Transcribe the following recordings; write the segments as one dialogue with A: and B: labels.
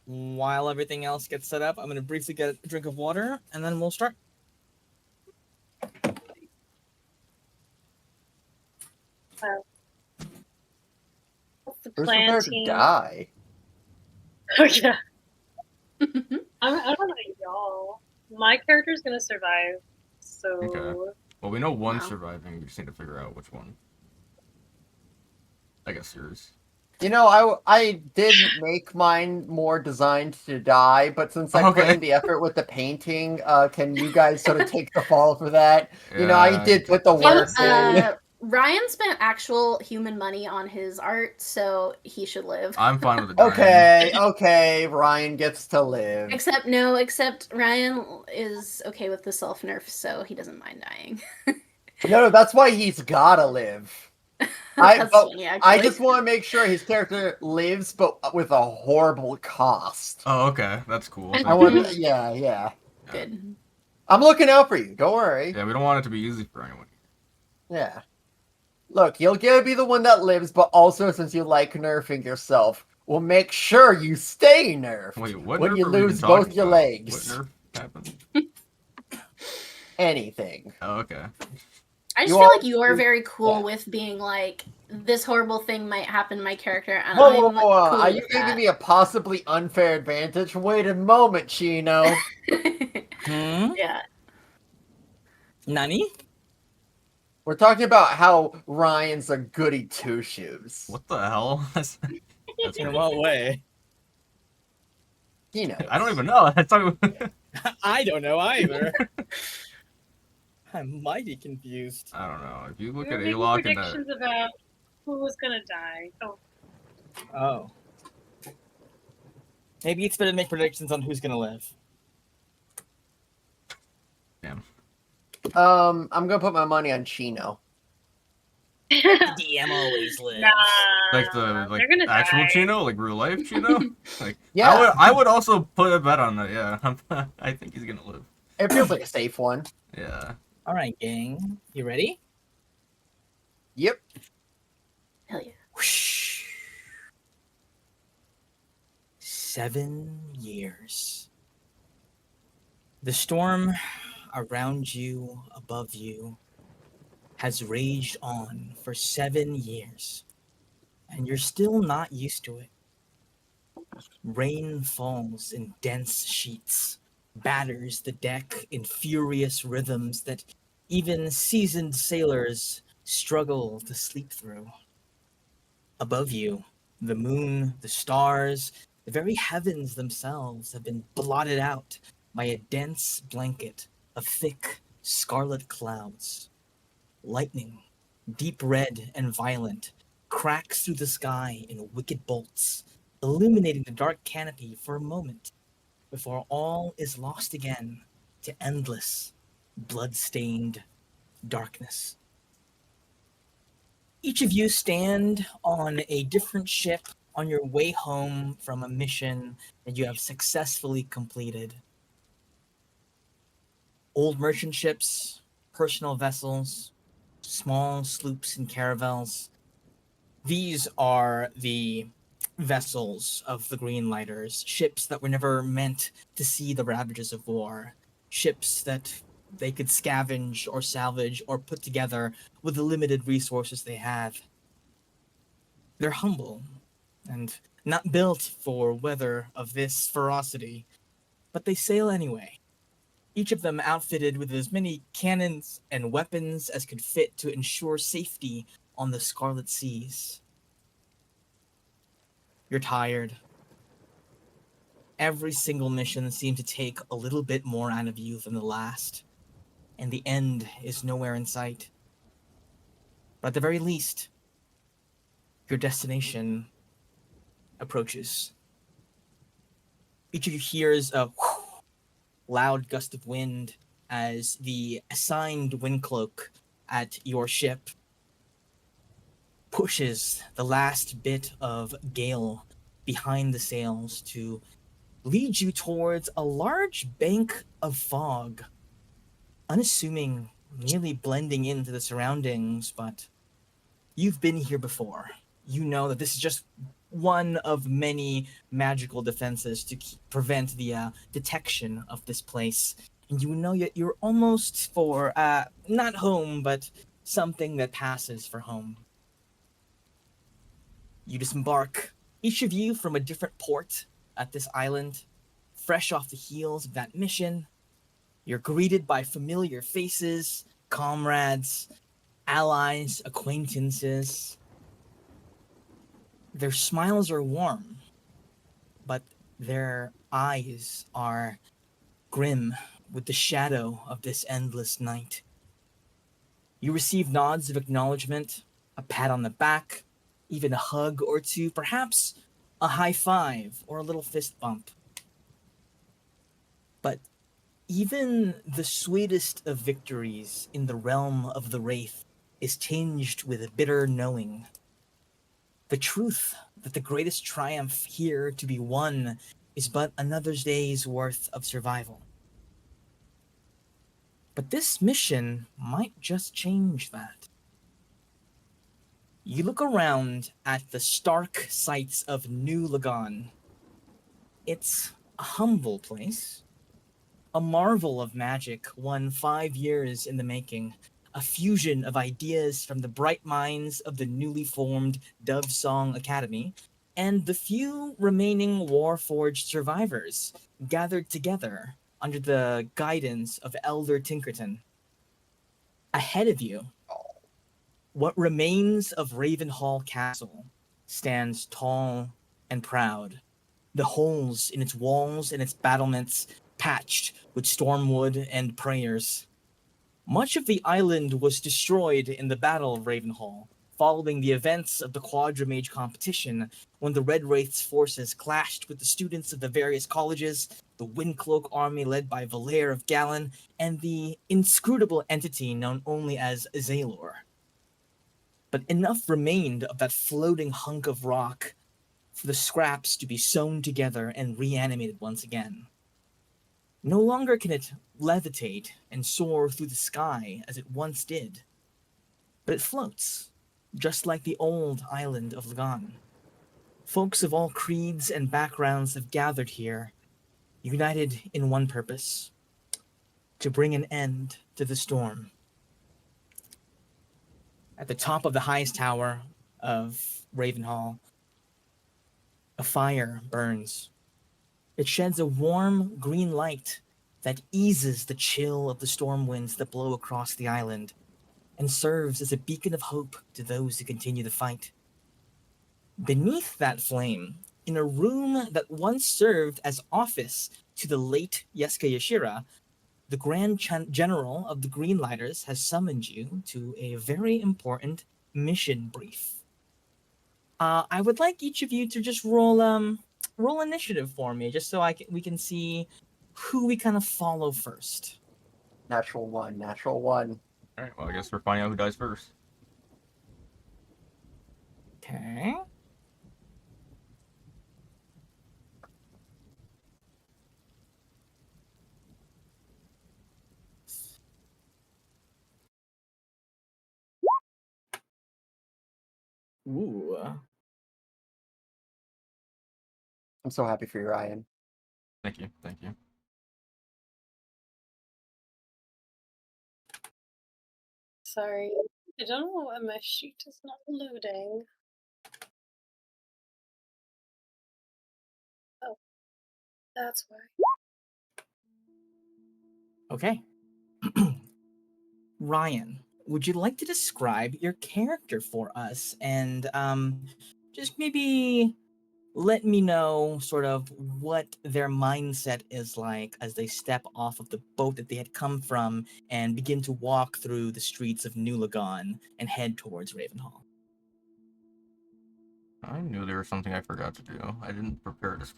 A: while everything else gets set up, I'm going to briefly get a drink of water, and then we'll start.
B: What's the
C: Who's
B: plan,
C: prepared to
B: team?
C: die?
B: Oh yeah. I don't know y'all. My character's gonna survive, so.
D: Okay. Well, we know one's
E: Wow.
D: surviving. We just need to figure out which one. I guess yours.
C: You know, I did make mine more designed to die, but since I put in the effort with the painting, can you guys sort of take the fall for that? You know, I did put the work in.
E: Ryan spent actual human money on his art, so he should live.
D: I'm fine with it dying.
C: Okay, Ryan gets to live.
E: Except Ryan is okay with the self-nerf, so he doesn't mind dying.
C: No, that's why he's gotta live.
E: Funny,
C: I just want to make sure his character lives, but with a horrible cost.
D: Oh, okay. That's cool.
C: Yeah.
E: Good.
C: I'm looking out for you. Don't worry.
D: Yeah, we don't want it to be easy for anyone.
C: Yeah. Look, you'll get to be the one that lives, but also since you like nerfing yourself, we'll make sure you stay nerfed.
D: Wait, what
C: when
D: nerf
C: you
D: are we
C: lose
D: even
C: both
D: talking
C: your
D: about?
C: legs?
D: What nerf happened?
C: Anything.
D: Oh, okay.
E: I just feel like you are very cool with being like, this horrible thing might happen to my character, and
C: Whoa,
E: I'm cool
C: are you
E: with
C: giving
E: that.
C: me a possibly unfair advantage? Wait a moment, Chino.
E: Yeah.
A: Nani?
C: We're talking about how Ryan's a goody two-shoes.
D: What the hell? That's
A: In what way?
C: He knows.
D: I don't even know. That's not...
A: I don't know either. I'm mighty confused.
D: I don't know. If you look
B: We
D: at
B: were making
D: Alok and
B: predictions about who was gonna die.
A: Oh. Maybe it's better to make predictions on who's gonna live.
C: I'm gonna put my money on Chino.
A: DM always lives.
D: like the actual
B: die.
D: Chino, like real life Chino. Like
C: Yeah.
D: I would also put a bet on that. Yeah, I think he's gonna live.
C: It feels like a safe one.
D: Yeah.
A: All right, gang. You ready?
C: Yep.
E: Hell yeah.
A: Whoosh. 7 years. The storm around you, above you, has raged on for 7 years, and you're still not used to it. Rain falls in dense sheets, batters the deck in furious rhythms that even seasoned sailors struggle to sleep through. Above you, the moon, the stars, the very heavens themselves have been blotted out by a dense blanket of thick scarlet clouds. Lightning, deep red and violent, cracks through the sky in wicked bolts, illuminating the dark canopy for a moment before all is lost again to endless, blood-stained darkness. Each of you stand on a different ship on your way home from a mission that you have successfully completed. Old merchant ships, personal vessels, small sloops and caravels. These are the vessels of the Greenlighters, ships that were never meant to see the ravages of war, ships that they could scavenge or salvage or put together with the limited resources they have. They're humble and not built for weather of this ferocity, but they sail anyway. Each of them outfitted with as many cannons and weapons as could fit to ensure safety on the Scarlet Seas. You're tired. Every single mission seemed to take a little bit more out of you than the last, and the end is nowhere in sight. But at the very least, your destination approaches. Each of you hears a loud gust of wind as the assigned wind cloak at your ship pushes the last bit of gale behind the sails to lead you towards a large bank of fog, unassuming, nearly blending into the surroundings, but you've been here before. You know that this is just one of many magical defenses to prevent the detection of this place. And you know you're almost for not home, but something that passes for home. You disembark, each of you from a different port at this island, fresh off the heels of that mission. You're greeted by familiar faces, comrades, allies, acquaintances. Their smiles are warm, but their eyes are grim with the shadow of this endless night. You receive nods of acknowledgement, a pat on the back, even a hug or two, perhaps a high five or a little fist bump. But even the sweetest of victories in the realm of the Wraith is tinged with a bitter knowing. The truth that the greatest triumph here to be won is but another day's worth of survival. But this mission might just change that. You look around at the stark sights of New Lagan. It's a humble place, a marvel of magic, one 5 years in the making, a fusion of ideas from the bright minds of the newly formed Dove Song Academy, and the few remaining Warforged survivors gathered together under the guidance of Elder Tinkerton. Ahead of you, what remains of Ravenhall Castle stands tall and proud, the holes in its walls and its battlements patched with stormwood and prayers. Much of the island was destroyed in the Battle of Ravenhall, following the events of the Quadramage competition, when the Red Wraith's forces clashed with the students of the various colleges, the Windcloak army led by Valair of Gallon, and the inscrutable entity known only as Azalor. But enough remained of that floating hunk of rock for the scraps to be sewn together and reanimated once again. No longer can it levitate and soar through the sky as it once did, but it floats, just like the old island of Lagan. Folks of all creeds and backgrounds have gathered here, united in one purpose: to bring an end to the storm. At the top of the highest tower of Ravenhall, a fire burns. It sheds a warm green light that eases the chill of the storm winds that blow across the island, and serves as a beacon of hope to those who continue the fight. Beneath that flame, in a room that once served as office to the late Yeska Yashira, the Grand General of the Greenlighters has summoned you to a very important mission brief. I would like each of you to just roll initiative for me, just so we can see who we kind of follow first.
C: Natural one.
D: Alright, well, I guess we're finding out who dies first.
A: Okay. Ooh.
C: I'm so happy for you, Ryan.
D: Thank you, thank you.
B: Sorry. I don't know why my sheet is not loading. Oh, that's why.
A: Okay. Ryan, would you like to describe your character for us and just maybe let me know sort of what their mindset is like as they step off of the boat that they had come from and begin to walk through the streets of New Lagan and head towards Ravenhall?
D: I knew there was something I forgot to do. I didn't prepare this.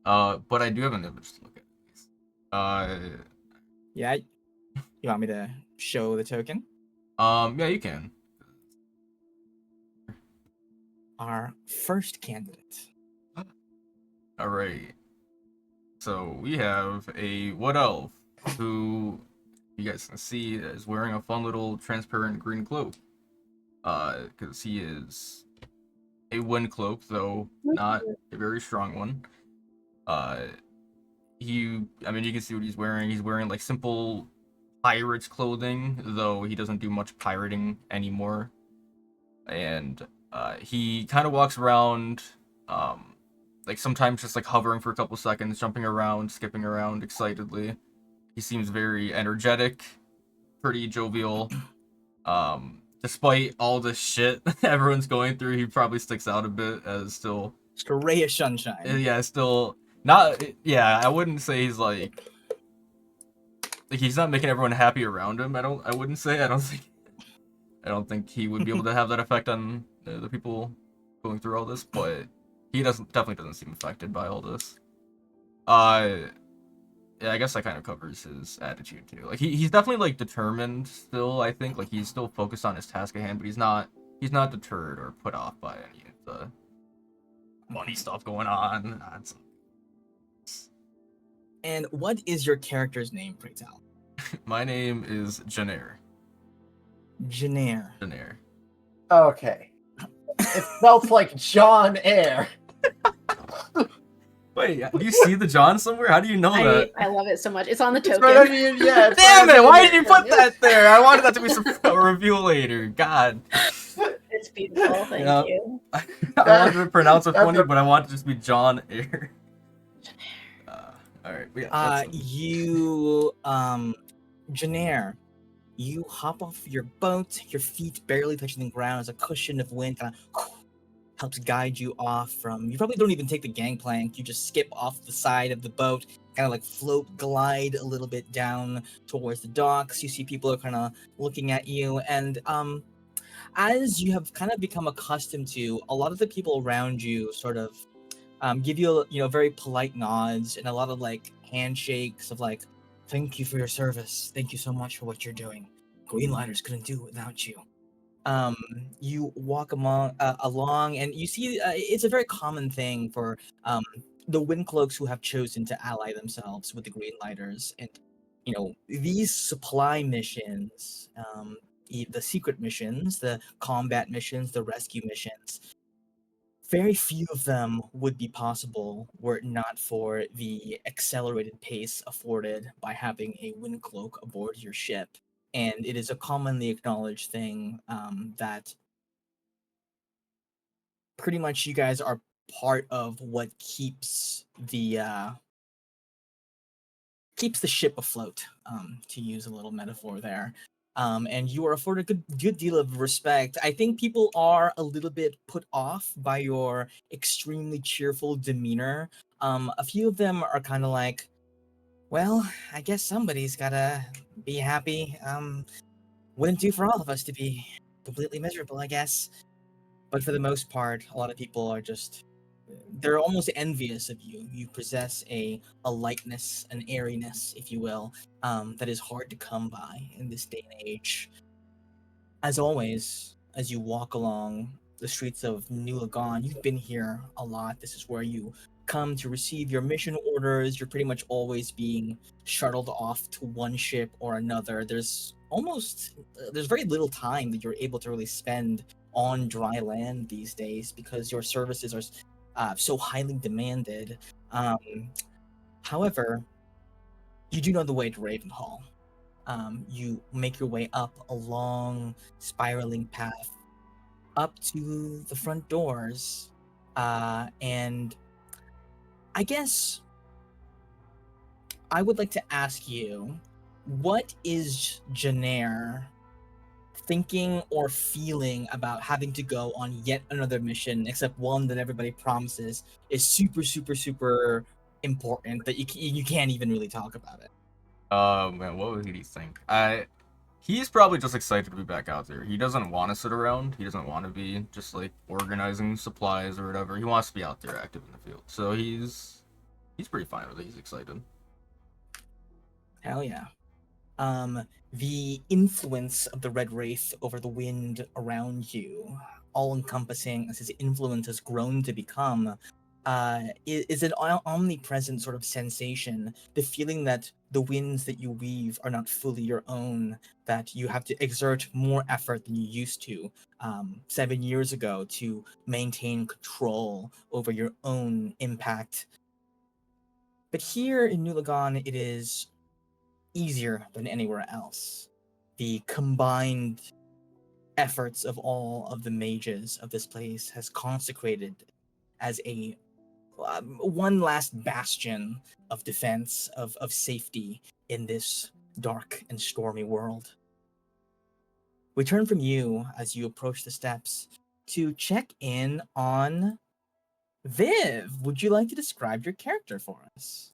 D: But I do have an image to look at.
A: Yeah, you want me to show the token?
D: Yeah, you can.
A: Our first candidate.
D: Alright. So we have a wood elf who you guys can see is wearing a fun little transparent green cloak. Because he is a wind cloak, though not a very strong one. I mean, you can see what he's wearing. He's wearing like simple pirate's clothing, though he doesn't do much pirating anymore. And he kind of walks around, like sometimes just like hovering for a couple seconds, jumping around, skipping around excitedly. He seems very energetic, pretty jovial. Despite all the shit everyone's going through, he probably sticks out a bit as still
A: Just a ray of sunshine.
D: Yeah, still not. Yeah, I wouldn't say he's like he's not making everyone happy around him. I wouldn't say. I don't think he would be able to have that effect on the people going through all this. But he definitely doesn't seem affected by all this. Yeah, I guess that kind of covers his attitude too. Like he's definitely like determined still. I think like he's still focused on his task at hand, but he's not deterred or put off by any of the funny stuff going on.
A: And what is your character's name, pray tell?
D: My name is Janeer.
A: Janeer.
C: Okay. It felt like John Air.
D: Wait, do you see the John somewhere? How do you know that?
E: I love it so much. It's on the
C: It's
E: token.
C: right underneath, yeah, it's
D: Damn
C: right
D: it! Why
C: underneath
D: did you
C: it.
D: put that there? I wanted that to be some reveal later. God.
E: It's beautiful. Thank
D: Yeah.
E: you.
D: I wanted to pronounce it
C: That's
D: funny,
C: a-
D: but I wanted it to just be John Air. All right. Yeah,
A: Janeer, you hop off your boat, your feet barely touching the ground as a cushion of wind kind of helps guide you off from. You probably don't even take the gangplank. You just skip off the side of the boat, kind of like glide a little bit down towards the docks. You see people are kind of looking at you, and as you have kind of become accustomed to, a lot of the people around you sort of give you very polite nods and a lot of like handshakes of like, thank you for your service, thank you so much for what you're doing, Greenlighters couldn't do it without you. You walk along and you see it's a very common thing for the Windcloaks who have chosen to ally themselves with the Greenlighters, and these supply missions, the secret missions, the combat missions, the rescue missions, very few of them would be possible were it not for the accelerated pace afforded by having a Windcloak aboard your ship. And it is a commonly acknowledged thing that pretty much you guys are part of what keeps the ship afloat, to use a little metaphor there. And you are afforded a good deal of respect. I think people are a little bit put off by your extremely cheerful demeanor. A few of them are kind of like, well, I guess somebody's gotta be happy. Wouldn't do for all of us to be completely miserable, I guess. But for the most part, a lot of people are they're almost envious of you. You possess a lightness, an airiness, if you will, that is hard to come by in this day and age. As always, as you walk along the streets of New Lagon, you've been here a lot. This is where you come to receive your mission orders. You're pretty much always being shuttled off to one ship or another. There's very little time that you're able to really spend on dry land these days because your services are so highly demanded. However, you do know the way to Ravenhall. You make your way up a long, spiraling path up to the front doors, and I guess I would like to ask you, what is Janeer thinking or feeling about having to go on yet another mission, except one that everybody promises is super, super, super important that you can't even really talk about it?
D: Man, what would he think? He's probably just excited to be back out there. He doesn't want to sit around. He doesn't want to be just like organizing supplies or whatever. He wants to be out there active in the field. So he's pretty fine with it. He's excited.
A: Hell yeah. The influence of the Red Wraith over the wind around you, all encompassing as his influence has grown to become, is an omnipresent sort of sensation. The feeling that the winds that you weave are not fully your own, that you have to exert more effort than you used to 7 years ago to maintain control over your own impact. But here in Nulagan, it is easier than anywhere else. The combined efforts of all of the mages of this place has consecrated as a one last bastion of defense, of safety in this dark and stormy world. We turn from you as you approach the steps to check in on Viv. Would you like to describe your character for us?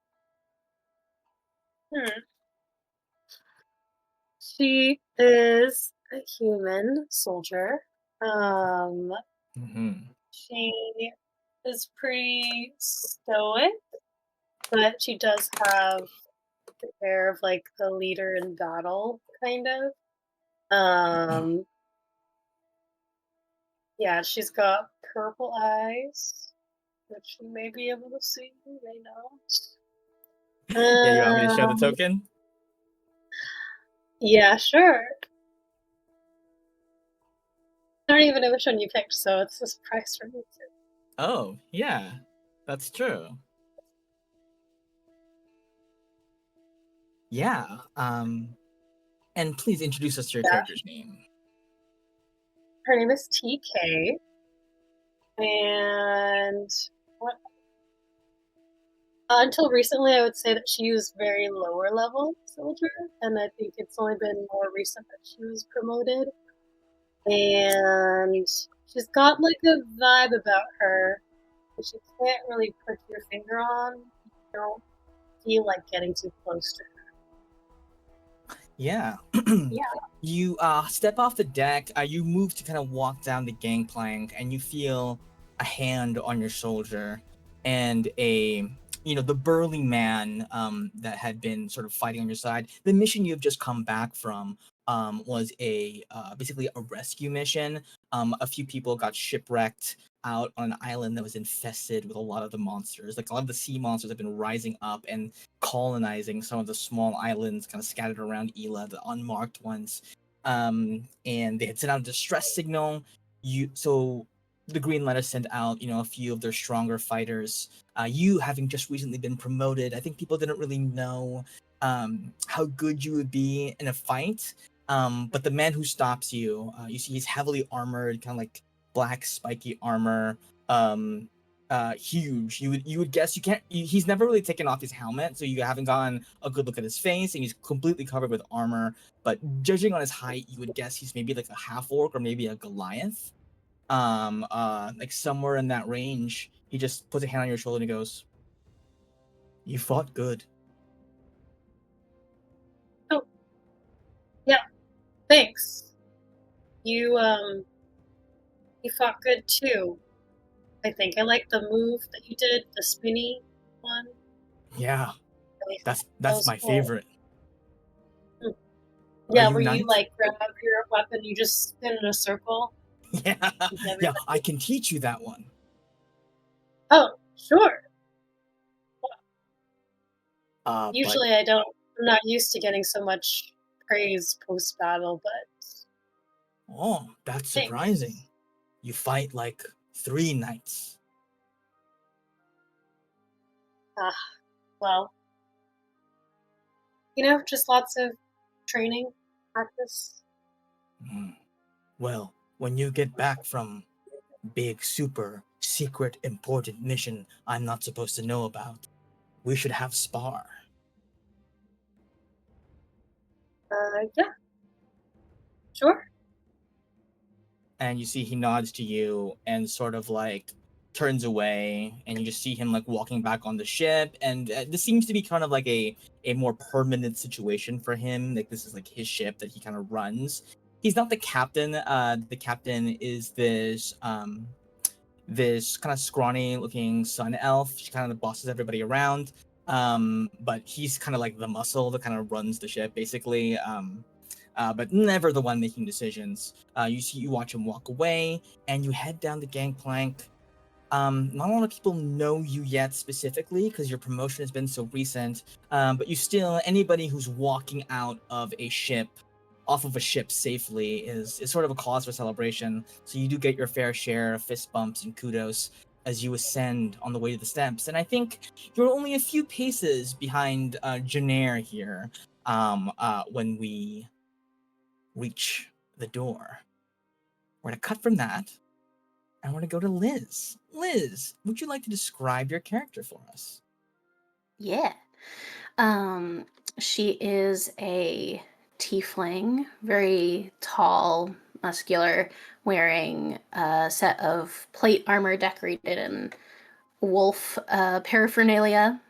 B: She is a human soldier. She is pretty stoic, but she does have the air of like a leader in battle, kind of. Yeah, she's got purple eyes, which you may be able to see, you may not.
A: Yeah, you want me to show the token?
B: Yeah, sure. I don't even know which one you picked, so it's a surprise for me too.
A: Oh, yeah, that's true. Yeah, and please introduce us to your character's name.
B: Her name is TK, and until recently, I would say that she was very lower level soldier, and I think it's only been more recent that she was promoted. And she's got like a vibe about her that you can't really put your finger on. You don't feel like getting too close to her.
A: Yeah.
B: Yeah.
A: You step off the deck, you move to kind of walk down the gangplank, and you feel a hand on your shoulder, and the burly man that had been sort of fighting on your side. The mission you've just come back from was basically a rescue mission. A few people got shipwrecked out on an island that was infested with a lot of the monsters. Like a lot of the sea monsters have been rising up and colonizing some of the small islands kind of scattered around Ela, the unmarked ones. And they had sent out a distress signal. So the Green Letter sent out, a few of their stronger fighters. You having just recently been promoted, I think people didn't really know how good you would be in a fight. But the man who stops you, you see he's heavily armored, kind of like black spiky armor, huge. You would guess he's never really taken off his helmet, so you haven't gotten a good look at his face, and he's completely covered with armor. But judging on his height, you would guess he's maybe like a half orc or maybe a Goliath. Like somewhere in that range. He just puts a hand on your shoulder and he goes, "You fought good."
B: Oh, yeah. Thanks. You fought good too. I think I like the move that you did, the spinny one.
A: Yeah, that's my
B: cool.
A: favorite.
B: Yeah, where you like grab your weapon, you just spin in a circle.
A: Yeah, I can teach you that one.
B: Oh, sure. Usually I'm not used to getting so much praise post-battle, but...
A: Oh, that's surprising. Thanks. You fight like 3 knights.
B: Well, just lots of training, practice.
A: Well, when you get back from big, super, secret, important mission I'm not supposed to know about, we should have spar.
B: Yeah. Sure.
A: And you see he nods to you and sort of like turns away, and you just see him like walking back on the ship, and this seems to be kind of like a more permanent situation for him. Like this is like his ship that he kind of runs. He's not the captain. The captain is this kind of scrawny looking sun elf. She kind of bosses everybody around. But he's kind of like the muscle that kind of runs the ship basically. But never the one making decisions. You watch him walk away, and you head down the gangplank. Not a lot of people know you yet specifically because your promotion has been so recent. But you still, anybody who's walking out of a ship, off of a ship safely, is sort of a cause for celebration. So you do get your fair share of fist bumps and kudos as you ascend on the way to the steps. And I think you're only a few paces behind Janair here when we reach the door. We're going to cut from that, and we're going to go to Liz. Liz, would you like to describe your character for us?
E: Yeah. She is a tiefling, very tall, muscular, wearing a set of plate armor decorated in wolf paraphernalia.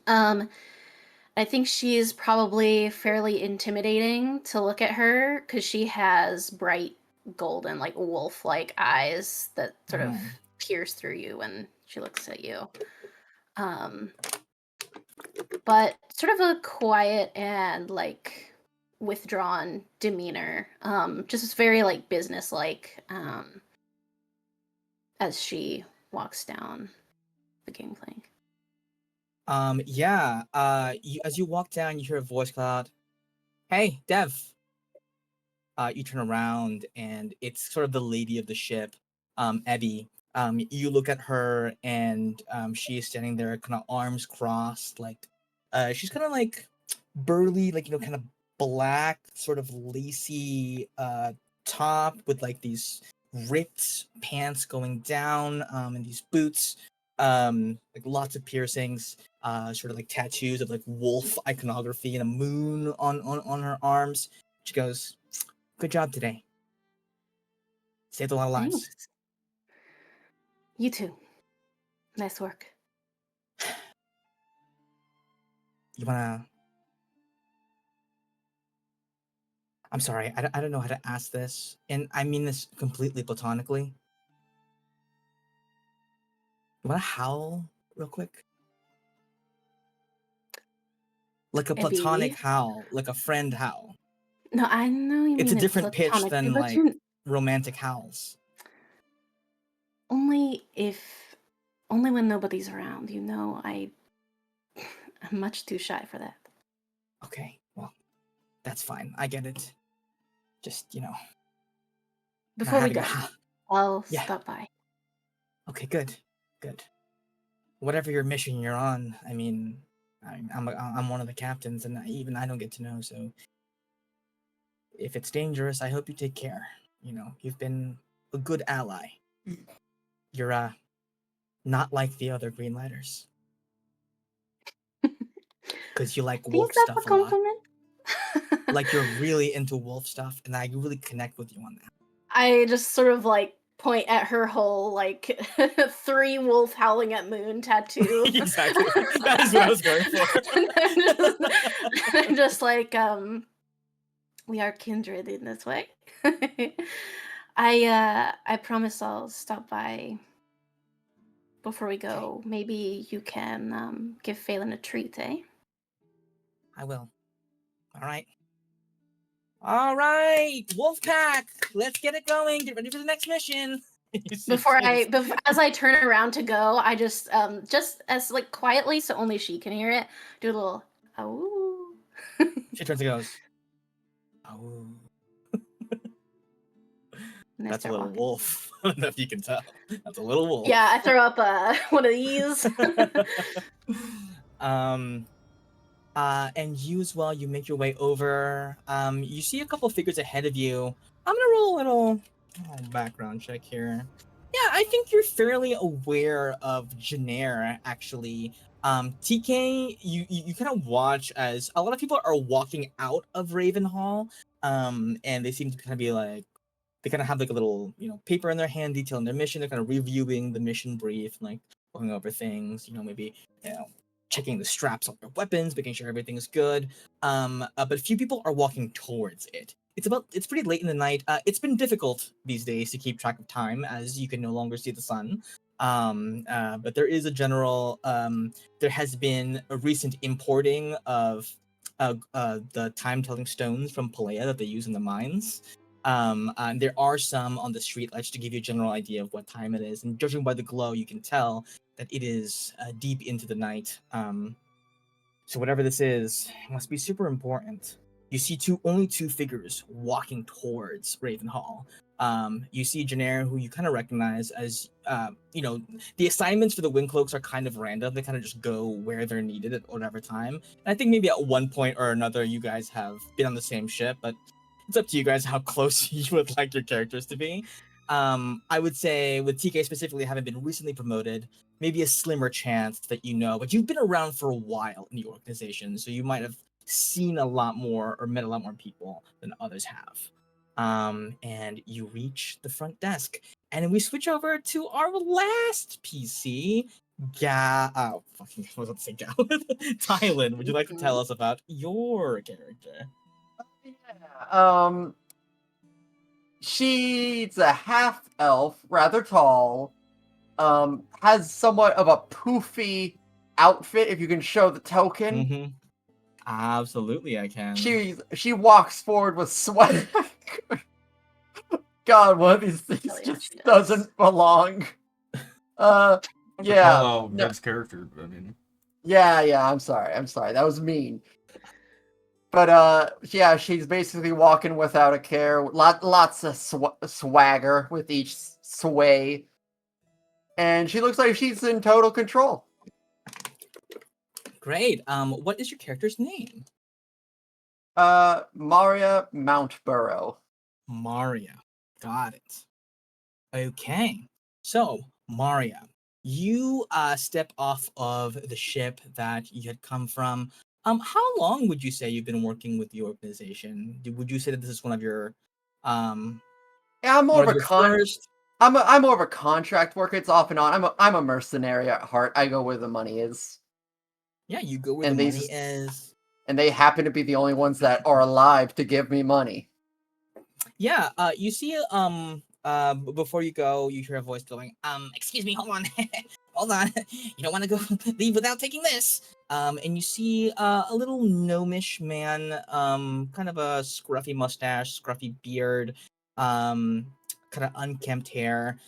E: I think she's probably fairly intimidating to look at her because she has bright golden, like wolf-like eyes that sort of pierce through you when she looks at you. But sort of a quiet and like withdrawn demeanor. Just very like business-like as she walks down the gangplank.
A: As you walk down, you hear a voice call out, "Hey, Dev." You turn around, and it's sort of the lady of the ship, Ebby. You look at her, and she is standing there, kind of arms crossed, like she's kind of like burly, like kind of black, sort of lacy top with like these ripped pants going down, and these boots, like lots of piercings, sort of like tattoos of like wolf iconography and a moon on her arms. She goes, "Good job today. Saved a lot of lives."
E: Thanks. You too. Nice work.
A: You wanna... I'm sorry, I don't know how to ask this, and I mean this completely platonically. You wanna howl real quick? Like a platonic howl, like a friend howl.
E: No, I know you mean
A: It's a different pitch
E: platonic,
A: than
E: but
A: like romantic howls.
E: only when nobody's around. I'm much too shy for that.
A: Okay, well, that's fine. I get it. Just,
E: Before we
A: having
E: go, I'll stop by.
A: Okay, good. Whatever your mission you're on, I mean, I'm one of the captains, and even I don't get to know. So, if it's dangerous, I hope you take care. You've been a good ally. You're not like the other green lighters, because you like wolf
E: Think
A: stuff
E: that's
A: a lot.
E: compliment?
A: Like you're really into wolf stuff, and I really connect with you on that.
E: I just sort of like point at her whole like 3 wolf howling at moon tattoo.
A: Exactly. That's what I was going for.
E: I'm just like, we are kindred in this way. I promise I'll stop by before we go. Okay. Maybe you can give Phelan a treat, eh?
A: I will. All right, Wolfpack, let's get it going. Get ready for the next mission.
E: As I turn around to go, I just as like quietly, so only she can hear it, do a little "oh."
A: She turns and goes, "Oh." That's a little walking. Wolf. I don't know if you can tell. That's a little wolf.
E: Yeah, I throw up one of these.
A: And you as well, you make your way over. You see a couple figures ahead of you. I'm gonna roll a little background check here. Yeah, I think you're fairly aware of Janair, actually. TK, you kind of watch as a lot of people are walking out of Ravenhall, and they seem to kind of be like, they kind of have like a little, paper in their hand detailing their mission. They're kind of reviewing the mission brief, like going over things, maybe, checking the straps on their weapons, making sure everything's good. But a few people are walking towards it. It's pretty late in the night. It's been difficult these days to keep track of time as you can no longer see the sun. But there is a general, there has been a recent importing of the time-telling stones from Palea that they use in the mines. There are some on the street lights to give you a general idea of what time it is, and judging by the glow, you can tell that it is deep into the night. So whatever this is, it must be super important. You see only two figures walking towards Ravenhall. You see Janair, who you kind of recognize as, the assignments for the Windcloaks are kind of random. They kind of just go where they're needed at whatever time. And I think maybe at one point or another, you guys have been on the same ship, but it's up to you guys how close you would like your characters to be. I would say with TK specifically having been recently promoted, maybe a slimmer chance that but you've been around for a while in the organization, so you might have seen a lot more or met a lot more people than others have. And you reach the front desk, and then we switch over to our last PC. I was about to say Gal. Tylen, would you like to tell us about your character?
C: Yeah. She's a half elf, rather tall. Has somewhat of a poofy outfit. If you can show the token,
A: Mm-hmm. Absolutely, I can.
C: She walks forward with swag. God, one of these things just doesn't belong. Yeah.
D: Call out Red's character. I mean.
C: Yeah. I'm sorry. That was mean. But yeah, she's basically walking without a care. Lots of swagger with each sway, and she looks like she's in total control.
A: Great. What is your character's name?
C: Maria Mountborough.
A: Maria. Got it. Okay. So, Maria, you step off of the ship that you had come from. How long would you say you've been working with the organization? Would you say that this is one of your
C: Yeah, I'm more of a
A: first?
C: I'm more of a contract worker. It's off and on. I'm a mercenary at heart. I go where the money is.
A: Yeah, you go where the money is.
C: And they happen to be the only ones that are alive to give me money.
A: Yeah, you see before you go, you hear a voice going, excuse me, hold on. Hold on. You don't want to go leave without taking this. And you see a little gnomish man, kind of a scruffy mustache, scruffy beard, kind of unkempt hair,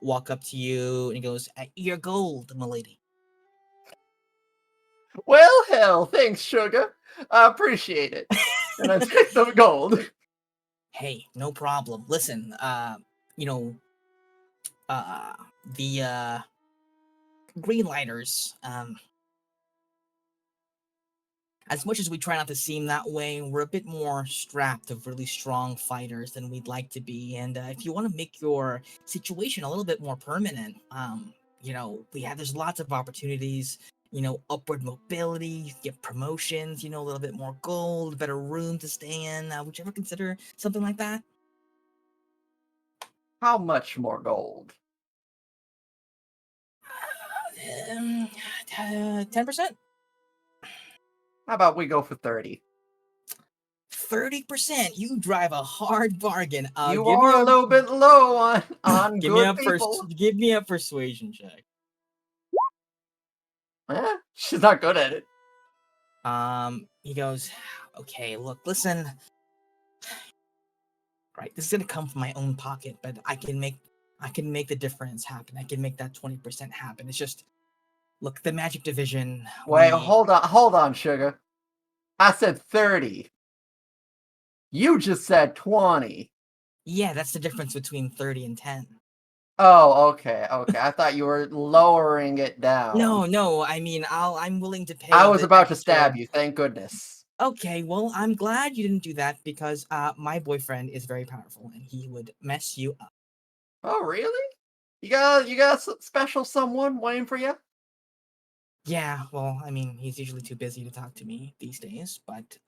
A: walk up to you and he goes, your gold, milady.
C: Well, hell, thanks, sugar. I appreciate it. And I take the gold.
A: Hey, no problem. Listen, the green lighters, as much as we try not to seem that way, we're a bit more strapped of really strong fighters than we'd like to be. And if you want to make your situation a little bit more permanent, there's lots of opportunities, upward mobility, you can get promotions, a little bit more gold, better room to stay in. Would you ever consider something like that?
C: How much more gold?
A: 10%?
C: How about we go for 30?
A: 30%. You drive a hard bargain.
C: You are a little bit low on good people.
A: Give me a persuasion check.
C: She's not good at it.
A: He goes, okay, look, listen. Right, this is gonna come from my own pocket, but I can make the difference happen. I can make that 20% happen. It's just, look, the Magic Division.
C: Wait, hold on, sugar. I said 30. You just said 20.
A: Yeah, that's the difference between 30 and 10.
C: Oh, okay. I thought you were lowering it down.
A: No. I mean, I'm willing to pay.
C: I was about to stab you. Thank goodness.
A: Okay, well, I'm glad you didn't do that because my boyfriend is very powerful and he would mess you up.
C: Oh, really? You got a special someone waiting for you?
A: Yeah, well, I mean, he's usually too busy to talk to me these days, but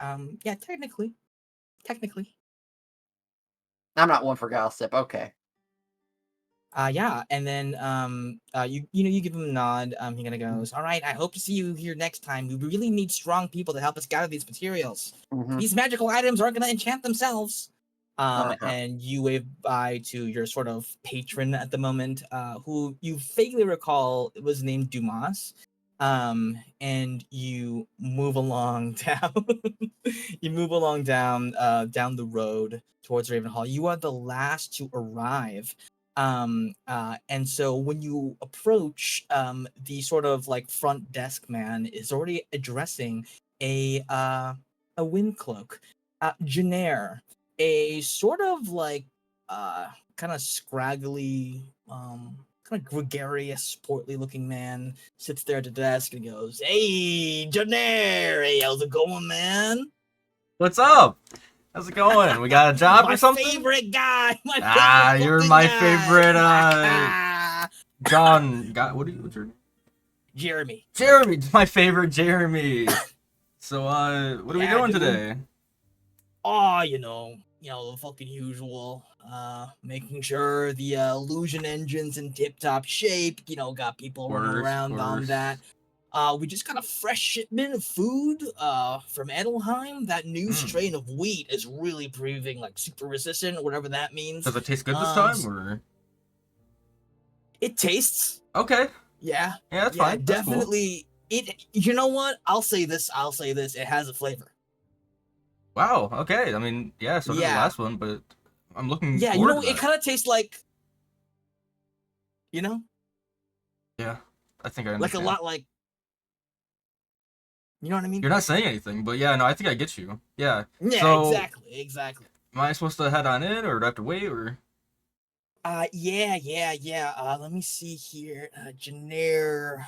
A: yeah, technically.
C: I'm not one for gossip. Okay.
A: Yeah, and then you give him a nod. He kind of goes, "All right, I hope to see you here next time. We really need strong people to help us gather these materials.
C: Mm-hmm.
A: These magical items aren't going to enchant themselves." And you wave bye to your sort of patron at the moment, who you vaguely recall was named Dumas. And you move along down. You move along down the road towards Ravenhall. You are the last to arrive. And so when you approach, the sort of like front desk man is already addressing a wind cloak. Janair, a sort of like kind of scraggly, kind of gregarious, portly looking man sits there at the desk and goes, "Hey, Janair, hey, how's it going, man?
D: What's up? How's it going? We got a job
A: My
D: or something?
A: favorite guy. My
D: Ah,
A: favorite
D: you're
A: fucking
D: my
A: guy.
D: favorite, John. What's your name?
A: Jeremy.
D: Jeremy. My favorite Jeremy. So, what are we
A: Yeah,
D: doing
A: dude.
D: today?
A: Oh, the fucking usual. Making sure the illusion engine's in tip-top shape. Got people running around on that. We just got a fresh shipment of food from Edelheim. That new strain of wheat is really proving like super resistant, or whatever that means.
D: Does it taste good this time, or?
A: It tastes.
D: Okay.
A: Yeah.
D: Yeah, that's fine. That's
A: definitely. Cool. You know what? I'll say this. It has a flavor.
D: Wow. Okay. I mean, yeah. So did the last one, but I'm looking.
A: Yeah,
D: forward to
A: it kind of tastes like.
D: Yeah, I think I understand.
A: Like a lot like. You know what I mean?
D: You're not saying anything, but yeah, no, I think I get you. Yeah.
A: Yeah,
D: so,
A: exactly.
D: Am I supposed to head on in, or do I have to wait, or?
A: Yeah. Let me see here. Janair.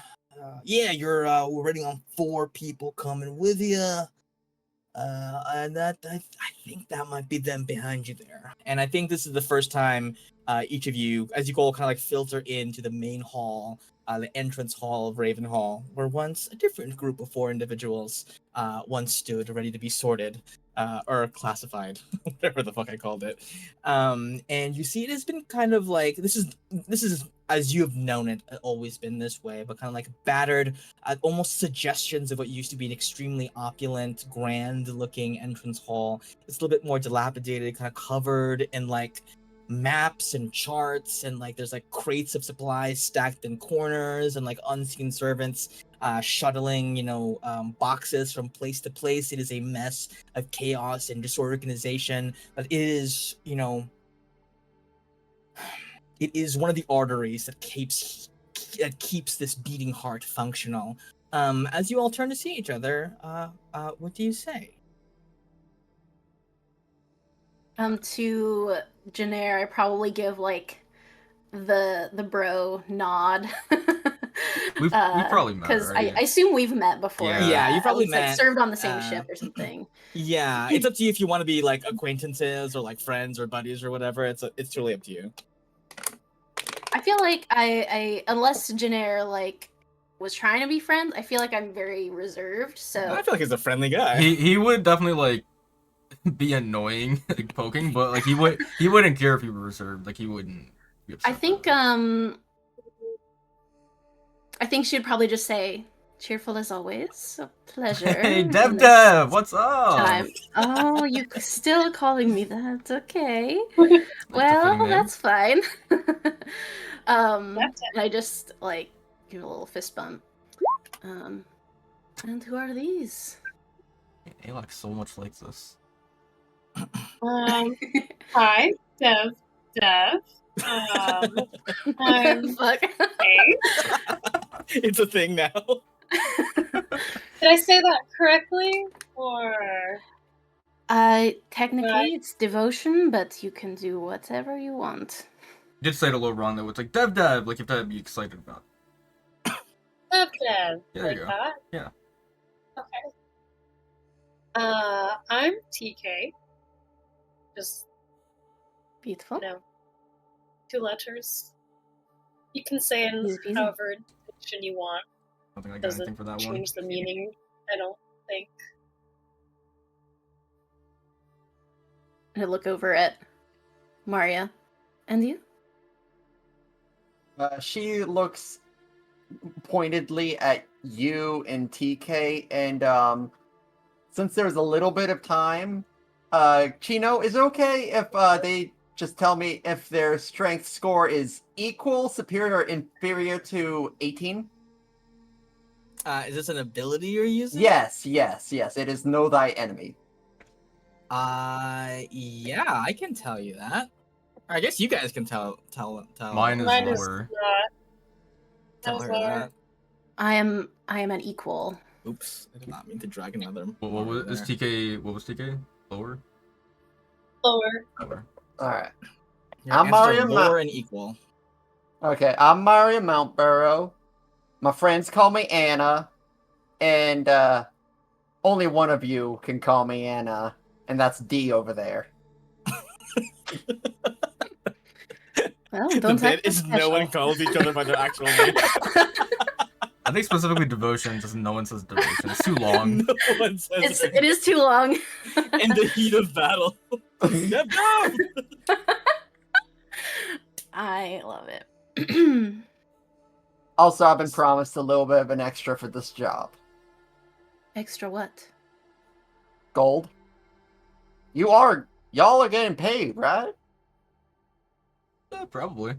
A: You're we're waiting on 4 people coming with you. And I think that might be them behind you there. And I think this is the first time each of you, as you go, kind of like filter into the main hall, the entrance hall of Ravenhall, where once a different group of 4 individuals once stood ready to be sorted or classified, whatever the fuck I called it. And you see, it has been kind of like this is as you have known it, always been this way, but kind of like battered, almost suggestions of what used to be an extremely opulent, grand-looking entrance hall. It's a little bit more dilapidated, kind of covered in like maps and charts, and like there's like crates of supplies stacked in corners, and like unseen servants shuttling, boxes from place to place. It is a mess of chaos and disorganization, but it is, it is one of the arteries that keeps this beating heart functional. As you all turn to see each other, what do you say?
E: To Janair, I probably give like the bro nod.
D: We've probably met,
E: because
D: right?
E: I assume we've met before.
D: Yeah,
A: you probably
E: at least,
A: met.
E: like, served on the same ship or something.
A: Yeah, it's up to you if you want to be like acquaintances or like friends or buddies or whatever. It's totally up to you.
E: I feel like I unless Janair like was trying to be friends, I feel like I'm very reserved. So
A: I feel like he's a friendly guy.
D: He would definitely like be annoying, like poking, but like he wouldn't care if you were reserved. Like he wouldn't be upset.
E: I think she'd probably just say, "Cheerful as always, a pleasure."
D: Hey, Dev, what's up?
E: Oh, you still calling me that? Okay.
D: Like
E: Well, that's fine. And I just like give a little fist bump. And who are these?
D: Alok so much likes this.
B: Hi, Dev.
E: Fuck.
A: It's a thing now.
B: Did I say that correctly? Or
E: Technically it's devotion, but you can do whatever you want.
D: You did say it a little wrong though. It's like Dev, like you have to be excited about.
B: Dev.
D: Yeah, there you go.
B: That?
D: Yeah.
B: Okay. I'm TK. Just
E: beautiful.
B: 2 letters. You can say in however diction you want.
D: I don't think I got anything for that one.
B: Change the meaning, I don't think.
E: I look over at Maria. And you?
C: She looks pointedly at you and TK, and since there's a little bit of time, Chino, is it okay if they just tell me if their strength score is equal, superior, or inferior to 18?
A: Is this an ability you're using?
C: Yes. It is know thy enemy.
A: Yeah, I can tell you that. I guess you guys can tell.
D: Mine is
B: Mine is
D: lower.
B: not.
A: Tell
B: Mine's
A: her
B: lower.
A: that.
E: I am an equal.
A: Oops, I did not mean to drag another.
D: What
A: marker
D: was
A: there.
D: TK? What was TK? Lower.
B: Lower.
D: Lower.
C: All right.
A: Your
C: I'm
A: answers are
C: Mario
A: lower and equal.
C: Okay, I'm Mario Mountborough. My friends call me Anna, and only one of you can call me Anna, and that's D over there.
E: Well,
A: The
E: don't
A: bit
E: act
A: is no one calls each other by their actual name.
D: I think specifically devotion, just no one says devotion. It's too long.
A: No one says
E: It is too long.
A: in the heat of battle. Step down!
E: I love it.
C: Also, I've been promised a little bit of an extra for this job.
E: Extra what?
C: Gold. Y'all are getting paid, right?
D: Probably.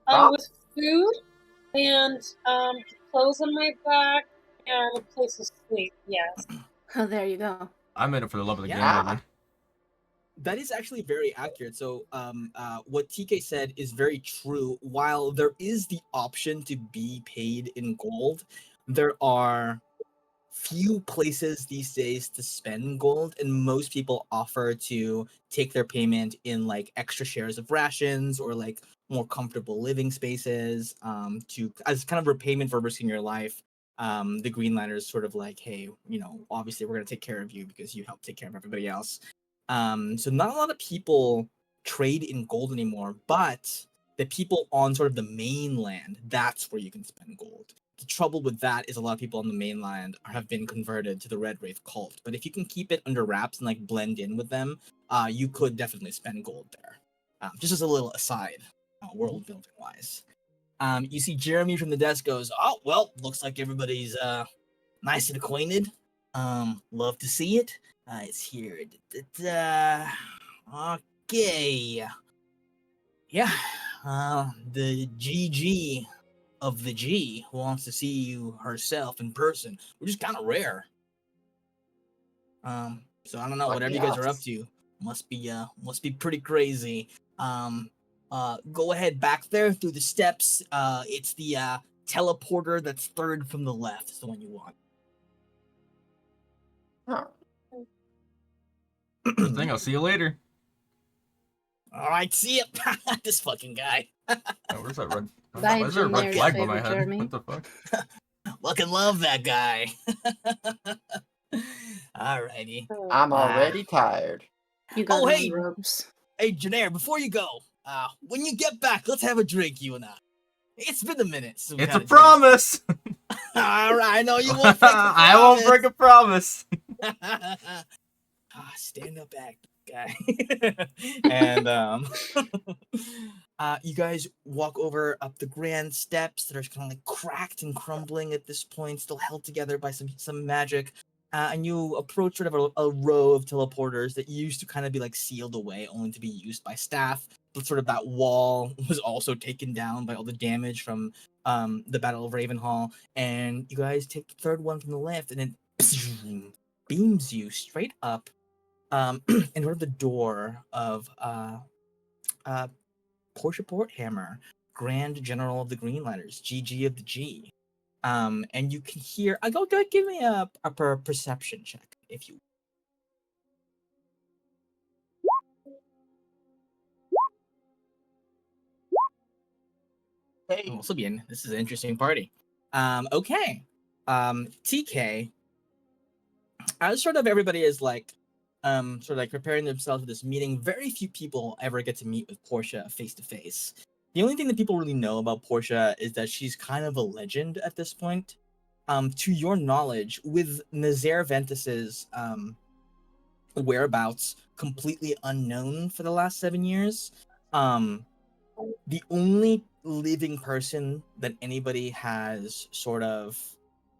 B: With food and clothes on my back and a place to sleep. Yes.
E: Oh, there you go.
D: I'm in it for the love of the
A: Yeah.
D: game, baby.
A: That is actually very accurate. So, what TK said is very true. While there is the option to be paid in gold, there are few places these days to spend gold, and most people offer to take their payment in like extra shares of rations or like more comfortable living spaces. To as kind of repayment for risking your life. The Greenlanders sort of like, hey, obviously we're gonna take care of you because you helped take care of everybody else. So not a lot of people trade in gold anymore, but the people on sort of the mainland, that's where you can spend gold. The trouble with that is a lot of people on the mainland have been converted to the Red Wraith cult. But if you can keep it under wraps and like blend in with them, you could definitely spend gold there. Just as a little aside, world building wise. You see Jeremy from the desk goes, oh, well, looks like everybody's nice and acquainted. Love to see it. It's here. Okay. Yeah. The GG of the G wants to see you herself in person, which is kind of rare. So I don't know. Whatever you guys are up to, must be pretty crazy. Go ahead back there through the steps. It's the teleporter that's third from the left. Is the one you want.
D: Good thing. I'll see you later.
A: All right, see ya. This fucking guy.
D: Oh, where's that red?
E: Bye,
D: Why is there a red
E: generic
D: flag by my
E: favorite
D: head?
E: Jeremy.
D: What the fuck?
A: Fucking love that guy. Alrighty.
C: I'm already tired.
E: You got
A: Oh,
E: no
A: hey.
E: ropes.
A: Hey, Janair, before you go, when you get back, let's have a drink, you and I. It's been a minute. Since
D: It's a promise.
A: All right, I know you won't break the promise.
D: I won't break a promise.
A: Stand up, act, guy. And you guys walk over up the grand steps that are kind of like cracked and crumbling at this point, still held together by some magic. And you approach sort of a row of teleporters that used to kind of be like sealed away, only to be used by staff. But sort of that wall was also taken down by all the damage from the Battle of Ravenhall. And you guys take the third one from the left, and it beams you straight up in front of the door of Portia Porthammer, Grand General of the Greenlanders, GG of the G. And you can hear. Go give me a perception check if you.
C: Hey.
A: Also, bien. This is an interesting party. Okay. TK. As sort of everybody is like, sort of like preparing themselves for this meeting. Very few people ever get to meet with Portia face to face. The only thing that people really know about Portia is that she's kind of a legend at this point. To your knowledge, with Nazaire Ventus's whereabouts completely unknown for the last 7 years, the only living person that anybody has sort of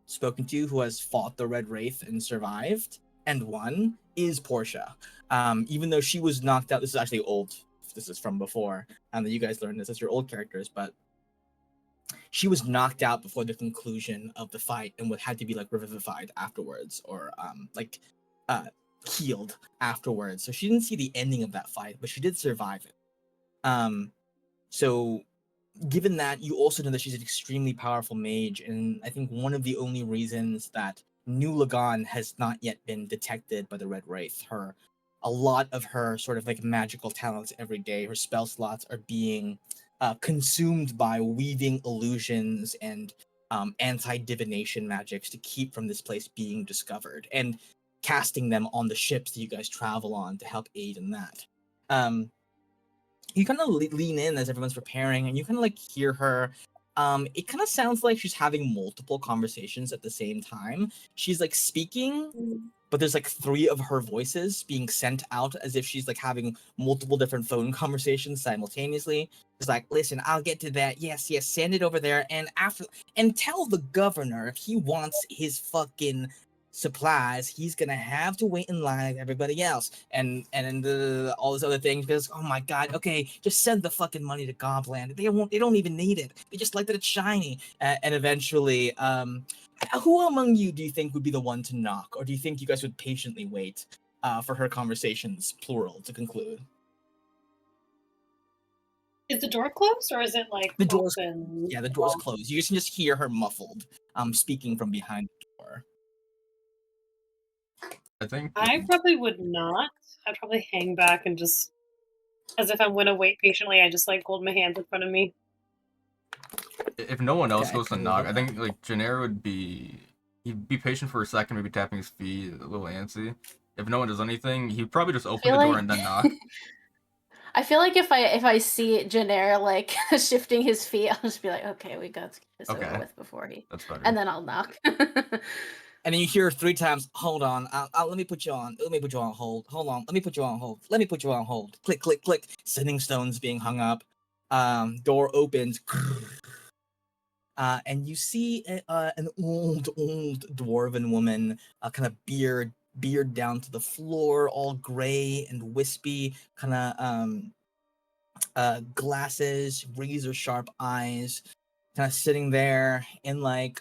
A: spoken to who has fought the Red Wraith and survived and won is Portia. Even though she was knocked out, this is actually old. This is from before, and that you guys learned this as your old characters, but she was knocked out before the conclusion of the fight and would had to be like revivified afterwards, or healed afterwards. So she didn't see the ending of that fight, but she did survive it. So given that, you also know that she's an extremely powerful mage, and I think one of the only reasons that New Lagan has not yet been detected by the Red Wraith, a lot of her sort of like magical talents every day, her spell slots are being consumed by weaving illusions and anti-divination magics to keep from this place being discovered, and casting them on the ships that you guys travel on to help aid in that. You kind of lean in as everyone's preparing, and you kind of like hear her. It kind of sounds like she's having multiple conversations at the same time. She's like speaking, but there's like 3 of her voices being sent out as if she's like having multiple different phone conversations simultaneously. It's like, listen, I'll get to that. Yes, send it over there, and tell the governor if he wants his fucking supplies, he's gonna have to wait in line like everybody else, and all those other things. Because oh my god, okay, just send the fucking money to Gobland. They don't even need it. They just like that it's shiny. And eventually, who among you do you think would be the one to knock, or do you think you guys would patiently wait for her conversations, plural, to conclude?
B: Is the door closed, or is it like
A: the door's
B: open?
A: Yeah, the door's closed. You can just hear her muffled, speaking from behind the door.
D: I think
B: I probably would not. I'd probably hang back and just, as if I'm going to wait patiently, I just like hold my hands in front of me.
D: if no one else
A: Okay,
D: goes to knock, I think like Janare would be, he'd be patient for a second, maybe tapping his feet, a little antsy. If no one does anything, he'd probably just open the door and then knock.
E: I feel like if I see Janare like shifting his feet, I'll just be like, okay, we got to get this over with before he.
D: That's better.
E: And then I'll knock.
A: And then you hear 3 times, hold on, let me put you on. Let me put you on hold. Hold on, let me put you on hold. Let me put you on hold. Click, click, click. Sending stones being hung up. Door opens. And you see an old dwarven woman, kind of beard down to the floor, all gray and wispy, kind of glasses, razor sharp eyes, kind of sitting there in like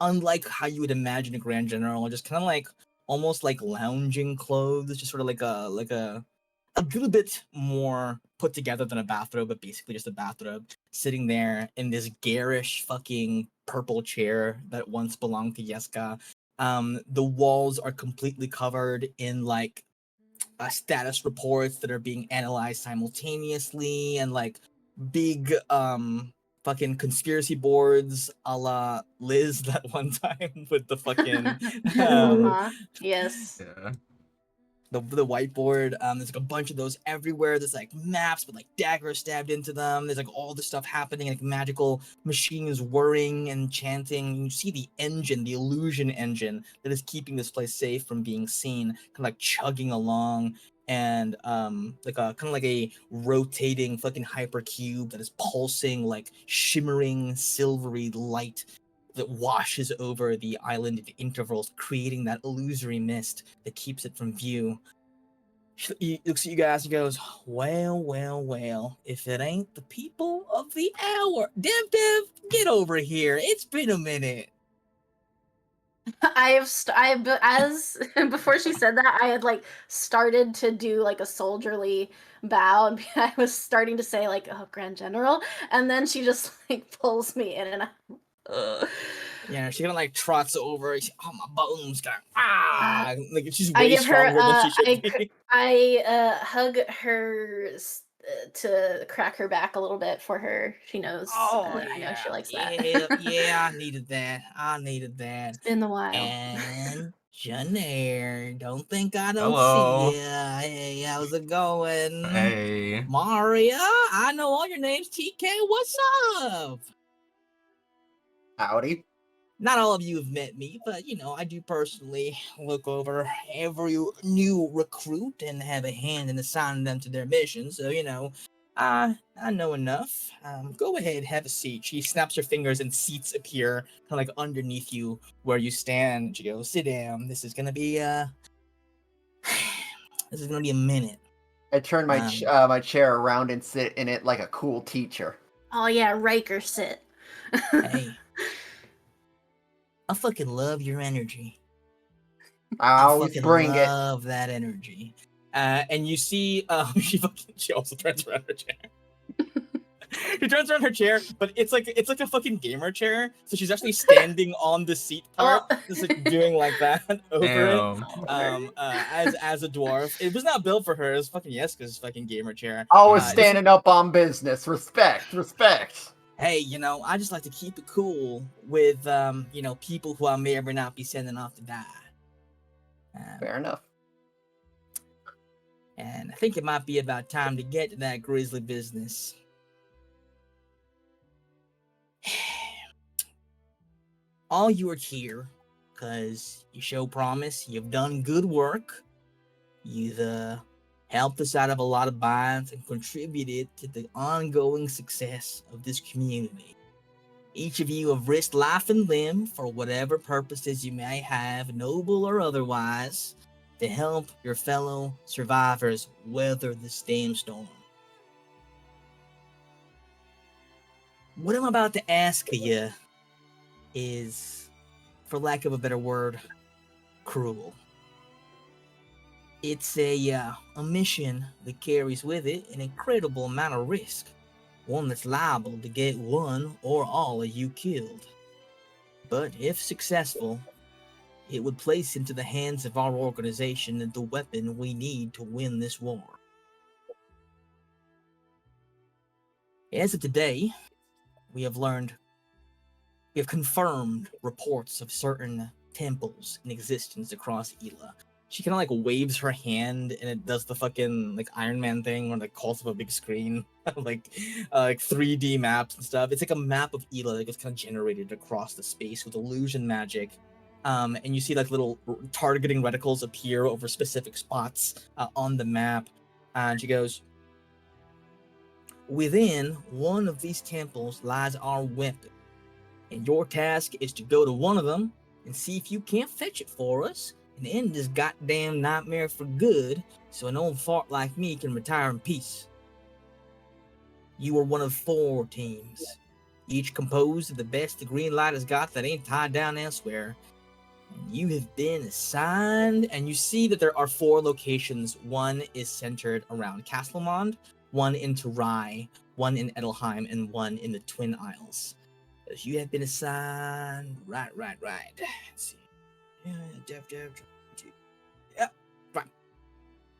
A: unlike how you would imagine a grand general, just kind of like almost like lounging clothes, just sort of like a little bit more put together than a bathrobe, but basically just a bathrobe, sitting there in this garish fucking purple chair that once belonged to Yeska. The walls are completely covered in like status reports that are being analyzed simultaneously, and like big fucking conspiracy boards a la Liz that one time with the fucking
E: Yes.
D: Yeah.
A: the whiteboard. There's like a bunch of those everywhere. There's like maps with like daggers stabbed into them. There's like all this stuff happening, like magical machines whirring and chanting. You see the engine, the illusion engine that is keeping this place safe from being seen, kind of like chugging along, and like a kind of like a rotating fucking hypercube that is pulsing like shimmering silvery light that washes over the island at intervals, creating that illusory mist that keeps it from view. He looks at you guys and goes, well, if it ain't the people of the hour. Dev, get over here. It's been a minute.
E: As before she said that, I had like started to do like a soldierly bow, and I was starting to say like, "Oh, Grand General," and then she just like pulls me in, and
A: Yeah, she kind of like trots over. Oh, my bones got like she's
E: I
A: way
E: give her.
A: stronger than she should be.
E: I hug her to crack her back a little bit for her. She knows. I know she likes that.
A: Yeah, I needed that.
E: It's been a while.
A: And Janair, don't think I don't
D: Hello.
A: see ya. Hey, how's it going?
D: Hey.
A: Maria, I know all your names. TK, what's up?
C: Howdy.
A: Not all of you have met me, but you know, I do personally look over every new recruit and have a hand in assigning them to their mission. So, you know, I know enough. Go ahead, have a seat. She snaps her fingers and seats appear kind of like underneath you where you stand. She goes, sit down. This is gonna be a minute.
C: I turn my my chair around and sit in it like a cool teacher.
E: Oh yeah, Riker sit.
A: Hey, I fucking love your energy.
C: I
A: I
C: always
A: fucking
C: bring it.
A: love that energy. And you see, she also turns around her chair. She turns around her chair, but it's like a fucking gamer chair. So she's actually standing on the seat part, just like doing like that over it. As a dwarf, it was not built for her. It was fucking Yeska's fucking gamer chair.
C: Always standing up on business. Respect.
A: Hey, I just like to keep it cool with people who I may or may not be sending off to die.
C: Fair enough.
A: And I think it might be about time to get to that grisly business. All you are here because you show promise, you've done good work, you've helped us out of a lot of binds and contributed to the ongoing success of this community. Each of you have risked life and limb for whatever purposes you may have, noble or otherwise, to help your fellow survivors weather this damn storm. What I'm about to ask of you is, for lack of a better word, cruel. It's a mission that carries with it an incredible amount of risk, one that's liable to get one or all of you killed. But if successful, it would place into the hands of our organization the weapon we need to win this war. As of today, we have confirmed reports of certain temples in existence across Ela. She kind of like waves her hand and it does the fucking like Iron Man thing where it calls up a big screen, like 3D maps and stuff. It's like a map of Ela that gets kind of generated across the space with illusion magic. And you see like little targeting reticles appear over specific spots on the map. And she goes, within one of these temples lies our weapon. And your task is to go to one of them and see if you can't fetch it for us and end this goddamn nightmare for good so an old fart like me can retire in peace. You are one of 4 teams, each composed of the best the green light has got that ain't tied down elsewhere. And you have been assigned, and you see that there are 4 locations. One is centered around Castlemond, one in Terai, one in Edelheim, and one in the Twin Isles. You have been assigned. Right. Let's see. Yeah, right.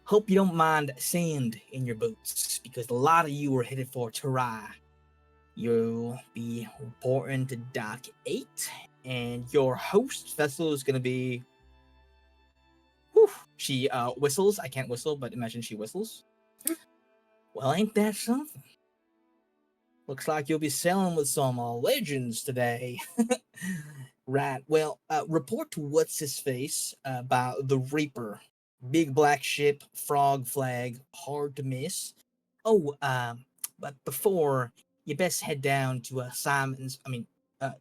A: Hope you don't mind sand in your boots, because a lot of you are headed for Terai. You'll be reporting to Dock 8, and your host vessel is going to be... Whew, she whistles. I can't whistle, but imagine she whistles. Well, ain't that something? Looks like you'll be selling with some legends today. Right. Well, report to What's-His-Face about the Reaper. Big black ship, frog flag, hard to miss. Oh, but before, you best head down to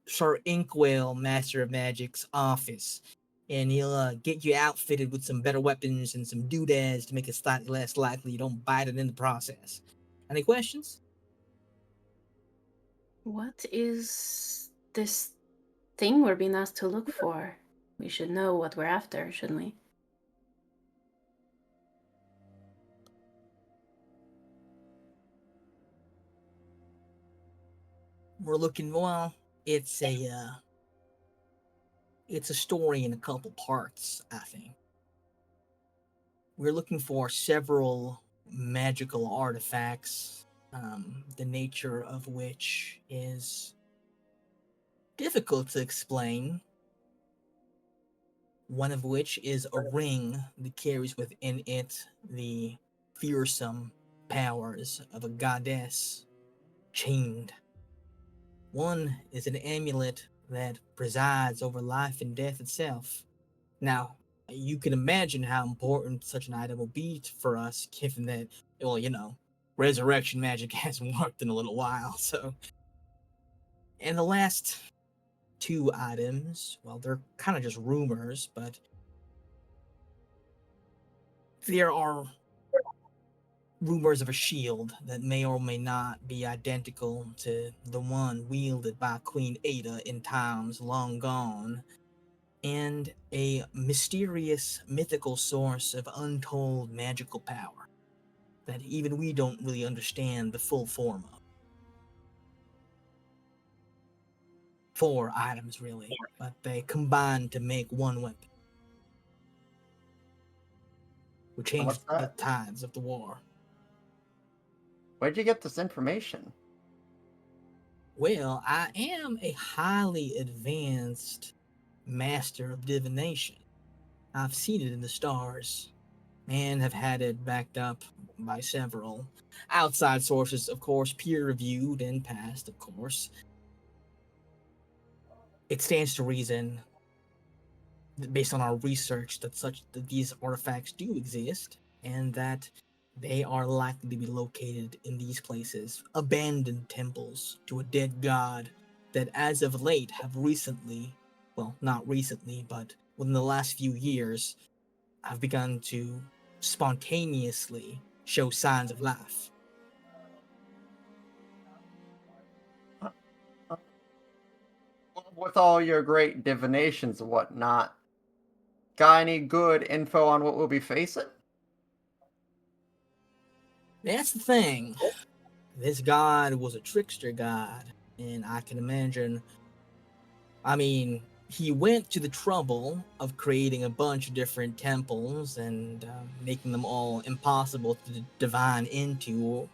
A: Sir Inkwell, Master of Magic's office. And he'll get you outfitted with some better weapons and some doodads to make it slightly less likely you don't bite it in the process. Any questions?
E: What is this thing we're being asked to look for? We should know what we're after, shouldn't we?
A: We're looking, well, it's a story in a couple parts, I think. We're looking for several magical artifacts, the nature of which is difficult to explain. One of which is a ring that carries within it the fearsome powers of a goddess chained. One is an amulet that presides over life and death itself. Now, you can imagine how important such an item will be for us, given that, well, resurrection magic hasn't worked in a little while, so. And the last 2 items, well, they're kind of just rumors, but there are rumors of a shield that may or may not be identical to the one wielded by Queen Ada in times long gone, and a mysterious mythical source of untold magical power that even we don't really understand the full form of. 4 items, really, but they combine to make one weapon. We changed
C: what's
A: the
C: that?
A: tides of the war.
C: Where'd you get this information?
A: Well, I am a highly advanced master of divination. I've seen it in the stars and have had it backed up by several outside sources, of course, peer reviewed and passed, of course. It stands to reason, based on our research, that these artifacts do exist and that they are likely to be located in these places, abandoned temples to a dead god that as of late have recently, well, not recently, but within the last few years, have begun to spontaneously show signs of life.
C: With all your great divinations and whatnot, got any good info on what we'll be facing?
A: That's the thing. This god was a trickster god, and I can imagine. I mean, he went to the trouble of creating a bunch of different temples and making them all impossible to divine into.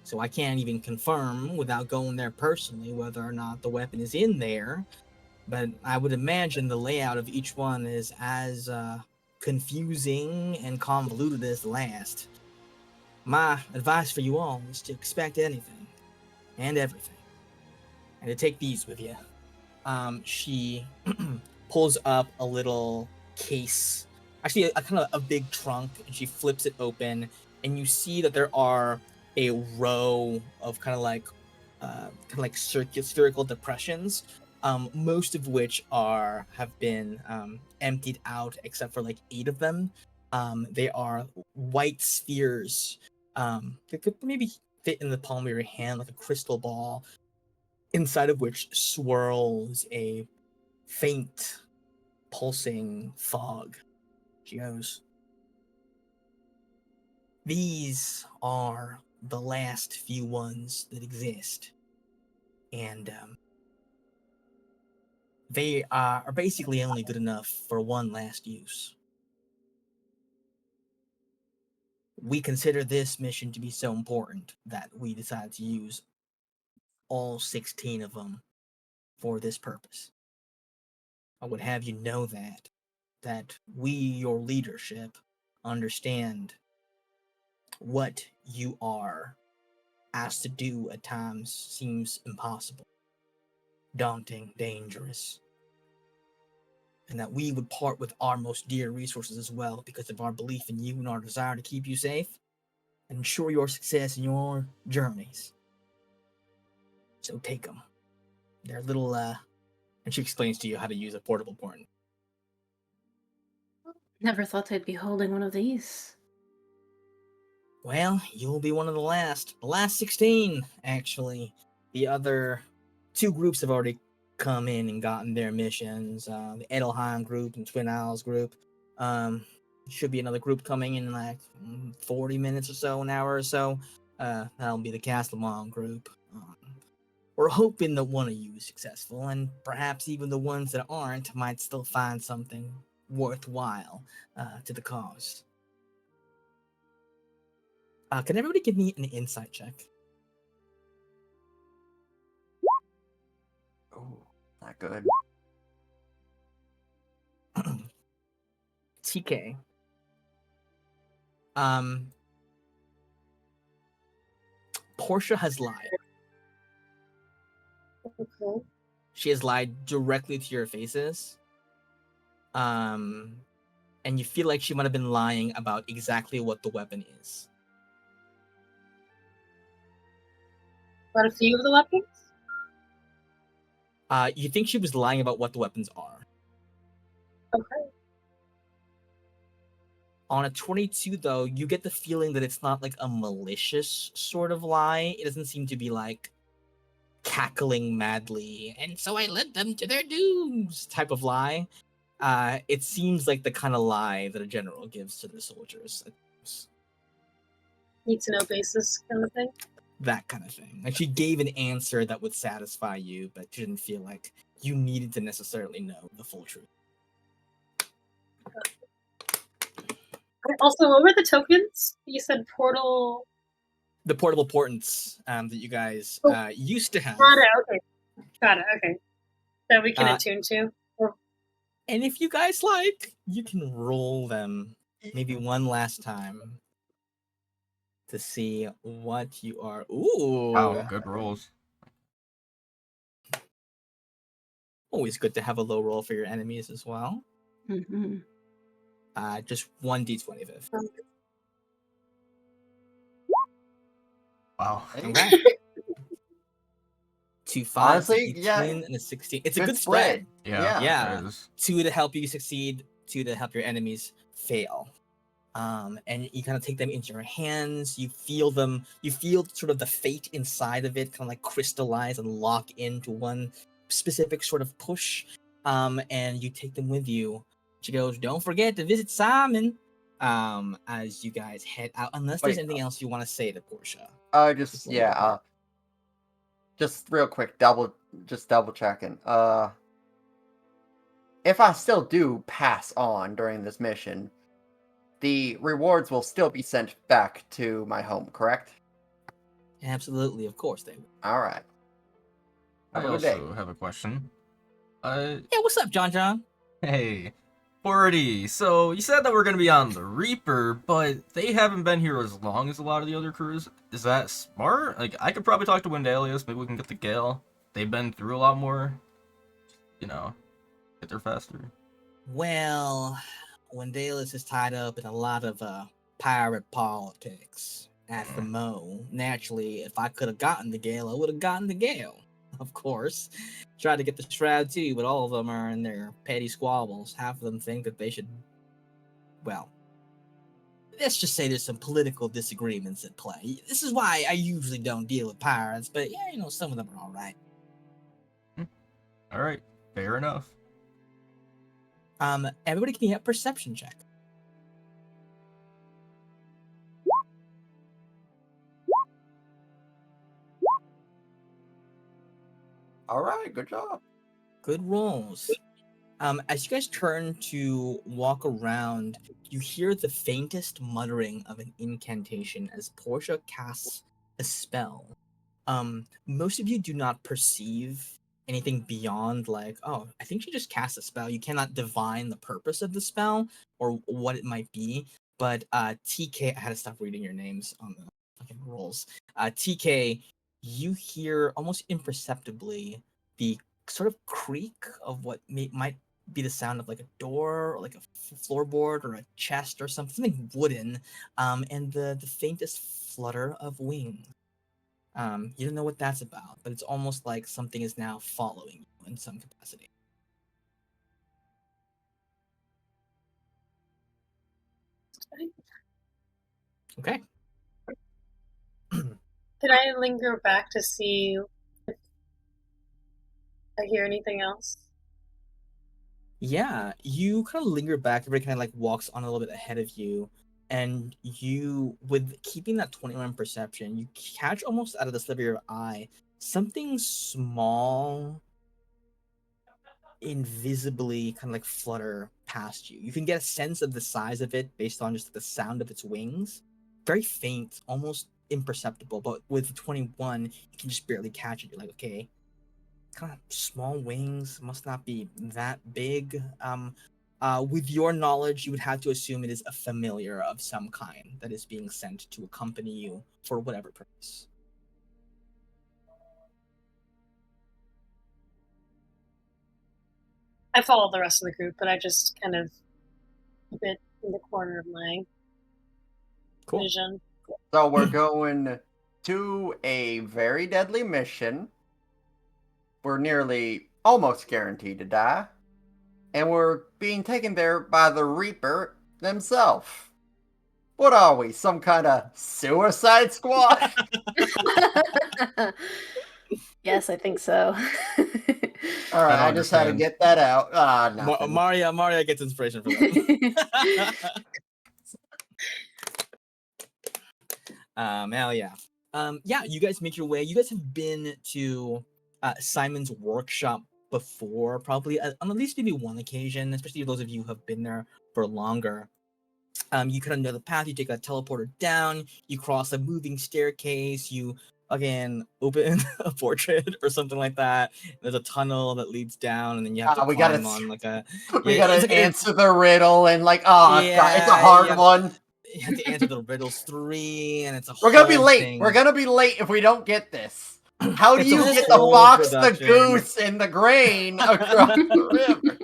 A: So I can't even confirm without going there personally whether or not the weapon is in there. But I would imagine the layout of each one is as confusing and convoluted as the last. My advice for you all is to expect anything and everything, and to take these with you. She pulls up a little case, actually a kind of a big trunk, and she flips it open, and you see that there are a row of kind of like spherical depressions, most of which have been emptied out, except for like 8 of them. They are white spheres. They could maybe fit in the palm of your hand like a crystal ball, inside of which swirls a faint, pulsing fog. She goes, "These are the last few ones that exist, and they are basically only good enough for one last use. We consider this mission to be so important that we decided to use all 16 of them for this purpose. I would have you know that we, your leadership, understand what you are asked to do at times seems impossible, daunting, dangerous, and that we would part with our most dear resources as well because of our belief in you and our desire to keep you safe and ensure your success in your journeys. So take them. They're little, and she explains to you how to use a portable porn.
E: Never thought I'd be holding one of these.
A: Well, you'll be one of the last 16, actually. The other 2 groups have already come in and gotten their missions. The Edelheim group and Twin Isles group. Should be another group coming in like 40 minutes or so, an hour or so. That'll be the Castlemont group. We're hoping that one of you is successful, and perhaps even the ones that aren't might still find something worthwhile to the cause. Can everybody give me an insight check?
C: Oh, not good.
A: TK. Portia has lied.
B: Okay.
A: She has lied directly to your faces. And you feel like she might have been lying about exactly what the weapon is.
B: But a few of the weapons?
A: You think she was lying about what the weapons are.
B: Okay.
A: On a 22, though, you get the feeling that it's not like a malicious sort of lie. It doesn't seem to be like cackling madly, and so I led them to their dooms type of lie. It seems like the kind of lie that a general gives to their soldiers.
B: Need to know basis kind of thing.
A: That kind of thing. Like she gave an answer that would satisfy you, but you didn't feel like you needed to necessarily know the full truth.
B: Also, what were the tokens? You said portal.
A: The portable portents that you guys used to have.
B: Got it. Okay. Got it. Okay. That we can attune to.
A: And if you guys like, you can roll them maybe one last time to see what you are. Ooh.
D: Wow, good rolls.
A: Always good to have a low roll for your enemies as well.
E: Mm-hmm.
A: Just 1d20, Viv.
D: Wow.
A: Okay. 2 5s,
C: Honestly,
A: a
C: yeah.
A: 10, and a 16. It's a good spread.
D: Yeah.
A: Yeah. 2 to help you succeed, 2 to help your enemies fail. And you kind of take them into your hands. You feel them. You feel sort of the fate inside of it kind of like crystallize and lock into one specific sort of push. And you take them with you. She goes, "Don't forget to visit Simon." As you guys head out, unless there's anything else you want to say to Portia.
C: Just real quick, double checking. If I still do pass on during this mission, the rewards will still be sent back to my home, correct?
A: Absolutely, of course they will.
C: All right.
D: I also have a question.
A: Yeah, what's up, John?
D: Hey, 40. So you said that we're gonna be on the Reaper, but they haven't been here as long as a lot of the other crews. Is that smart? Like, I could probably talk to Wendalius. Maybe we can get the Gale. They've been through a lot more. You know, get there faster.
A: Well, Wendalius is tied up in a lot of pirate politics at the Mo. Naturally, if I could have gotten the Gale, I would have gotten the Gale. Of course. Tried to get the Shroud too, but all of them are in their petty squabbles. Half of them think that they should, well, let's just say there's some political disagreements at play. This is why I usually don't deal with pirates, but yeah, you know, some of them are all right.
D: All right, fair enough.
A: Everybody can you have perception check?
C: All right, good job.
A: Good rolls. As you guys turn to walk around, you hear the faintest muttering of an incantation as Portia casts a spell. Most of you do not perceive anything beyond like, oh, I think she just cast a spell. You cannot divine the purpose of the spell or what it might be. But TK, I had to stop reading your names on the fucking rolls. TK, you hear almost imperceptibly the sort of creak of what might be the sound of like a door or like a floorboard or a chest or something wooden, and the faintest flutter of wings. You don't know what that's about, but it's almost like something is now following you in some capacity. Okay.
B: Can I linger back to see if I hear anything else?
A: Yeah, you kind of linger back. Everybody kind of like walks on a little bit ahead of you, and you, with keeping that 21 perception, you catch almost out of the sliver of your eye something small, invisibly kind of like flutter past you. You can get a sense of the size of it based on just the sound of its wings. Very faint, almost imperceptible, but with the 21, you can just barely catch it. You're like, okay, kind of small wings, must not be that big. With your knowledge, you would have to assume it is a familiar of some kind that is being sent to accompany you for whatever purpose.
B: I follow the rest of the group, but I just kind of keep it in the corner of my vision.
C: So we're going to a very deadly mission. We're nearly almost guaranteed to die. And we're being taken there by the Reaper themselves. What are we? Some kind of suicide squad?
E: Yes, I think so.
C: All right,
D: I
C: I just had to
D: understand.
C: get that out. Nothing.
A: Maria gets inspiration for that. Hell yeah. Yeah, you guys make your way. You guys have been to Simon's workshop before, probably on at least maybe one occasion, especially those of you who have been there for longer. You kind of know the path. You take a teleporter down. You cross a moving staircase. You again open a portrait or something like that. There's a tunnel that leads down, and then you have to
C: we
A: climb
C: gotta
A: on like a.
C: we
A: It's
C: gotta
A: like
C: answer the riddle and like, oh god, it's a hard one.
A: You have to answer the riddles 3, and it's a
C: We're gonna be
A: whole
C: late.
A: thing.
C: We're gonna be late if we don't get this. How do
A: It's a
C: you get the
A: whole
C: fox,
A: production.
C: the goose, and the grain across the river?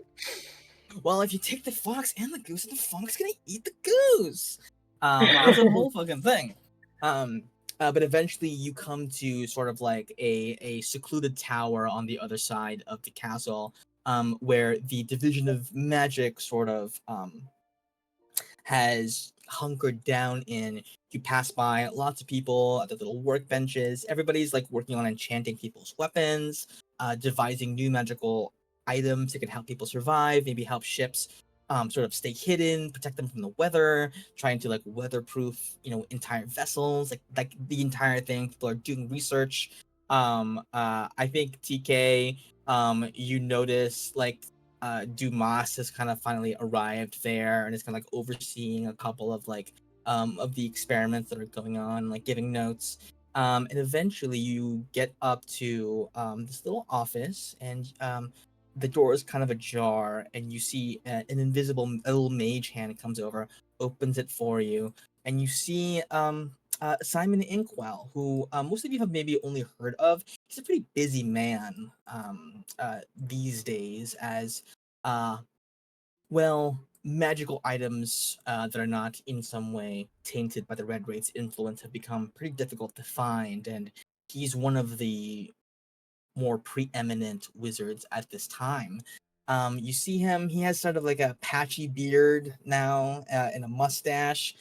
A: Well, if you take the fox and the goose, the fox gonna eat the goose. It's a whole fucking thing. But eventually you come to sort of like a secluded tower on the other side of the castle, where the division of magic sort of has hunkered down in. You pass by lots of people at the little workbenches. Everybody's like working on enchanting people's weapons, devising new magical items that can help people survive, maybe help ships sort of stay hidden, protect them from the weather, trying to like weatherproof, entire vessels, like the entire thing. People are doing research. I think TK, you notice like Dumas has kind of finally arrived there and is kind of like overseeing a couple of like of the experiments that are going on, like giving notes. And eventually you get up to this little office, and the door is kind of ajar, and you see an invisible little mage hand comes over, opens it for you, and you see Simon Inkwell, who most of you have maybe only heard of. He's a pretty busy man these days, as magical items that are not in some way tainted by the Red Wraith's influence have become pretty difficult to find, and he's one of the more preeminent wizards at this time. You see him, he has sort of like a patchy beard now and a mustache.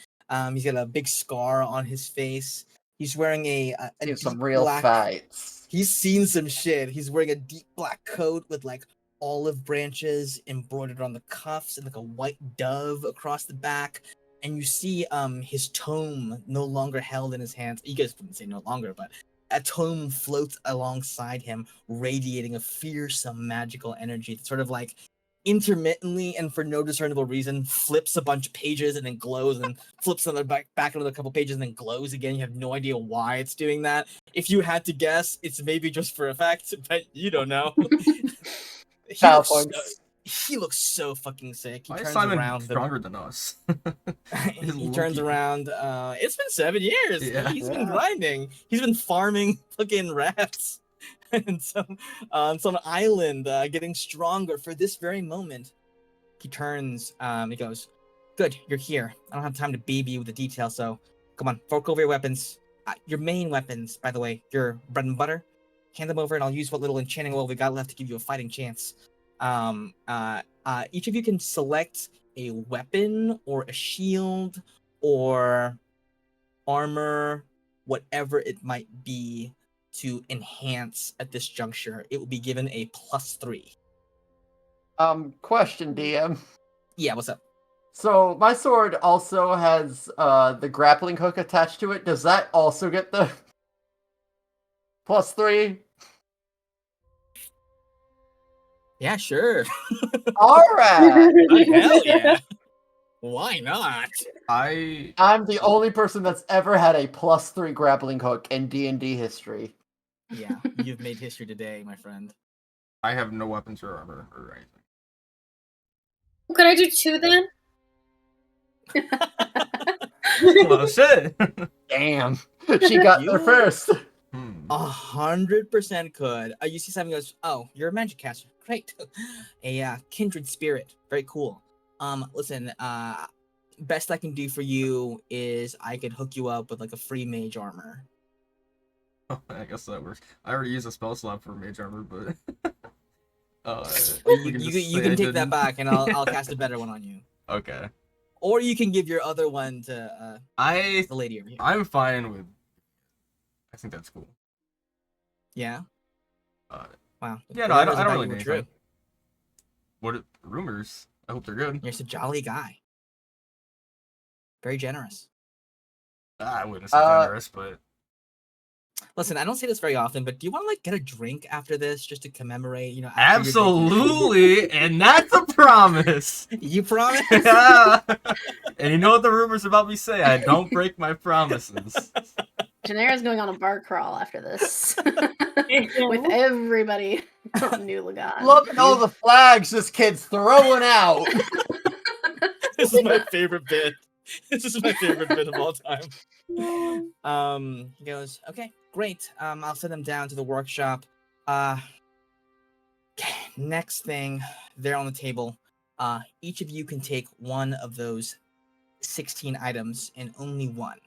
A: He's got a big scar on his face. He's wearing a
C: Some
A: deep
C: real
A: black.
C: fights.
A: He's seen some shit. He's wearing a deep black coat with like olive branches embroidered on the cuffs and like a white dove across the back. And you see his tome no longer held in his hands. You guys wouldn't say no longer, but a tome floats alongside him, radiating a fearsome magical energy that sort of like intermittently and for no discernible reason flips a bunch of pages and then glows, and flips another back another couple pages and then glows again. You have no idea why it's doing that. If you had to guess, it's maybe just for effect, but you don't know. He looks so fucking sick. He
D: Why is
A: turns
D: Simon
A: around.
D: stronger than us?
A: He turns around. It's been 7 years.
D: Yeah.
A: He's been grinding. He's been farming fucking rats and on some island, getting stronger for this very moment. He turns. He goes, "Good, you're here. I don't have time to baby you with the details, so come on, fork over your weapons. Your main weapons, by the way, your bread and butter. Hand them over, and I'll use what little enchanting oil we got left to give you a fighting chance." Each of you can select a weapon or a shield or armor, whatever it might be, to enhance at this juncture. It will be given a +3.
C: Question, DM.
A: Yeah, what's up?
C: So my sword also has the grappling hook attached to it. Does that also get the +3?
A: Yeah, sure.
C: All right.
A: Hell yeah. Why not?
C: I'm the only person that's ever had a +3 grappling hook in D&D history.
A: Yeah, you've made history today, my friend.
D: I have no weapons or armor or anything.
B: Could I do 2 then?
D: Well, shit.
C: Damn. She got there first.
A: 100% could. You see Simon goes, "Oh, you're a magic caster. Great. A kindred spirit. Very cool. Listen, best I can do for you is I could hook you up with like a free mage armor."
D: I guess that works. I already used a spell slot for mage armor, but
A: You can take that back, and I'll cast a better one on you.
D: Okay.
A: Or you can give your other one to the lady over here.
D: I'm fine with. I think that's cool.
A: Yeah. Wow.
D: Yeah, no, I don't
A: Rumors
D: really
A: about
D: need
A: you were
D: anything. What rumors? I hope they're good.
A: You're just a jolly guy. Very generous.
D: I wouldn't say generous, but
A: Listen, I don't say this very often, but do you want to like get a drink after this just to commemorate? You know, after your vacation?
D: absolutely, and that's a promise.
A: You promise?
D: Yeah. And you know what the rumors about me say? I don't break my promises.
E: Janera's going on a bar crawl after this. With everybody on New Lagan.
C: Look at all the flags this kid's throwing out.
A: This is my favorite bit. This is my favorite bit of all time. He goes, okay, great. I'll send them down to the workshop. Next thing, they're on the table. Each of you can take one of those 16 items and only one.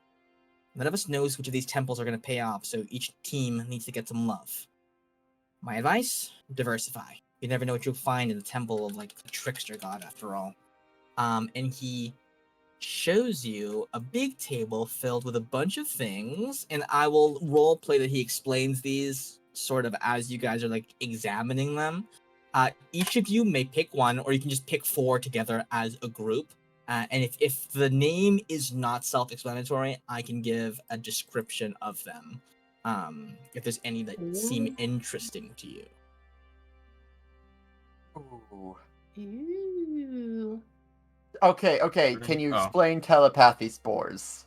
A: None of us knows which of these temples are going to pay off, so each team needs to get some love. My advice, diversify. You never know what you'll find in the temple of like a trickster god after all. And he shows you a big table filled with a bunch of things, and I will role play that he explains these sort of as you guys are like examining them. Each of you may pick one, or you can just pick 4 together as a group. And if the name is not self-explanatory, I can give a description of them. If there's any that seem interesting to you.
C: Ooh.
E: Ooh.
C: Okay. Can you explain telepathy spores?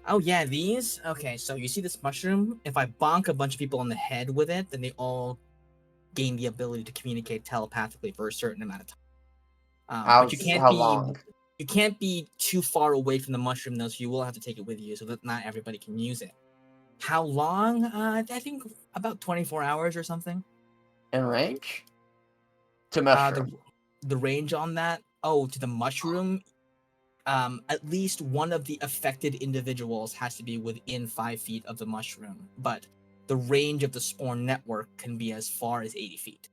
A: Oh yeah, these? Okay, so you see this mushroom? If I bonk a bunch of people on the head with it, then they all gain the ability to communicate telepathically for a certain amount of time. But you can't
C: How long?
A: You can't be too far away from the mushroom though, so you will have to take it with you, so that not everybody can use it. How long? I think about 24 hours or something.
C: In range? To mushroom.
A: The range on that? Oh, to the mushroom? At least one of the affected individuals has to be within 5 feet of the mushroom, but the range of the spore network can be as far as 80 feet.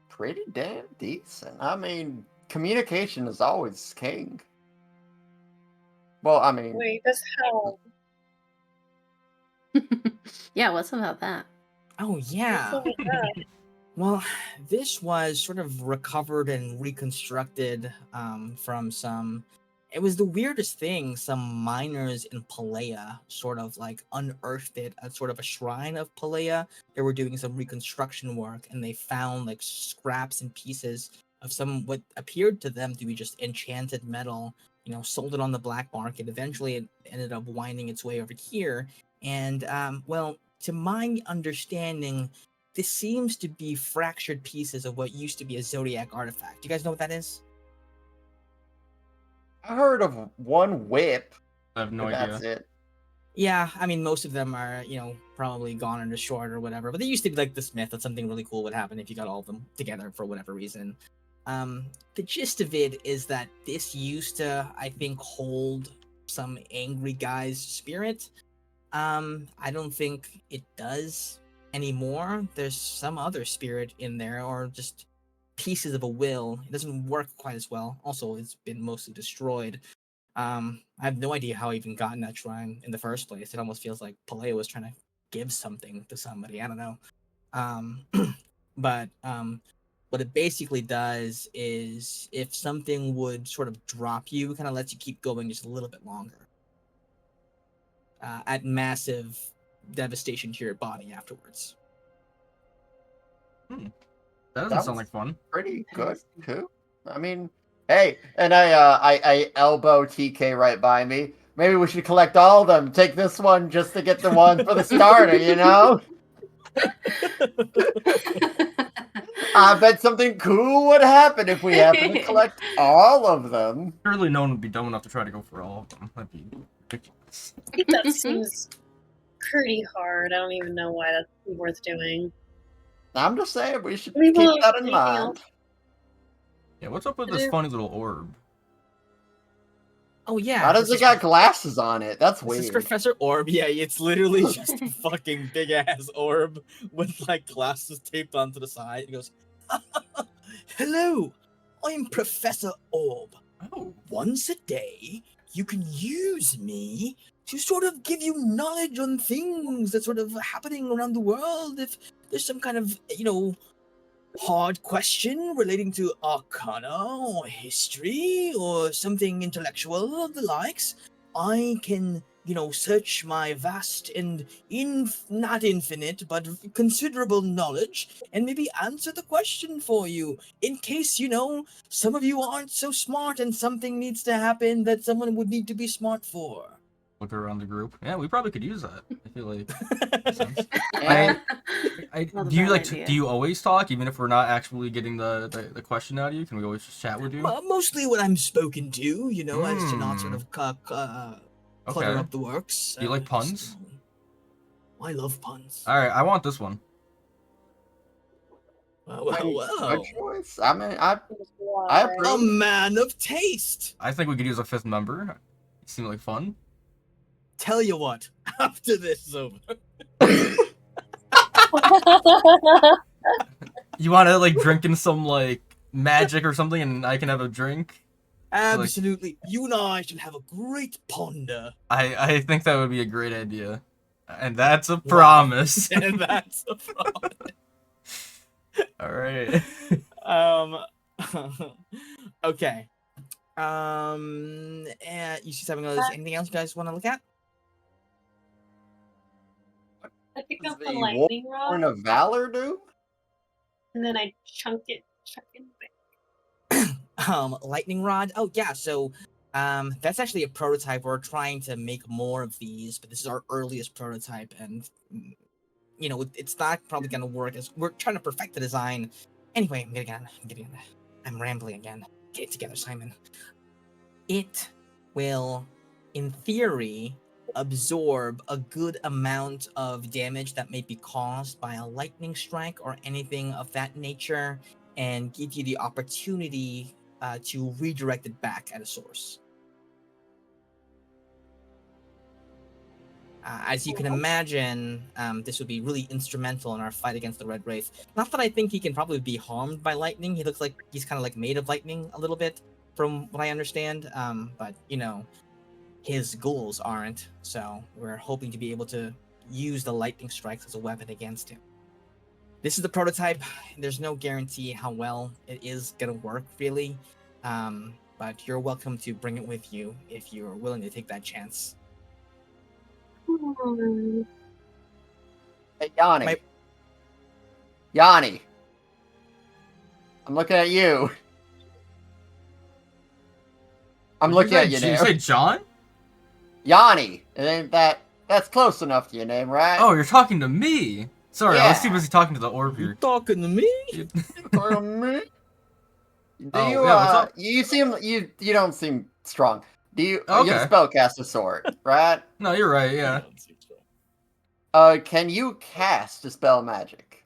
C: Pretty damn decent. I mean, communication is always king. Well, I mean...
B: Wait, that's how...
E: Yeah, what's about that?
A: Oh, yeah. Well, this was sort of recovered and reconstructed from some... It was the weirdest thing. Some miners in Palea sort of like unearthed it at sort of a shrine of Palea. They were doing some reconstruction work, and they found like scraps and pieces of some what appeared to them to be just enchanted metal. You know, sold it on the black market. Eventually, it ended up winding its way over here. And well, to my understanding, this seems to be fractured pieces of what used to be a zodiac artifact. Do you guys know what that is?
C: I heard of one whip.
D: I have no idea.
C: That's it.
A: Yeah, I mean, most of them are, probably gone or destroyed or whatever. But they used to be like this myth that something really cool would happen if you got all of them together for whatever reason. The gist of it is that this used to, I think, hold some angry guy's spirit. I don't think it does anymore. There's some other spirit in there, or just pieces of a will. It doesn't work quite as well. Also, it's been mostly destroyed. I have no idea how I even got in that shrine in the first place. It almost feels like Palea was trying to give something to somebody. I don't know. But what it basically does is if something would sort of drop you, it kind of lets you keep going just a little bit longer. At massive devastation to your body afterwards.
D: That doesn't sound like fun.
C: Pretty good, too. I mean, hey, and I elbow TK right by me. Maybe we should collect all of them. Take this one just to get the one for the starter, you know? I bet something cool would happen if we happen to collect all of them.
D: Surely no one would be dumb enough to try to go for all of them. That'd be ridiculous.
B: I think that seems pretty hard. I don't even know why that's worth doing.
C: I'm just saying we should keep that in mind.
D: Yeah, what's up with this funny little orb?
A: Oh yeah.
C: How does it got glasses on it? That's
A: this
C: weird.
A: This is Professor Orb. Yeah, it's literally just a fucking big ass orb with like glasses taped onto the side. He goes, "Hello, I'm Professor Orb.
D: Oh.
A: Once a day, you can use me to sort of give you knowledge on things that's sort of happening around the world. If there's some kind of, hard question relating to arcana or history or something intellectual of the likes, I can, search my vast and not infinite, but considerable knowledge and maybe answer the question for you in case, some of you aren't so smart and something needs to happen that someone would need to be smart for.
D: Look around the group. Yeah, we probably could use that. I feel like makes sense.
C: And
E: Not a
D: Do you
E: bad idea.
D: do you always talk even if we're not actually getting the question out of you? Can we always just chat with you?
A: Mostly when I'm spoken to, as to not sort of clutter
D: Okay.
A: up the works.
D: Do you like puns?
A: I love puns.
D: All right, I want this one.
C: Good choice. I mean, I
B: Why?
A: A
C: approve.
A: man of taste.
D: I think we could use a fifth member. You seem like fun.
A: Tell you what, after this is over,
D: You want to like drink in some like magic or something, and I can have a drink?
A: absolutely, you and I should have a great ponder.
D: I think that would be a great idea, and that's a promise.
A: And that's a problem.
D: All right.
A: Okay. And you see something else? Anything else you guys want to look at?
B: I pick
C: Does
B: up
C: the
B: the lightning rod
C: Horn of Valor do?
B: and then I chuck it back.
A: Lightning rod. Oh yeah, so that's actually a prototype. We're trying to make more of these, but this is our earliest prototype, and it's not probably gonna work as we're trying to perfect the design. Anyway, I'm rambling again. Get it together, Simon. It will, in theory, absorb a good amount of damage that may be caused by a lightning strike or anything of that nature, and give you the opportunity to redirect it back at a source. As you can imagine, this would be really instrumental in our fight against the Red Wraith. Not that I think he can probably be harmed by lightning. He looks like he's kind of like made of lightning a little bit, from what I understand. But his ghouls aren't. So we're hoping to be able to use the lightning strikes as a weapon against him. This is the prototype. There's no guarantee how well it is gonna work, really. But you're welcome to bring it with you if you're willing to take that chance.
C: Hey, Yanni.
A: My-
C: Yanni. I'm looking at you. I'm looking at you
D: Did you
C: now.
D: say John?
C: Yanni. Ain't that's close enough to your name, right?
D: Oh, you're talking to me. Sorry, I was too
C: Yeah.
D: busy talking to the orb
A: You
D: here.
A: talking to me?
C: For me? Do
D: Oh,
C: you
D: yeah, what's up?
C: you seem you don't seem strong. Do you
D: Okay.
C: you're the spellcaster sort, right?
D: No, you're right. Yeah.
C: Can you cast Dispel Magic?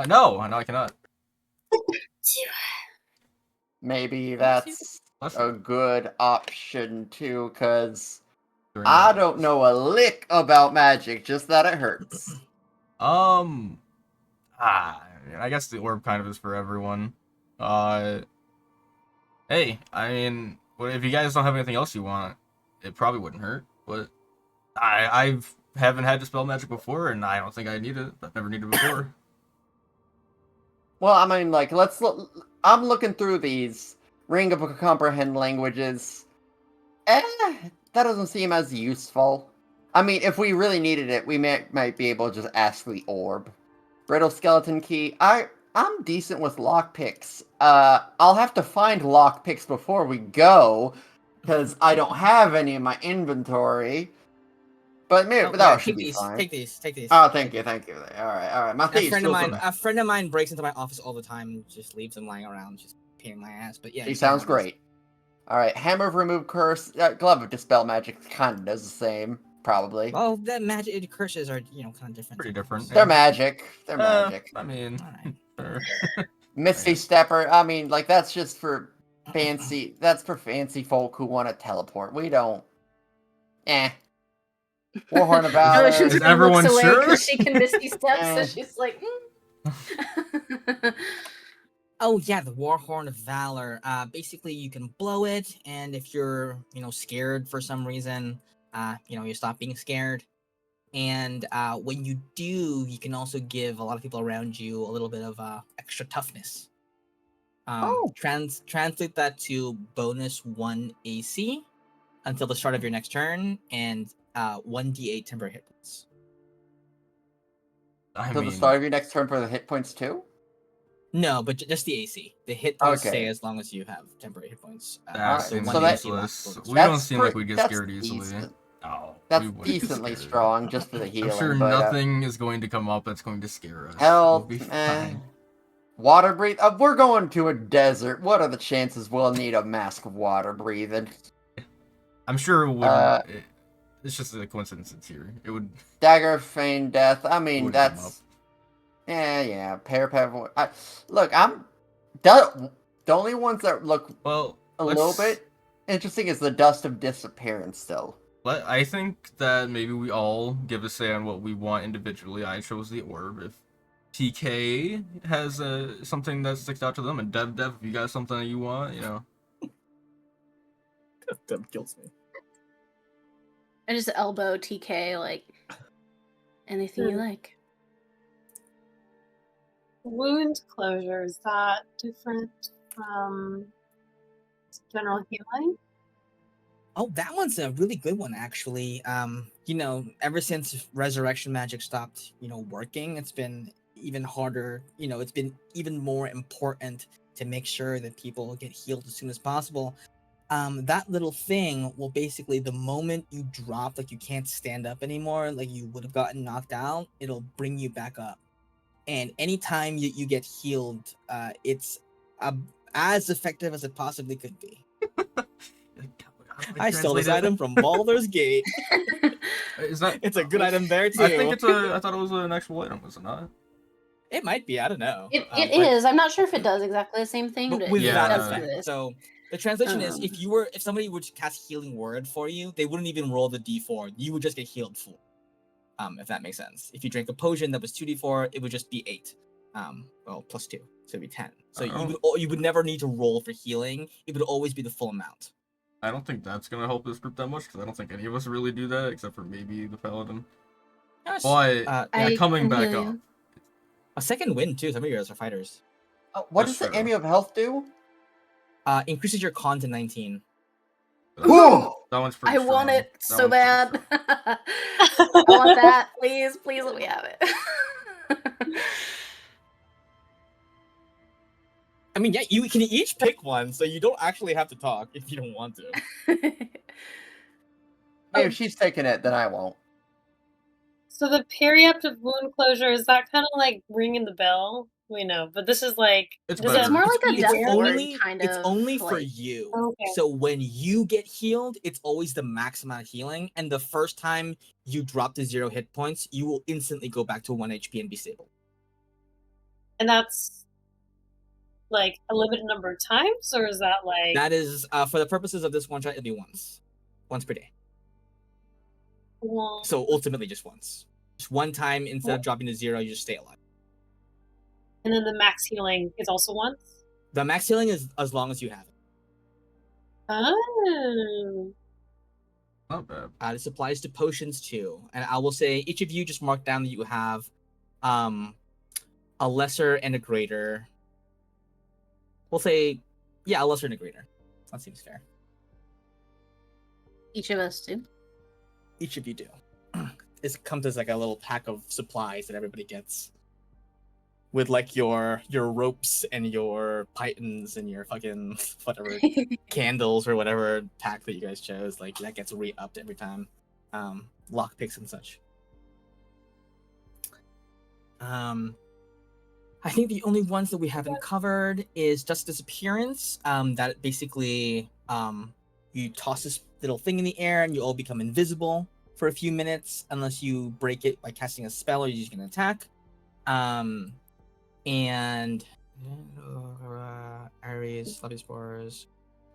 D: No, I cannot.
C: Maybe that's
D: Let's
C: a good option too, cause
D: during
C: I
D: the-
C: don't know a lick about magic, just that it hurts.
D: I guess the orb kind of is for everyone. Hey, I mean, if you guys don't have anything else you want, it probably wouldn't hurt. But I haven't had to spell magic before, and I don't think I need it. I've never needed it before.
C: Well, I mean, like, let's look. I'm looking through these Ring of Comprehend languages. That doesn't seem as useful. I mean, if we really needed it, we might be able to just ask the orb. Brittle Skeleton Key. I'm decent with lockpicks. I'll have to find lockpicks before we go, because I don't have any in my inventory. But maybe
A: Oh,
C: that
A: yeah,
C: should
A: take
C: be
A: these,
C: fine.
A: take these.
C: Oh, thank you. All right. My
A: A
C: thieves
A: friend of
C: tools
A: mine,
C: are-
A: a friend of mine breaks into my office all the time and just leaves them lying around, just paying my ass. But yeah,
C: She
A: you can
C: sounds
A: have these.
C: great. All right, Hammer of Remove Curse, Glove of Dispel Magic kind of does the same, probably.
A: Well, that magic curses are kind of different.
D: Pretty different.
C: They're magic. They're magic.
D: I mean,
A: All right.
D: sure.
C: Misty Stepper. I mean, like that's just for fancy. That's for fancy folk who want to teleport. We don't. Warhorn of Valor.
E: Ocean
D: Is everyone
E: looks away
D: sure?
E: because she can misty step, so
C: Eh.
E: she's like,
A: Oh yeah, the War Horn of Valor. Basically, you can blow it, and if you're, scared for some reason, you stop being scared. And when you do, you can also give a lot of people around you a little bit of extra toughness.
C: Oh.
A: Translate that to bonus 1 AC until the start of your next turn, and 1d8 temporary hit points.
C: Till the start of your next turn for the hit points too?
A: No, but just the AC. The hit points stay
C: Okay.
A: as long as you have temporary hit points.
D: That
A: so
D: seems
A: one AC lasts
D: useless.
A: for
D: We don't seem like we get
C: that's
D: scared easily.
C: decent.
D: No,
C: That's
D: we wouldn't get
C: decently
D: scared.
C: strong just for the
D: I'm
C: healing.
D: sure
C: but,
D: nothing is going to come up that's going to scare us.
C: Health,
D: We'll be fine.
C: Water breathe. We're going to a desert. What are the chances we'll need a mask of water breathing?
D: I'm sure it would. It's just a coincidence it's here. It would.
C: Dagger of Feign Death. I mean,
D: wouldn't come up.
C: that's. Yeah. Parapet. Look, the only ones that look
D: Well,
C: a little bit interesting is the Dust of Disappearance still.
D: I think that maybe we all give a say on what we want individually. I chose the orb. If TK has something that sticks out to them, and Dev, if you got something that you want,
A: Dev kills me.
E: I just elbow TK, like, anything you like.
B: Wound closure, is that different from general healing?
A: Oh, that one's a really good one, actually. Ever since resurrection magic stopped, working, it's been even harder. It's been even more important to make sure that people get healed as soon as possible. That little thing will basically, the moment you drop, like you can't stand up anymore, like you would have gotten knocked out, it'll bring you back up. And anytime you get healed, it's as effective as it possibly could be. I stole this item from Baldur's Gate.
D: Is that?
A: It's a good item there too.
D: I think I thought it was an actual item, was it not?
A: It might be. I don't know.
E: It is. I'm not sure if it does exactly the same thing, but
A: with
E: it
A: that
E: does do
A: effect.
E: this.
A: So the translation is, if somebody would cast Healing Word for you, they wouldn't even roll the D4. You would just get healed full. If that makes sense. If you drank a potion that was 2d4, it would just be 8. Plus 2, so it'd be 10. So you would never need to roll for healing. It would always be the full amount.
D: I don't think that's gonna help this group that much because I don't think any of us really do that except for maybe the paladin. But coming back up,
A: a second wind too. Some of you guys are fighters.
C: What does the Amulet of Health do?
A: Increases your con to 19.
C: Whoa!
D: That one's pretty
E: I
D: strong.
E: want it so bad. I want that. Please let me have it.
A: I mean, yeah, you can each pick one, so you don't actually have to talk if you don't want to.
C: Hey, if she's taking it, then I won't.
B: So the periaptive wound closure, is that kind of like ringing the bell? We know, but this is like...
D: It's
E: more like a death ward kind of.
A: It's only for you.
B: Okay.
A: So when you get healed, it's always the max amount of healing, and the first time you drop to 0 hit points, you will instantly go back to 1 HP and be stable.
B: And that's like a limited number of times, or is that like...
A: That is, for the purposes of this one shot, it'll be once per day.
B: Well,
A: So ultimately just once. Just one time, instead of dropping to 0, you just stay alive.
B: and then the max healing is also once?
A: The max healing is as long as you have it.
B: Oh.
D: Not bad.
A: This applies to potions too. And I will say, each of you just mark down that you have a lesser and a greater. We'll say, a lesser and a greater. That seems fair.
E: Each of us do.
A: Each of you do. It comes as like a little pack of supplies that everybody gets. With like your ropes and your pythons and your fucking whatever candles or whatever pack that you guys chose. Like that gets re-upped every time. Lockpicks and such. I think the only ones that we haven't covered is Just Disappearance. That basically you toss this little thing in the air and you all become invisible for a few minutes unless you break it by casting a spell or using an attack. And Aries, Sloppy Spores,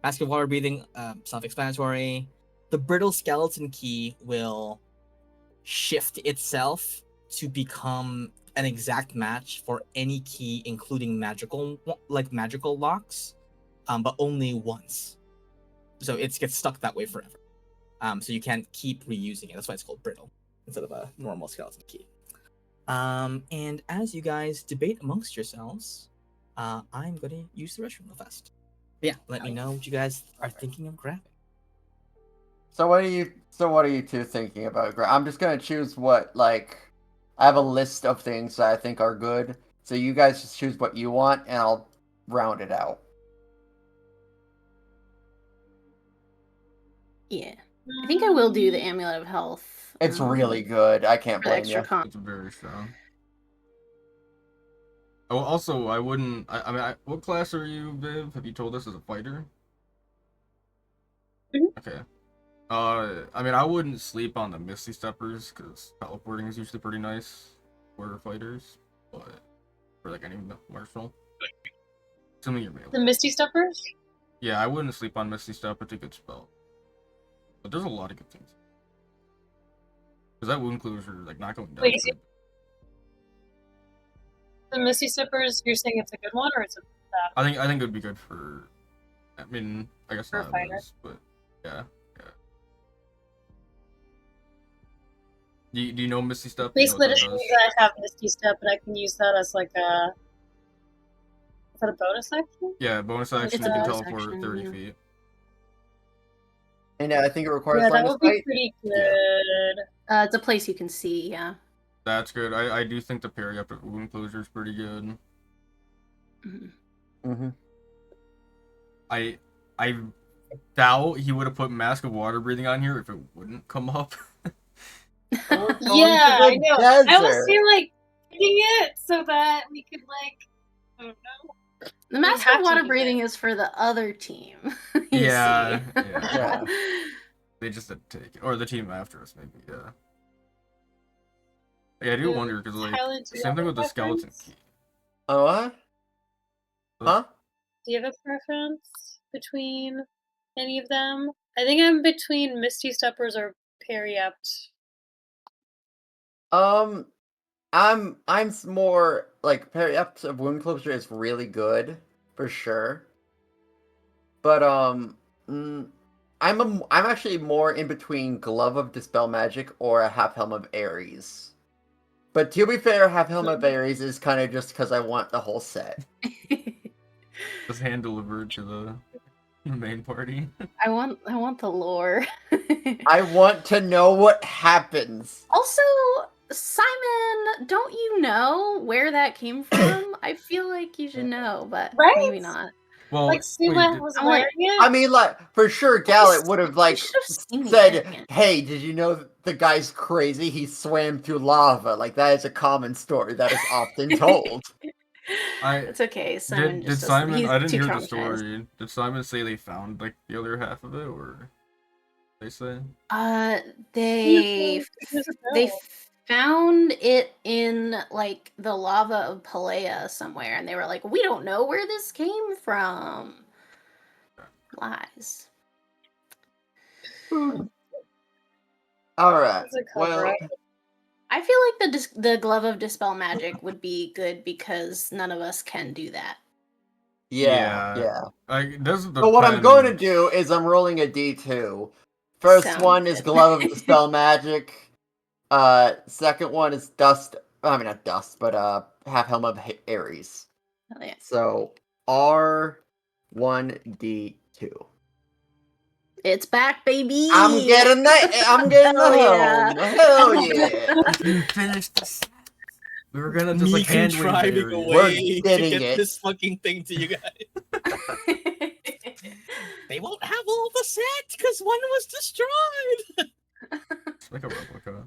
A: Mask of Water Breathing, self-explanatory. The Brittle Skeleton Key will shift itself to become an exact match for any key, including magical locks, but only once. So it gets stuck that way forever. So you can't keep reusing it. That's why it's called brittle instead of a normal skeleton key. And as you guys debate amongst yourselves, I'm going to use the restroom real fast. But yeah, let me know what you guys are thinking of grabbing.
C: So what are you two thinking about? I'm just gonna choose what, like, I have a list of things that I think are good. So you guys just choose what you want, and I'll round it out.
E: Yeah. I think I will do the Amulet of Health.
C: It's really good. I can't
E: for the
C: blame
E: extra
C: you.
E: con.
D: It's very strong. Oh, also, I wouldn't. I mean, what class are you, Viv? Have you told us as a fighter? Okay. I mean, I wouldn't sleep on the Misty Steppers because teleporting is usually pretty nice for fighters, but for like any martial, assuming you're melee.
B: The Misty Steppers?
D: Yeah, I wouldn't sleep on Misty Step. It's a good spell, but there's a lot of good things. Because that wound closure, like not going down.
B: Wait, the Misty Steppers, you're saying it's a good one or it's a bad one?
D: I think it would be good for. I mean, I guess
B: For a
D: not
B: fighter.
D: this, but yeah. Do you know Misty Step?
B: Basically,
D: You know
B: just means that I have Misty Step, and I can use that as like a. Is that a bonus action?
D: Yeah, bonus action.
E: It's
D: You
E: a
D: can
E: bonus
D: teleport
E: action,
D: 30
E: yeah.
D: feet.
C: And I think it requires
B: Yeah,
C: line
B: that
C: of
B: would be
C: sight.
B: pretty good.
E: It's a place you can see, yeah.
D: That's good. I do think the parry up at wound closure is pretty good.
C: Mm-hmm.
D: I doubt he would have put Mask of Water Breathing on here if it wouldn't come up.
B: Yeah, I know.
C: Desert.
B: I was still like picking it so that we could like. I don't know.
E: The Mask
B: have
E: of
B: to
E: Water
B: use
E: Breathing
B: it.
E: is for the other team. you
D: Yeah,
E: see.
C: Yeah.
D: They just didn't take it, or the team after us, maybe. Yeah. Yeah, I do wonder because like
B: Tyler, do you
D: same
B: have
D: thing
B: a
D: with the skeleton
B: preference?
D: key.
C: Oh, what? Huh?
B: Do you have a preference between any of them? I think I'm between Misty Steppers or Periapt.
C: I'm more like Periapt of Wound Closure is really good for sure, but I'm actually more in between Glove of Dispel Magic or a Half Helm of Ares. But to be fair, Half Helm of Ares is kind of just because I want the whole set.
D: Just hand delivered to the main party.
E: I want the lore.
C: I want to know what happens.
E: Also, Simon, don't you know where that came from? I feel like you should know, but
B: Right?
E: maybe not.
D: Well,
B: Like Suma
D: wait,
B: was
E: I'm
B: wearing
E: like-
B: it.
C: I mean, like, for sure, Gallet would have, like,
E: should've seen me
C: said,
E: wearing it.
C: hey, did you know the guy's crazy? He swam through lava. Like, that is a common story that is often told.
E: It's okay. Simon
D: did
E: just doesn't-
D: Simon?
E: he's
D: I didn't
E: too
D: hear the
E: traumatized.
D: story. Did Simon say they found like the other half of it, or they say?
E: They
B: Years
E: they
B: ago.
E: found it in like the lava of Palea somewhere, and they were like, "We don't know where this came from." Lies.
C: Alright.
B: It's a
C: Well,
B: cover-up.
E: I feel like the glove of dispel magic would be good because none of us can do that.
C: yeah.
D: Does
C: But what I'm going to do is I'm rolling a d2. First
E: Sounds
C: one is
E: good.
C: Glove of Dispel Magic. Second one is Dust. I mean, not Dust, but Half Helm of Ares.
E: Oh, yeah.
C: So R1d2.
E: It's back, baby.
C: I'm getting the
E: Hell
C: helm. Hell yeah.
D: You finished this. We were gonna just
A: Me
D: like hand
A: contriving
D: wave
A: a
D: Ares.
C: We're
A: way to
C: getting
A: get
C: it.
A: this fucking thing to you guys. They won't have all the set because one was destroyed.
D: It's like a replica.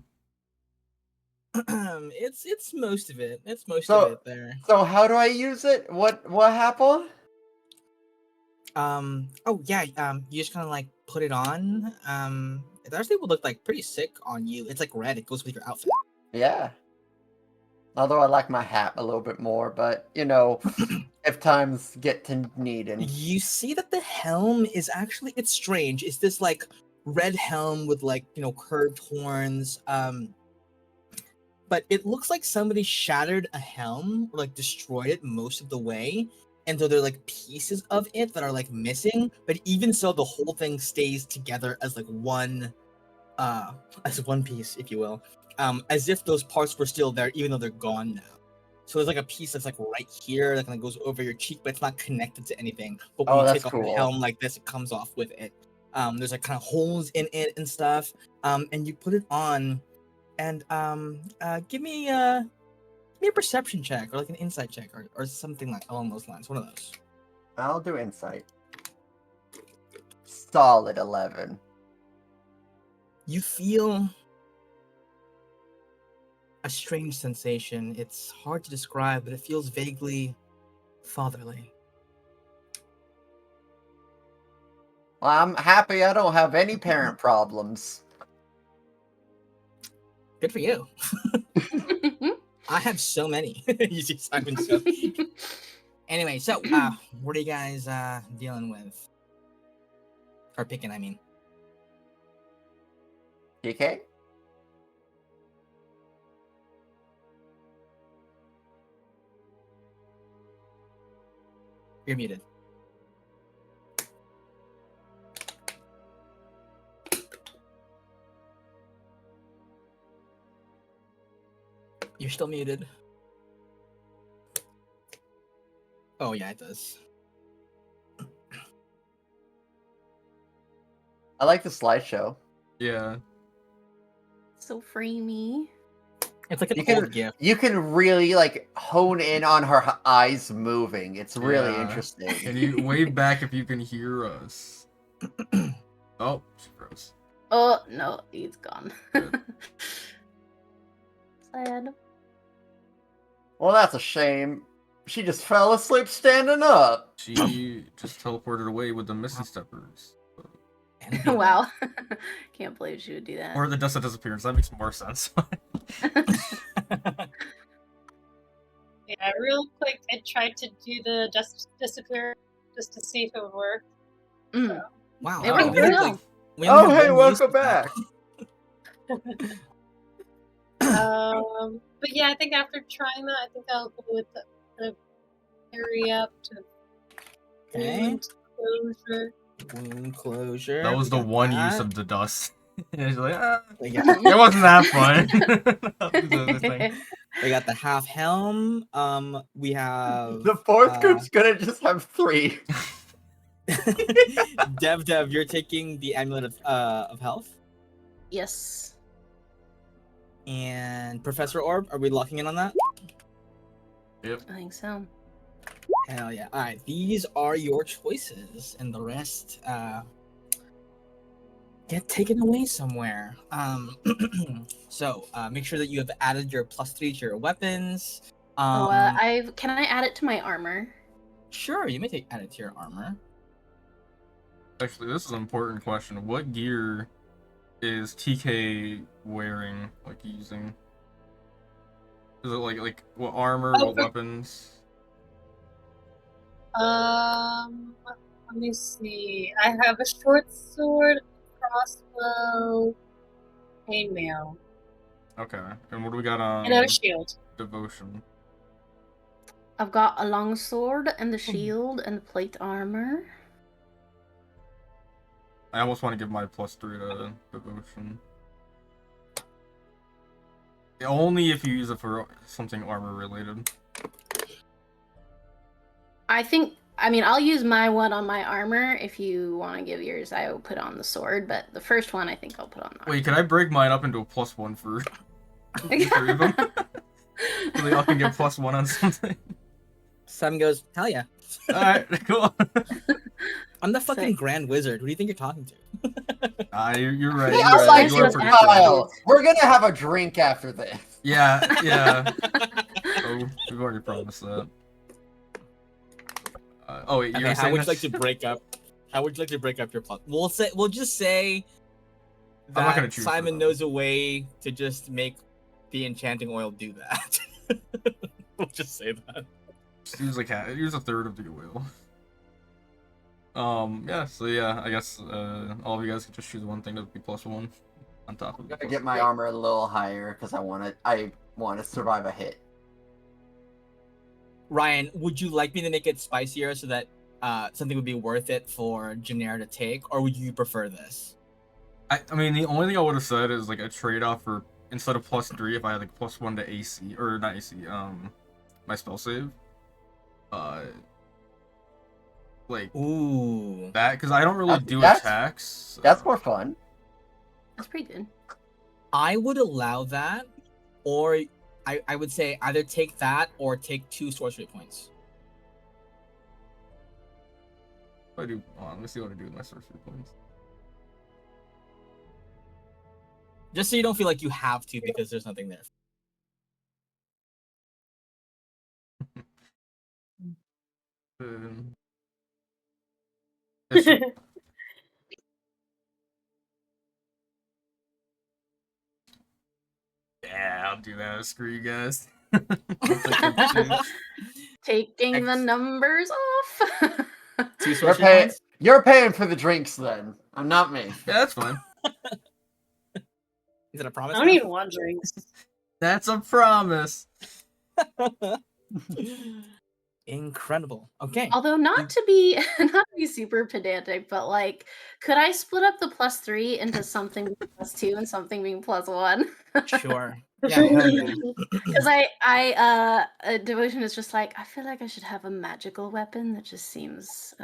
A: It's most of it. It's most
C: So-
A: of it there.
C: So how do I use it? What happened?
A: Oh yeah, you just kind of like put it on. It actually would look like pretty sick on you. It's like red. It goes with your outfit.
C: Yeah. Although I like my hat a little bit more, but you know, if times get to needing.
A: You see that the helm is actually, it's strange. It's this like red helm with like, curved horns. but it looks like somebody shattered a helm, or like destroyed it most of the way. And so there are like pieces of it that are like missing, but even so, the whole thing stays together as like one piece, if you will. As if those parts were still there, even though they're gone now. So there's like a piece that's like right here that kind of goes over your cheek, but it's not connected to anything. But when you take off the helm like this, it comes off with it. There's like kind of holes in it and stuff. And you put it on, and give me a perception check or like an insight check or something like along those lines. One of those.
C: I'll do insight. Solid 11.
A: You feel a strange sensation. It's hard to describe, but it feels vaguely fatherly.
C: Well, I'm happy I don't have any parent problems.
A: Good for you. I have so many. You see Simon stuff. Anyway, so what are you guys dealing with? Or picking, I mean.
C: DK?
A: You're muted. You're still muted. Oh yeah, it does.
C: I like the slideshow.
D: Yeah.
E: So framey.
A: It's like an
C: You
A: old GIF.
C: You can really like hone in on her eyes moving. It's really
D: Yeah.
C: interesting.
D: Can you wave back if you can hear us? Oh, she froze.
E: Oh no, he's gone.
D: Good.
E: Sad.
C: Well, that's a shame. She just fell asleep standing up.
D: She just teleported away with the missing steppers.
E: Wow. Can't believe she would do that.
D: Or the dust of disappearance. That makes more sense.
B: Yeah, real quick, I tried to do the dust disappear just to see if it would work.
E: Mm.
A: Wow.
E: It worked
A: we
E: really
A: have,
E: well.
A: like, we only
C: Oh,
A: have
C: hey,
A: one use
C: welcome
A: for that.
C: back.
B: But yeah, I think after trying that, I think I'll go with the hurry up to
A: Okay.
B: wound closure.
A: Wound closure.
D: That was
A: we
D: the
A: got
D: one
A: that.
D: use of the dust. She's like,
A: We got,
D: it wasn't that fun. The thing.
A: we got the half helm. We have
C: The fourth group's gonna just have 3.
A: Dev, you're taking the amulet of health.
E: Yes.
A: And Professor Orb, are we locking in on that?
D: Yep.
E: I think so.
A: Hell yeah. Alright, these are your choices, and the rest get taken away somewhere. So make sure that you have added your +3 to your weapons.
E: Can I add it to my armor?
A: Sure, you may add it to your armor.
D: Actually, this is an important question. What gear is TK wearing, like using? Is it like what armor, what weapons?
B: Let me see. I have a short sword, crossbow, chainmail,
D: Okay. And what do we got on
B: and a shield.
D: devotion?
E: I've got a long sword and the shield and the plate armor.
D: I almost want to give my +3 to devotion. Only if you use it for something armor related.
E: I'll use my one on my armor. If you want to give yours, I will put on the sword. But the first one, I think I'll put on.
D: Wait, can I break mine up into a +1 for the 3 of them? So they all can get +1 on something.
A: Simon goes, hell yeah.
D: Alright, cool.
A: I'm the fucking
E: Sick.
A: Grand Wizard. Who do you think you're talking to?
D: You're right.
C: Yeah,
D: You're
C: I
D: right.
C: like
D: You
C: your
D: are pretty good.
C: style. We're gonna have a drink after this.
D: Yeah. Oh, we've already promised that. Oh wait,
A: Okay,
D: you're
A: how
D: saying
A: would you like
D: this?
A: to break up? How would you like to break up your plot? We'll just say
D: I'm not gonna
A: that
D: choose
A: Simon
D: for
A: knows a way to just make the enchanting oil do that. We'll just say that.
D: Just use use a third of the oil. Yeah. So yeah, I guess all of you guys can just choose one thing to be +1 on top of
C: I'm
D: it.
C: gonna get my armor a little higher because I want to survive a hit.
A: Ryan, would you like me to make it spicier so that something would be worth it for Janera to take, or would you prefer this?
D: I mean, the only thing I would have said is like a trade-off for instead of +3, if I had like +1 to AC or not AC, my spell save. Like
A: Ooh,
D: that because I don't really do
C: That's-
D: attacks. So.
C: That's more fun.
E: That's pretty good.
A: I would allow that, or I would say either take that or take 2 sorcery points.
D: What do I do? Let me see what I do with my sorcery points.
A: Just so you don't feel like you have to because there's nothing there.
D: That should- yeah, I'll do that. Screw you guys. I'll take the 2.
E: Taking the numbers off.
A: 2
C: You're
A: sorcery
C: paying.
A: points.
C: You're paying for the drinks then. I'm not me.
D: Yeah, that's fine.
A: Is it a promise?
B: I don't even want drinks.
D: That's a promise.
A: Incredible. Okay.
E: Although not to be super pedantic, but like, could I split up the +3 into something being +2 and something being +1?
A: Sure. Yeah, hell yeah.
E: Because devotion is just like, I feel like I should have a magical weapon that just seems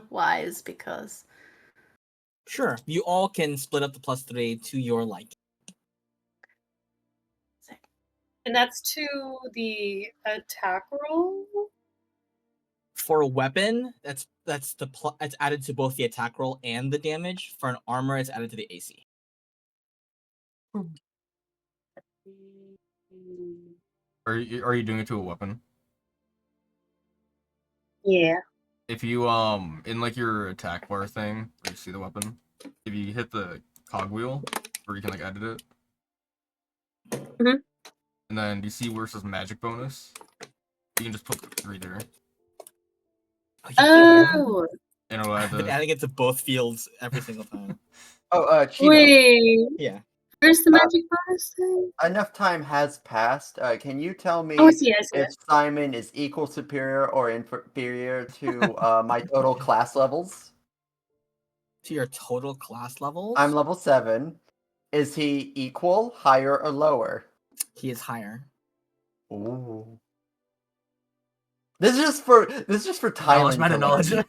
E: wise because
A: Sure. You all can split up the +3 to your liking.
B: And that's to the attack roll?
A: For a weapon, it's added to both the attack roll and the damage. For an armor, it's added to the AC.
D: Are you doing it to a weapon?
B: Yeah.
D: If you in like your attack bar thing where you see the weapon, if you hit the cogwheel where you can like edit it,
B: Mhm.
D: and then you see where it says magic bonus, you can just put 3 there.
B: Oh,
D: And it'll
A: I've
D: add
A: been
D: the
A: adding it to both fields every single time.
C: Oh, Cheeto.
B: wait.
A: Yeah.
B: Where's the magic bonus thing?
C: Enough time has passed. Can you tell me
B: Oh, I see
C: if
B: it.
C: Simon is equal, superior, or inferior to my total class levels?
A: To your total class levels,
C: I'm level 7. Is he equal, higher, or lower?
A: he is higher.
C: Ooh. This is just for
D: knowledge,
C: Tyron
D: meta
C: to
D: knowledge.
C: learn.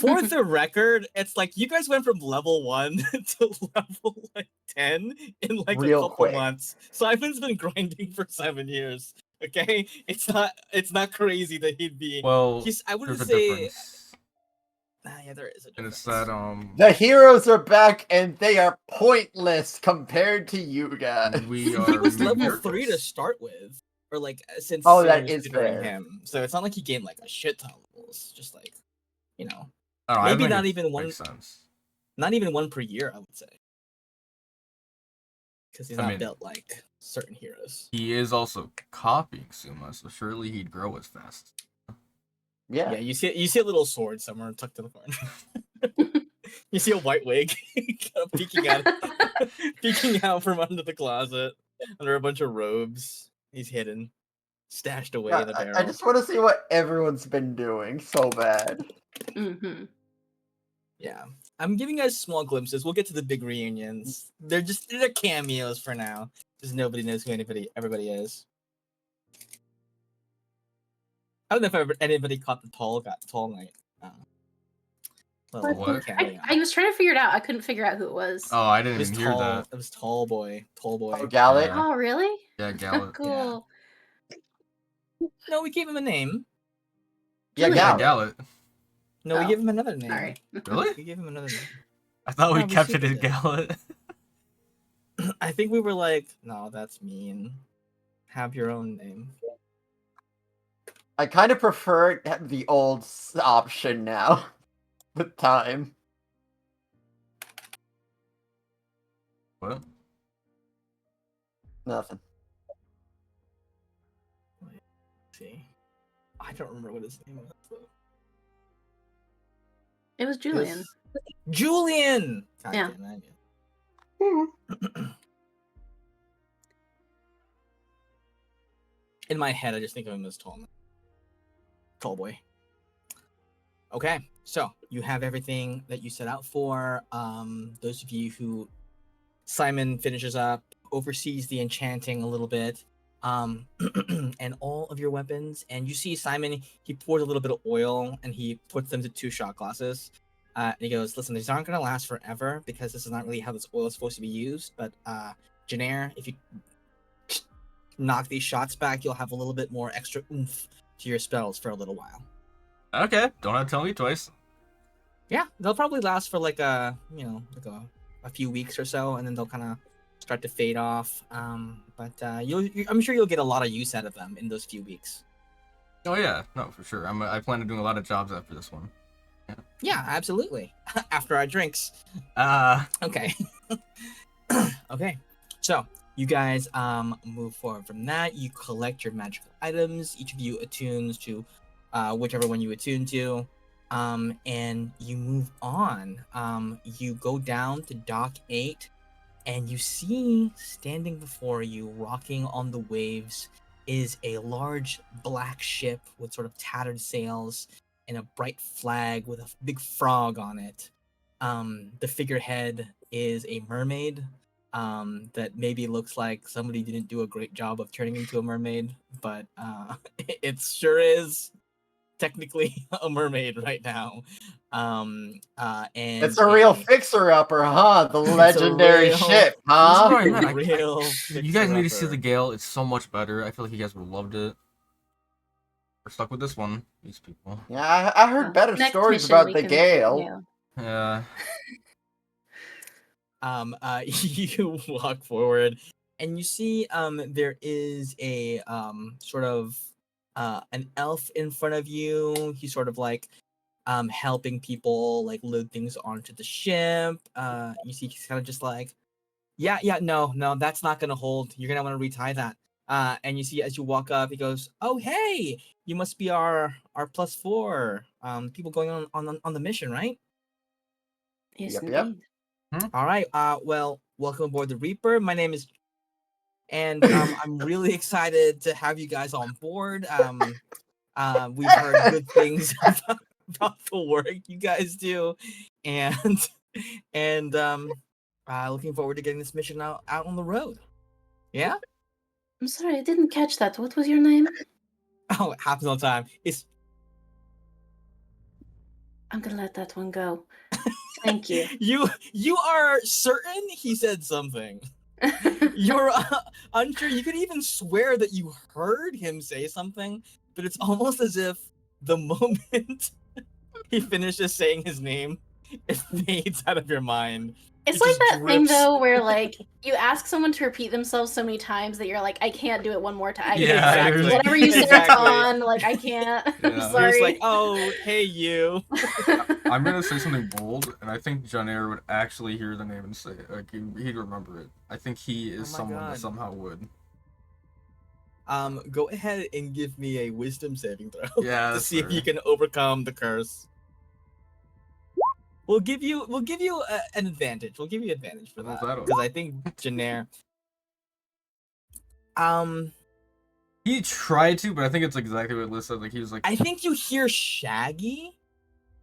A: For the record, it's like you guys went from level 1 to level like 10 in like
C: Real
A: a couple
C: quick.
A: months. Simon's been grinding for 7 years. Okay, it's not crazy that he'd be.
D: Well,
A: I wouldn't
D: there's a
A: say.
D: difference,
A: Yeah, there is a
D: and
A: difference.
D: it's that
C: The heroes are back, and they are pointless compared to you guys.
D: we are.
A: He was level
D: mid-year
A: 3 to
D: ghosts.
A: start with, or like since
C: Oh,
A: Sid
C: that
A: was
C: is
A: tutoring
C: fair.
A: him. So it's not like he gained like a shit ton of levels. Just like,
D: I don't know, I
A: maybe
D: think
A: not
D: it
A: even one.
D: makes sense.
A: Not even 1 per year, I would say, because he's
D: I
A: not
D: mean-
A: built like certain heroes.
D: He is also copying Suma, so surely he'd grow as fast.
C: Yeah.
A: Yeah, you see a little sword somewhere tucked in the corner. You see a white wig kind of peeking out from under the closet, under a bunch of robes. He's hidden, stashed away
C: Yeah,
A: in a barrel.
C: I just want to see what everyone's been doing so bad.
E: Mm-hmm.
A: Yeah, I'm giving you guys small glimpses. We'll get to the big reunions. They're cameos for now, because nobody knows who everybody is. I don't know if anybody caught the tall night.
D: What?
A: Cameo.
E: I was trying to figure it out. I couldn't figure out who it was.
D: Oh, I
A: It
D: didn't
A: was
D: even hear
A: tall.
D: that.
A: It was tall boy.
C: Oh, Gallet?
D: Yeah.
E: Oh, really?
D: Yeah, Gallet.
E: Cool.
A: No, we gave him a name.
C: Yeah,
E: Julian.
D: Yeah,
C: Gallet.
D: Gallet.
A: No, we
E: Oh,
A: gave him another name.
E: Sorry.
D: Really?
A: We gave him another name.
D: I thought we
A: Yeah, we
D: kept it
A: super
D: as
A: did.
D: Gallet.
A: I think we were like, no, that's mean. Have your own name.
C: I kind of prefer the old option now. With time.
D: What?
C: Nothing.
A: Let's see, I don't remember what his name was.
E: It was Julian.
A: Julian. God
E: Yeah.
A: damn it, In my head, I just think of him as tall boy. Okay, so you have everything that you set out for. Those of you who Simon finishes up, oversees the enchanting a little bit, and all of your weapons. And you see Simon, he pours a little bit of oil and he puts them to 2 shot glasses. And he goes, listen, these aren't going to last forever because this is not really how this oil is supposed to be used. But Janair, if you knock these shots back, you'll have a little bit more extra oomph to your spells for a little while.
D: Okay, don't have to tell me twice.
A: Yeah, they'll probably last for like a few weeks or so, and then they'll kind of start to fade off. But I'm sure you'll get a lot of use out of them in those few weeks.
D: Oh yeah, no, for sure. I plan on doing a lot of jobs after this one.
A: Yeah, absolutely. After our drinks. Okay. Okay. So you guys move forward from that. You collect your magical items. Each of you attunes to whichever one you attune to. And you move on. You go down to Dock 8, and you see standing before you, rocking on the waves, is a large black ship with sort of tattered sails and a bright flag with a big frog on it. The figurehead is a mermaid that maybe looks like somebody didn't do a great job of turning into a mermaid, but it sure is technically a mermaid right now. And
C: It's a real fixer-upper, huh? The legendary
A: real-
C: ship, huh?
D: Sorry, man,
A: real
D: you guys need to see
A: fixer-upper.
D: the Gale. It's so much better. I feel like you guys would have loved it. We're stuck with this one. These people.
C: Yeah, I heard better
E: Next
C: stories
E: mission
C: about
E: we
C: the
E: can-
C: Gale.
E: yeah.
D: Yeah.
A: You walk forward and you see there is a sort of an elf in front of you. He's sort of like helping people like load things onto the ship. You see he's kind of just like, yeah, no, that's not gonna hold. You're gonna want to retie that. And you see as you walk up, he goes, oh hey, you must be our +4 people going on the mission, right?
E: Yes,
C: Yep.
E: indeed.
A: All right. Well, welcome aboard the Reaper. My name is, and I'm really excited to have you guys on board. We've heard good things about the work you guys do, and looking forward to getting this mission out on the road. Yeah.
E: I'm sorry, I didn't catch that. What was your name?
A: Oh, it happens all the time. It's
E: I'm gonna let that one go. Thank you.
A: you are certain he said something. You're unsure. You could even swear that you heard him say something, but it's almost as if the moment he finishes saying his name, it fades out of your mind.
E: It's
A: It
E: like
A: just
E: that thing
A: drips.
E: though, where like you ask someone to repeat themselves so many times that you're like, I can't do it one more time.
D: Yeah,
A: Exactly.
E: Whatever you said
A: Exactly.
E: on, like I can't. I'm
D: Yeah.
E: sorry.
A: You're just like, oh, hey, you.
D: I'm gonna say something bold, and I think Janair would actually hear the name and say it. Like he'd remember it. I think he is
A: Oh my
D: someone
A: God.
D: that somehow would.
A: Go ahead and give me a wisdom saving throw
D: Yeah,
A: to
D: that's
A: see if you
D: fair.
A: can overcome the curse. We'll give you an advantage. We'll give you advantage for
D: How's
A: that
D: that?
A: because I think Janair.
D: He tried to, but I think it's exactly what Liz said. Like he was like,
A: I think you hear Shaggy.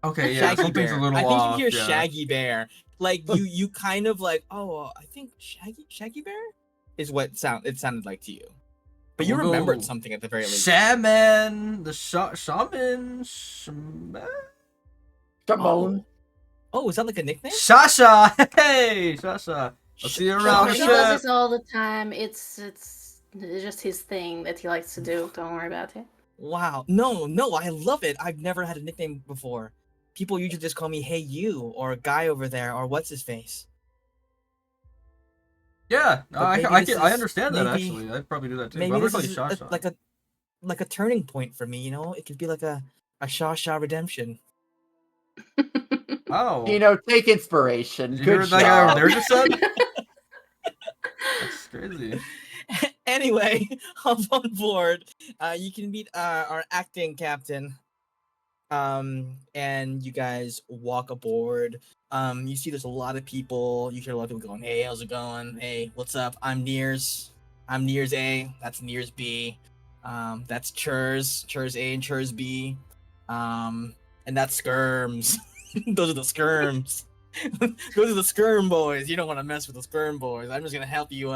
D: okay, yeah,
A: Shaggy
D: something's
A: Bear.
D: a little
A: I think
D: off.
A: you hear
D: Yeah.
A: Shaggy Bear. Like you kind of like, oh, I think Shaggy Bear is what it sounded like to you. But you
D: We'll
A: remembered
D: go
A: something at the very least.
D: Shaman, the shaman.
C: Shimon.
A: Oh, is that like a nickname?
D: Shasha! Hey, Shasha! I'll see you around the
E: He does
D: ship.
E: this all the time. It's just his thing that he likes to do. Don't worry about it.
A: Wow. No, I love it. I've never had a nickname before. People usually just call me Hey You or Guy over there or what's his face.
D: Yeah, no,
A: But maybe
D: I
A: this
D: I
A: is-
D: understand that
A: maybe-
D: actually. I'd probably do that too.
A: Maybe
D: But I'm
A: this
D: gonna
A: is
D: call you Shasha.
A: like a turning point for me, you know? It could be like a Shasha redemption.
D: Oh,
C: Take inspiration.
D: did you
C: Good
D: hear what that guy over
C: job.
D: there just said? That's crazy.
A: Anyway, hop on board. You can meet our acting captain. And you guys walk aboard. You see there's a lot of people. You hear a lot of people going, hey, how's it going? Hey, what's up? I'm Nears A. That's Nears B. That's Churs A and Churs B. And that's Skirms. Those are the Skirms. Those are the Skirm boys. You don't want to mess with the Skirm boys. I'm just gonna help you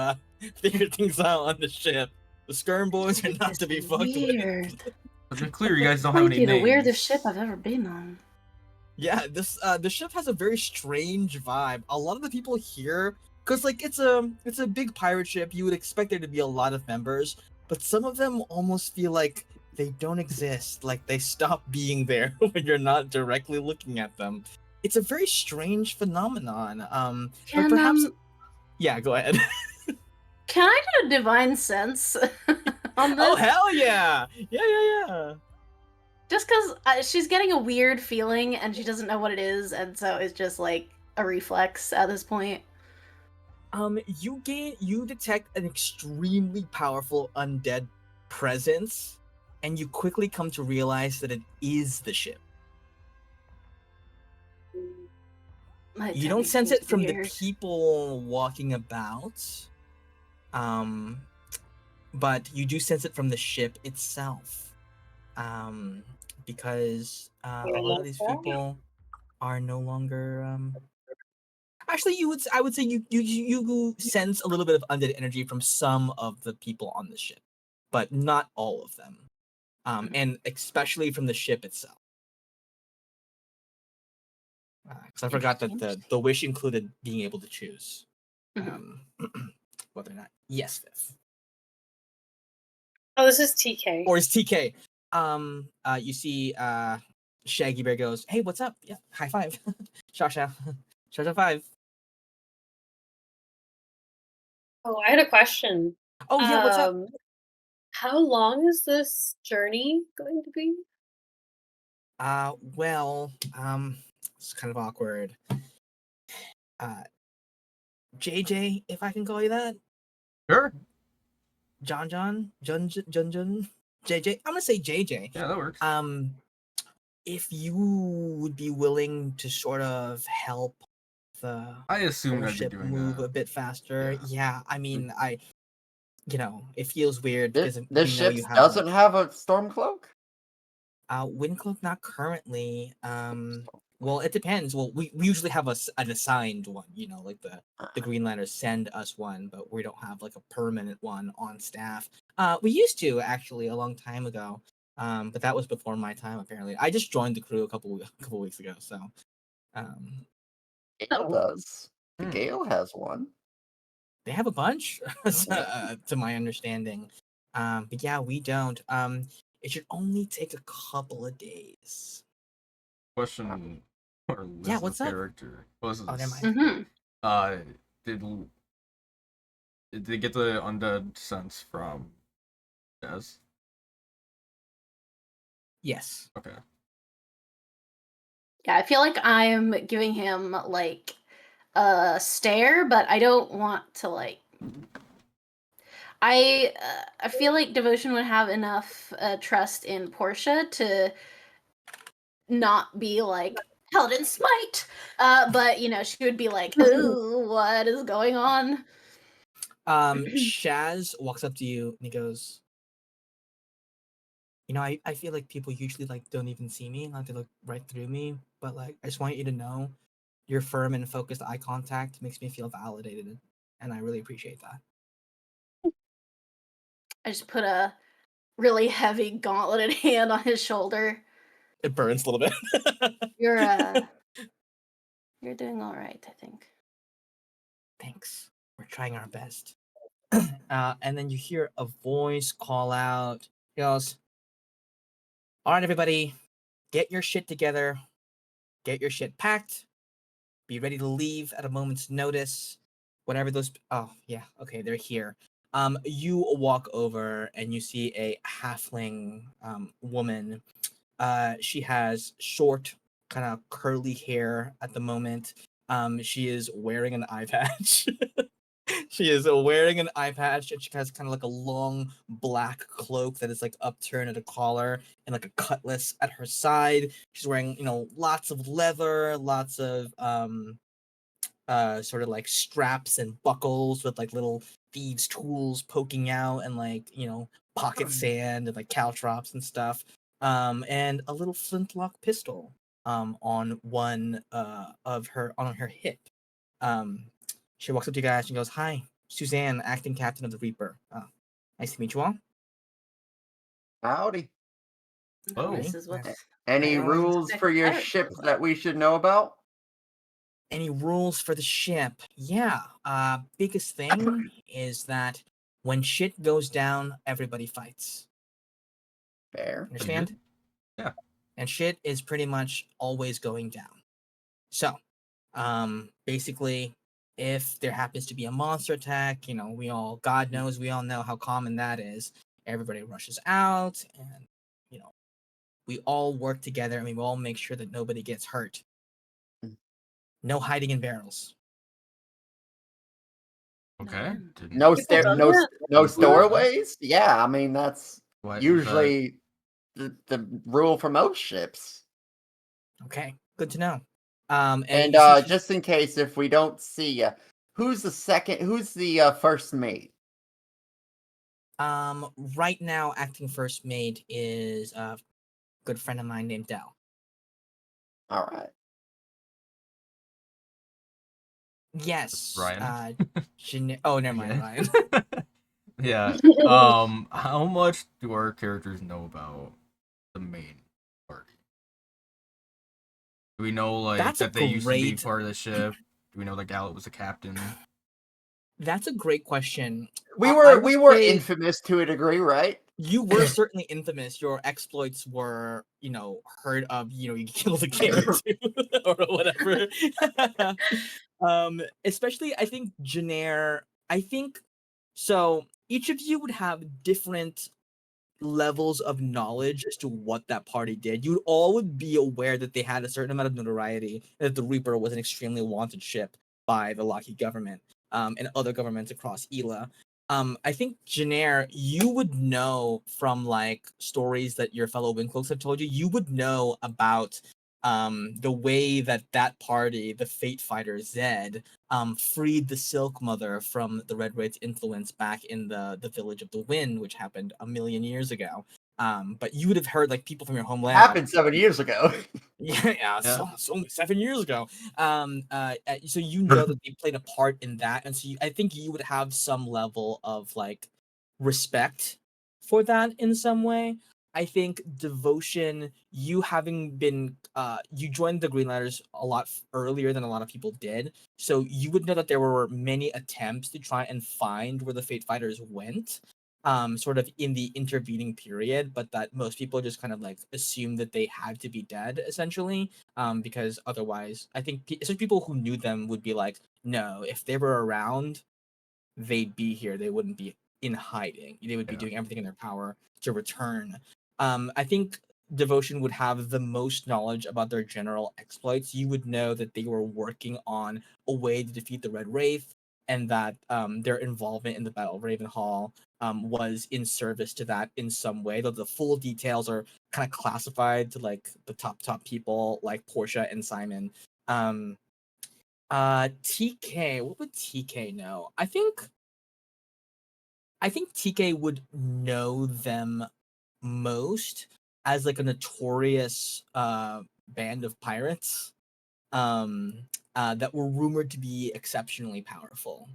A: figure things out on the ship. The Skirm boys are not to be fucked with.
E: Weird.
D: But to be clear, you guys don't
E: Might
D: have any
E: be the
D: names.
E: weirdest ship I've ever been on.
A: Yeah, the ship has a very strange vibe. A lot of the people here, because like it's a big pirate ship, you would expect there to be a lot of members, but some of them almost feel like they don't exist, like they stop being there when you're not directly looking at them. It's a very strange phenomenon. But perhaps, yeah, go ahead.
E: Can I do a divine sense on this?
A: Oh hell yeah! Yeah.
E: Just because she's getting a weird feeling and she doesn't know what it is, and so it's just like a reflex at this point.
A: You detect an extremely powerful undead presence, and you quickly come to realize that it is the ship. You don't sense it from the people walking about, but you do sense it from the ship itself, because a lot of these people are no longer. Actually, I would say you sense a little bit of undead energy from some of the people on the ship, but not all of them, and especially from the ship itself. Because I forgot that the wish included being able to choose whether or not. Yes, Viv.
B: Oh, this is TK.
A: Or is TK. You see Shaggy Bear goes, "Hey, what's up? Yeah, high five." Shasha 5.
B: Oh, I had a question.
A: Oh yeah, what's up?
B: How long is this journey going to be?
A: Well, it's kind of awkward. JJ, if I can call you that.
D: Sure.
A: Jun, JJ. I'm gonna say JJ.
D: Yeah, that works.
A: If you would be willing to sort of help the
D: I assumed I'd be
A: ship
D: doing
A: move
D: that.
A: a bit faster. Yeah, I mean, it feels weird because
C: This ship doesn't have a storm cloak.
A: Wind cloak not currently. Well, it depends. Well, we usually have an assigned one. Like the Greenlanders send us one, but we don't have like a permanent one on staff. We used to actually a long time ago. But that was before my time apparently. I just joined the crew a couple weeks ago, so.
C: Gale does. The Gale has one.
A: They have a bunch, to my understanding. But yeah, we don't. It should only take a couple of days.
D: Question for Liz's
A: Yeah, what's up?
D: character.
A: Oh, never mind.
D: Did they get the undead sense from Des?
A: Yes.
D: Okay.
E: Yeah, I feel like I'm giving him like a stare, but I don't want to like. I feel like Devotion would have enough trust in Portia to not be like Paladin Smite, but she would be like, "Ooh, what is going on?"
A: Shaz walks up to you and he goes, I feel like people usually like don't even see me, like they look right through me, but like I just want you to know your firm and focused eye contact makes me feel validated, and I really appreciate that.
E: I just put a really heavy gauntleted hand on his shoulder.
A: It burns a little bit.
E: You're doing all right, I think.
A: Thanks. We're trying our best. And then you hear a voice call out. He goes, "All right, everybody, get your shit together. Get your shit packed. Be ready to leave at a moment's notice. Whatever those. Oh yeah, okay, they're here." You walk over and you see a halfling woman. She has short, kind of curly hair at the moment. She is wearing an eye patch. She is wearing an eye patch, and she has kind of like a long black cloak that is like upturned at a collar and like a cutlass at her side. She's wearing, lots of leather, lots of sort of like straps and buckles with like little thieves' tools poking out and like pocket sand and like caltrops and stuff. And a little flintlock pistol on one of her on her hip. She walks up to you guys and goes, "Hi, Suzanne, acting captain of the Reaper. Nice to meet you all."
C: Howdy.
D: Oh.
E: This is what
C: Any rules for your ship that we should know about?
A: Any rules for the ship? Yeah. Biggest thing is that when shit goes down, everybody fights.
C: Fair.
A: Understand?
D: Yeah.
A: And shit is pretty much always going down. So, basically, if there happens to be a monster attack, God knows, we all know how common that is. Everybody rushes out, and we all work together, and we all make sure that nobody gets hurt. No hiding in barrels.
D: Okay.
C: No
B: People
C: stowaways? Yeah, I mean that's
D: What is
C: usually the rule for most ships.
A: Okay, good to know.
C: And just in case if we don't see you, who's the first mate?
A: Right now, acting first mate is a good friend of mine named Dell.
C: All right.
A: Yes.
D: Ryan.
A: Oh, never mind,
D: Yeah.
A: Ryan.
D: Yeah. How much do our characters know about the main party? Do we know
A: That's a
D: that they used to be
A: great-
D: part of the ship? Do we know that Gallet was a captain?
A: That's a great question.
C: We
A: I
C: were
A: would say
C: infamous to a degree, right?
A: you were certainly infamous. Your exploits were, heard of. You killed a king or two or whatever. Especially, I think Janair. I think so. Each of you would have different levels of knowledge as to what that party did. You all would be aware that they had a certain amount of notoriety, that the Reaper was an extremely wanted ship by the Lockheed government, and other governments across Ela. I think Janair, you would know from like stories that your fellow Windcloaks have told you. You would know about the way that party, the Fate Fighter Zed, freed the Silk Mother from the Red Raid's influence back in the Village of the Wind, which happened a million years ago. But you would have heard like people from your homeland.
C: Happened 7 years ago.
A: Yeah. So only 7 years ago. So you know that they played a part in that, and so I think you would have some level of like respect for that in some way. I think devotion, you having been, you joined the Greenlanders a lot earlier than a lot of people did, so you would know that there were many attempts to try and find where the Fate Fighters went, sort of in the intervening period, but that most people just kind of like assume that they had to be dead essentially, because otherwise, I think especially people who knew them would be like, no, if they were around, they'd be here. They wouldn't be in hiding. They would be doing everything in their power to return. I think Devotion would have the most knowledge about their general exploits. You would know that they were working on a way to defeat the Red Wraith, and that their involvement in the Battle of Ravenhall was in service to that in some way, though the full details are kind of classified to like the top people like Portia and Simon. TK, what would TK know? I think TK would know them most as like a notorious band of pirates that were rumored to be exceptionally powerful.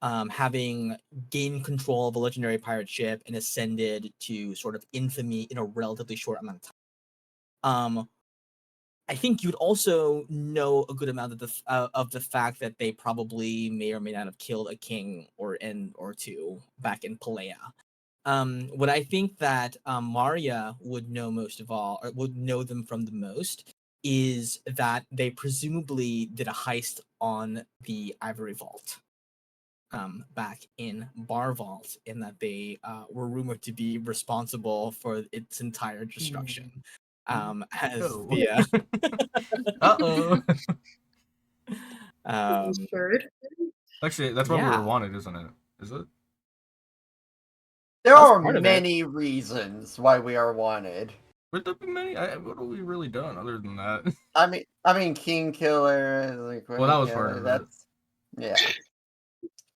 A: Having gained control of a legendary pirate ship and ascended to sort of infamy in a relatively short amount of time. I think you'd also know a good amount of the fact that they probably may or may not have killed a king or two back in Palea. What I think that Maria would know most of all, or would know them from the most, is that they presumably did a heist on the Ivory Vault back in Bar Vault, and that they were rumored to be responsible for its entire destruction. As the
D: Actually, that's why we were wanted, isn't it? Is it?
C: There are many reasons why we are wanted.
D: Would there be many? What have we really done other than that?
C: I mean, King Killer, like
D: well, that was part of
C: that's,
D: it.
C: Yeah.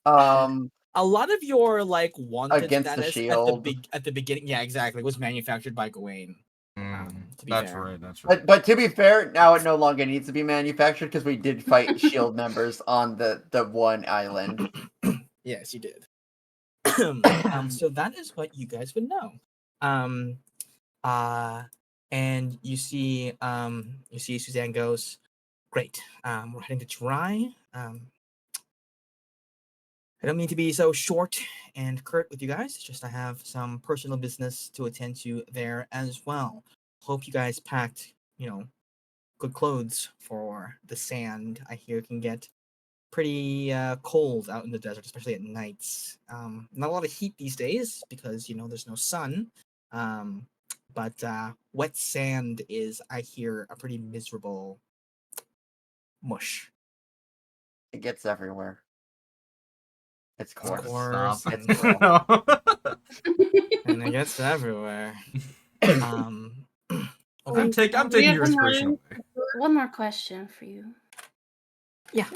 A: A lot of your like wanted
C: Against the
A: status
C: shield.
A: at the beginning, yeah, exactly, was manufactured by Gawain. To be
D: That's
A: fair.
D: right. That's right.
C: But to be fair, now it no longer needs to be manufactured because we did fight shield members on the one island.
A: Yes, you did. So that is what you guys would know. And you see Suzanne goes, great. We're heading to Dry. I don't mean to be so short and curt with you guys. It's just I have some personal business to attend to there as well. Hope you guys packed, good clothes for the sand. I hear it can get pretty cold out in the desert, especially at nights. Not a lot of heat these days because there's no sun. But wet sand is, I hear, a pretty miserable mush.
C: It gets everywhere. It's
A: Of
C: coarse.
A: course,
D: Stop.
A: and,
D: No.
A: and it gets everywhere. Okay.
D: I'm
B: We
D: taking
B: have
D: your
B: one
D: inspiration
B: line.
D: away.
E: One more question for you.
A: Yeah.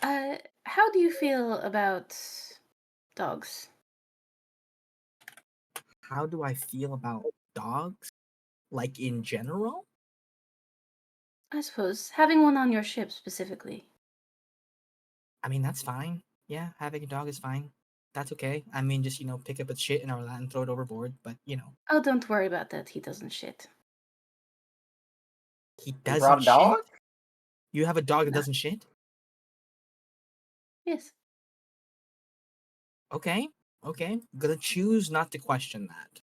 E: How do you feel about dogs?
A: How do I feel about dogs? Like in general?
E: I suppose having one on your ship specifically.
A: I mean, that's fine. Yeah, having a dog is fine. That's okay. I mean, just pick up its shit in our lap and throw it overboard. But
E: Oh, don't worry about that. He doesn't shit.
A: he
C: You
A: doesn't
C: brought a
A: shit.
C: dog?
A: You have a dog that
E: No.
A: doesn't shit?
E: Yes.
A: Okay. I'm gonna choose not to question that.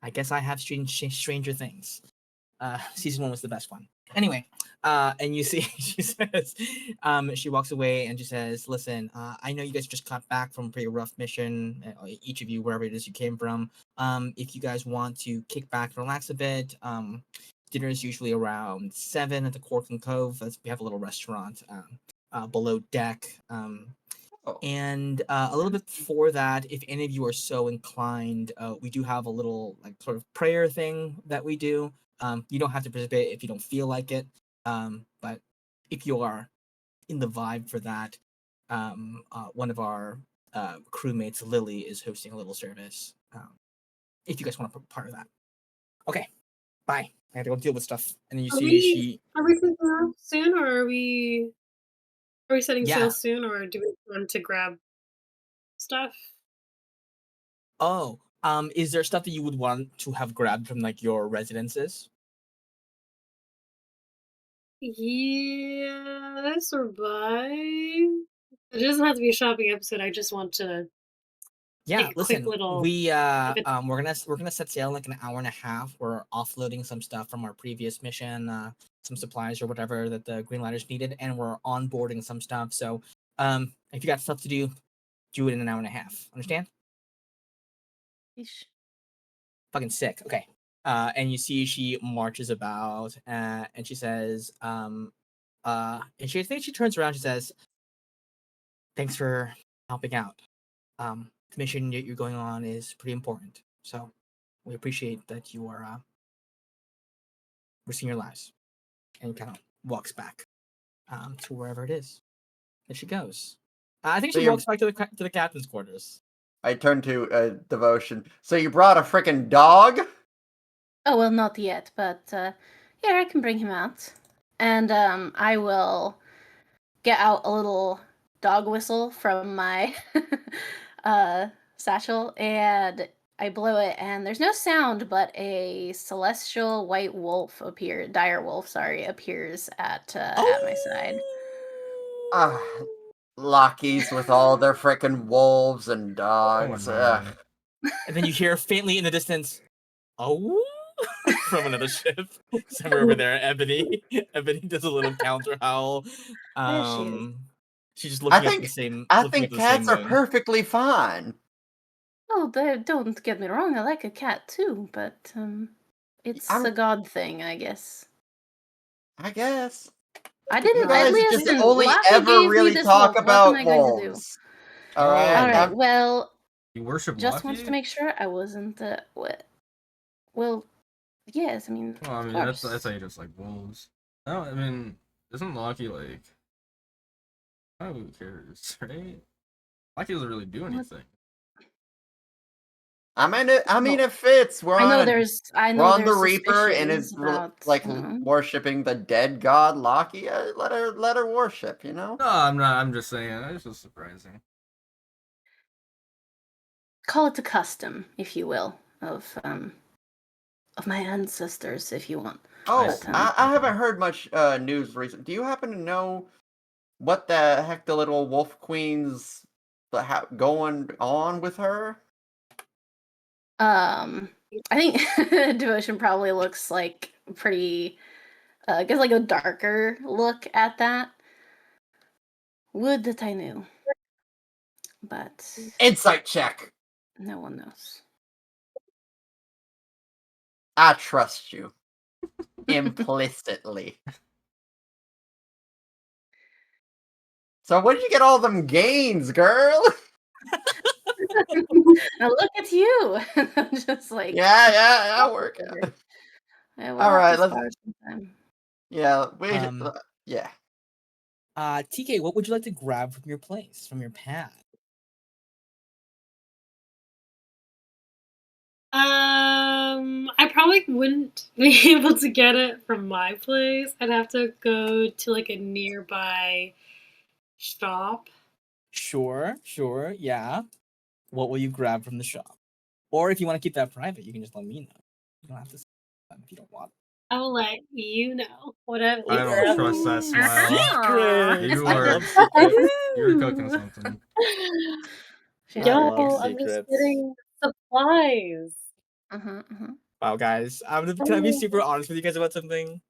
A: I guess I have Stranger Things. Season 1 was the best one. Anyway, and you see, she says, she walks away and she says, "Listen, I know you guys just got back from a pretty rough mission, each of you, wherever it is you came from. If you guys want to kick back and relax a bit, dinner is usually around 7 at the Cork and Cove. We have a little restaurant below deck.
C: Oh.
A: And a little bit before that, if any of you are so inclined, we do have a little like sort of prayer thing that we do. You don't have to participate if you don't feel like it. But if you are in the vibe for that, one of our crewmates, Lily, is hosting a little service. If you guys want to be part of that. Okay, bye. I have to go deal with stuff. And then you see she.
B: Are we setting off soon, or are we setting
A: Yeah.
B: sail soon, or do we want to grab stuff?
A: Oh, is there stuff that you would want to have grabbed from like your residences?
B: Yes, or buy. It doesn't have to be a shopping episode. I just want to
A: Yeah,
B: take a
A: listen,
B: quick little.
A: we're gonna set sail in like an hour and a half. We're offloading some stuff from our previous mission, some supplies or whatever that the Greenlighters needed, and we're onboarding some stuff. So, if you got stuff to do it in an hour and a half. Understand?
E: Yeesh.
A: Fucking sick. Okay. And you see she marches about, and she says, and I think she turns around. She says, "Thanks for helping out. The mission that you're going on is pretty important. So we appreciate that you are risking your lives." And kind of walks back to wherever it is that she goes. I think
C: So
A: she walks back to the captain's quarters.
C: I turn to Devotion. So you brought a freaking dog?
E: Oh, well, not yet, but yeah, I can bring him out. And I will get out a little dog whistle from my satchel, and I blow it, and there's no sound, but a celestial white wolf dire wolf, appears at my side.
C: Ah, Lockies with all their freaking wolves and dogs.
D: Oh, no.
C: Ugh.
A: And then you hear faintly in the distance, "Oh," from another ship somewhere over there. Ebony does a little counter howl.
E: There she is.
A: She's just looking at the
C: think
A: same
C: cats are
A: moon.
C: perfectly fine.
E: Oh, don't get me wrong, I like a cat too, but it's
C: I'm-
E: a god thing, I guess.
C: I guess.
E: I
C: You
E: didn't.
C: guys just
E: Listen,
C: only
E: Laffy
C: ever
E: gave me
C: really
E: this
C: talk
E: wolf. What am
C: about
E: I going to do?
C: wolves. Alright.
E: All right.
C: I'm-
E: Well,
D: You worship
E: just
D: Lucky?
E: wanted to make sure I wasn't. Well, yes. I mean,
D: Well, I mean,
E: of
D: that's
E: course.
D: how you just like wolves. No, I mean, isn't Lucky like Oh, who cares, right? Lucky doesn't really do anything.
C: I mean, it fits. We're
E: I know
C: on
E: there's
C: the Reaper, and it's
E: about,
C: like worshiping the dead god Loki. Let her worship. You know.
D: No, I'm not. I'm just saying. It's just surprising.
E: call it a custom, if you will, of my ancestors, if you want.
C: Oh,
E: But,
C: I haven't heard much news recently. Do you happen to know what the heck the little wolf queen's going on with her?
E: I think Devotion probably looks like pretty, gives like a darker look at that. Would that I knew, but
C: Insight check.
E: no one knows.
C: I trust you implicitly. So where did you get all them gains, girl?
E: Now look at you. I'm just like,
C: Yeah, work out.
E: All
C: right,
E: let's
C: let's.
E: sometime.
C: Yeah, wait. Yeah.
A: TK, what would you like to grab from your place, from your pad?
B: I probably wouldn't be able to get it from my place. I'd have to go to like a nearby shop.
A: Sure, yeah. What will you grab from the shop? Or if you want to keep that private, you can just let me know. You don't have to say that if you don't want.
B: I'll let you know whatever.
D: I don't trust that smile.
A: Secrets!
D: You
A: I
D: are-
A: love secrets.
D: You're cooking something.
E: She
A: I
B: Yo,
A: love
B: I'm just
A: secrets.
B: getting supplies.
A: Wow, guys, can I be super honest with you guys about something?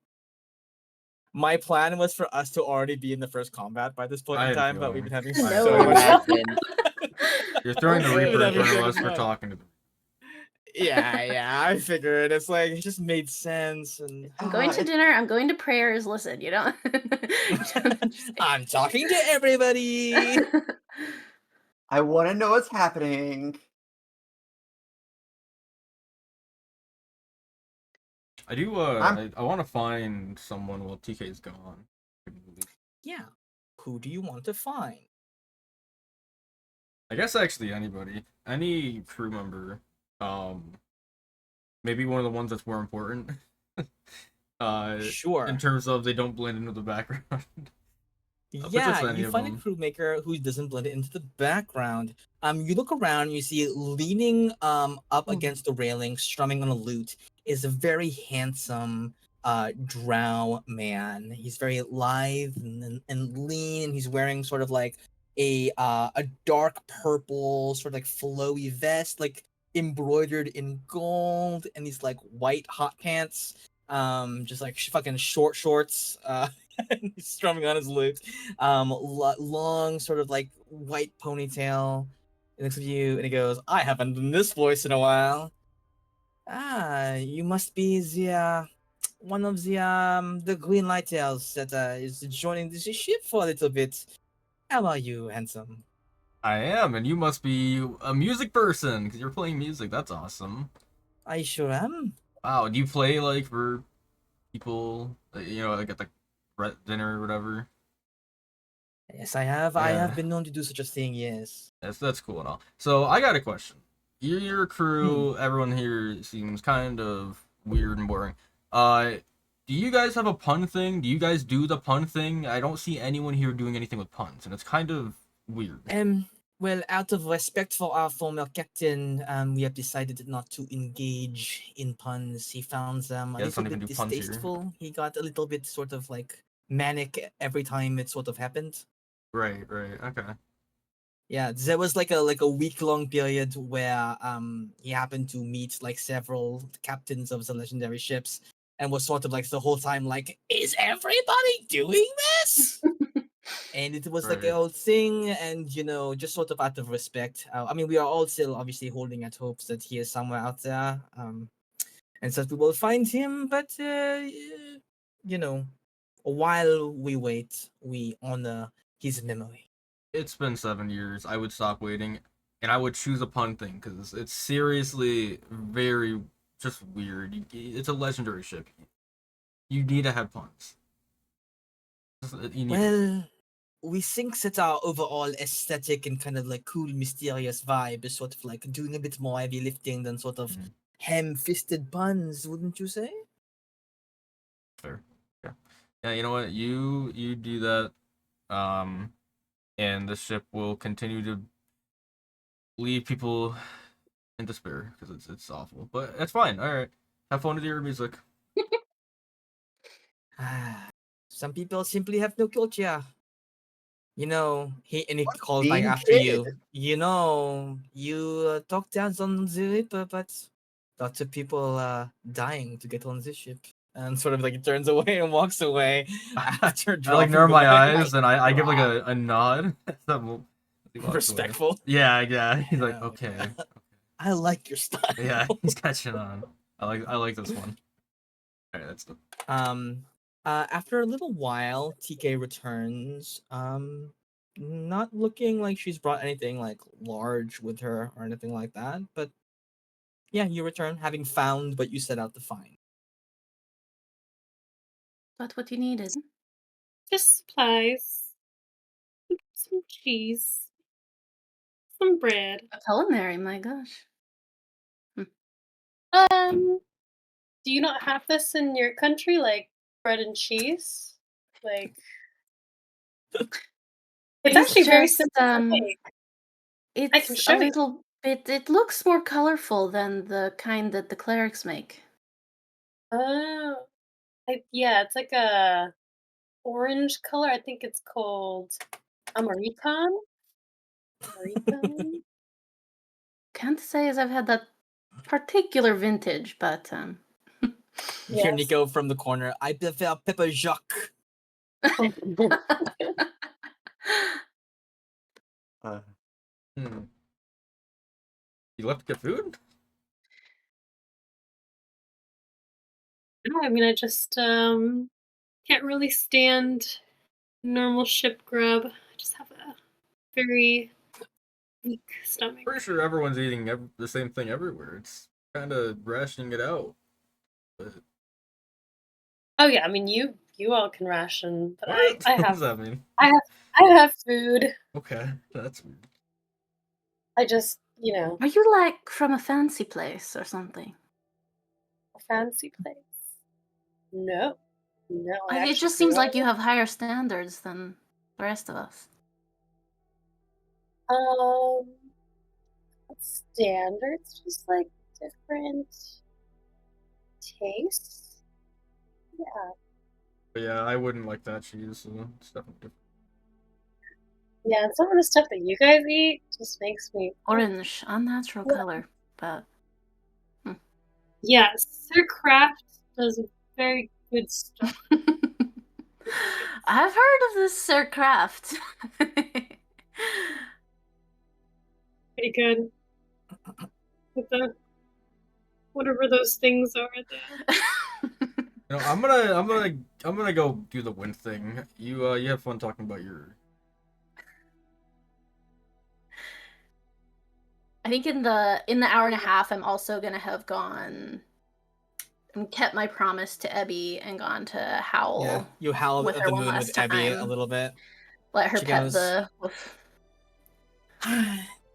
A: My plan was for us to already be in the first combat by this point
D: I
A: in
D: had a
A: time, but we've been having
D: feeling.
E: No.
A: so much fun.
C: Imagine.
D: You're throwing the
E: Okay.
D: Reaper in
A: That'd be
D: front of
A: so
D: us for
A: fun.
D: talking to them.
A: Yeah, I figured it's like it just made sense, and
E: I'm going to dinner. I'm going to prayers. Listen, you don't. You don't understand.
A: I'm talking to everybody.
C: I want to know what's happening.
D: I do. I want to find someone while TK's gone.
A: Yeah, who do you want to find?
D: I guess actually anybody, any crew member. Maybe one of the ones that's more important.
A: Sure.
D: In terms of they don't blend into the background.
A: Yeah, you find a crewmaker who doesn't blend it into the background. You look around, you see leaning up against the railing, strumming on a lute, is a very handsome drow man. He's very lithe and lean, and he's wearing sort of like a dark purple, sort of like flowy vest, like embroidered in gold, and these like white hot pants. Just like fucking short shorts. He's strumming on his lute. Long, sort of like white ponytail. He looks at you and he goes, "I haven't done this voice in a while. Ah, you must be the one of the green lighthouse that is joining the ship for a little bit. How are you, handsome?"
D: I am, and you must be a music person because you're playing music. That's awesome.
A: I sure am.
D: Wow, do you play like for people? Like at the dinner or whatever.
A: Yes, I have. I have been known to do such a thing. Yes.
D: That's cool and all. So I got a question. Your crew, everyone here seems kind of weird and boring. Do you guys have a pun thing? Do you guys do the pun thing? I don't see anyone here doing anything with puns, and it's kind of weird.
A: Well, out of respect for our former captain, we have decided not to engage in puns. He found them a little bit distasteful. He got a little bit sort of like manic every time it sort of happened.
D: Right, okay.
A: Yeah, there was like a week-long period where he happened to meet like several captains of the legendary ships and was sort of like the whole time like, is everybody doing this? And it was like a whole thing, and just sort of out of respect. I mean, we are all still obviously holding out hopes that he is somewhere out there, and so we will find him. But while we wait, we honor his memory.
D: It's been 7 years. I would stop waiting, and I would choose a pun thing because it's seriously very just weird. It's a legendary ship. You need to have puns.
A: Well, we think that our overall aesthetic and kind of like cool, mysterious vibe is sort of like doing a bit more heavy lifting than sort of ham-fisted puns, wouldn't you say?
D: Fair. Yeah. Yeah, you know what? You do that, and the ship will continue to leave people in despair because it's awful. But that's fine. All right. Have fun with your music.
A: Some people simply have no culture. You know, he calls back
C: being
A: after
C: kid?
A: you. You know, you talk down on the Reaper, but lots of people dying to get on this ship. And sort of like turns away and walks away after
D: I
A: dropping
D: like narrow
A: the
D: my
A: weapon.
D: eyes and I give like a nod.
A: Respectful.
D: Yeah. He's like,
A: Yeah,
D: okay.
A: yeah. I like your style.
D: Yeah, he's catching on. I like this one. Alright, that's the
A: After a little while, TK returns. Not looking like she's brought anything like large with her or anything like that, but yeah, you return having found what you set out to find.
E: That's what you needed.
B: Just supplies. Some cheese. Some bread.
E: A culinary, my gosh.
B: Do you not have this in your country, like bread and cheese? Like, it's actually very
E: just,
B: simple to make. I can
E: It's
B: show
E: a
B: you.
E: little bit. It looks more colorful than the kind that the clerics make.
B: Oh, yeah, it's like a orange color. I think it's called American. American.
E: Can't say as I've had that particular vintage, but
A: You hear
B: Yes.
A: Nico from the corner. I prefer Pepper Jacques.
D: You left to get food?
B: No, I mean, I just can't really stand normal ship grub. I just have a very weak stomach.
D: Pretty sure everyone's eating the same thing everywhere. It's kind of rationing it out. But
B: Oh yeah, I mean you all can ration, but
D: what?
B: I
D: What does
B: have
D: that mean?
B: I have food.
D: Okay, that's weird.
B: I just, you know,
E: are you like from a fancy place or something?
B: a fancy place. No. No, I
E: It
B: actually
E: just seems
B: grew
E: like you
B: up.
E: have higher standards than the rest of us.
B: Um standards, just like different tastes. Yeah.
D: But yeah, I wouldn't like that cheese, so it's definitely different.
B: Yeah, and some of the stuff that you guys eat just makes me
E: Orange, unnatural
B: Yeah.
E: color, but
B: Yeah, Sir Craft does very good stuff.
E: I've heard of this Sir Craft.
B: Pretty good. With the whatever those things are there.
D: I'm gonna go do the wind thing. You have fun talking about your.
E: I think in the hour and a half, I'm also gonna have gone and kept my promise to Ebby and gone to howl.
A: Yeah, you howl
E: with
A: at
E: her
A: the
E: one
A: moon
E: last
A: with Abby a
E: time.
A: little bit.
E: Let her
A: She
E: pet
A: goes,
E: the wolf.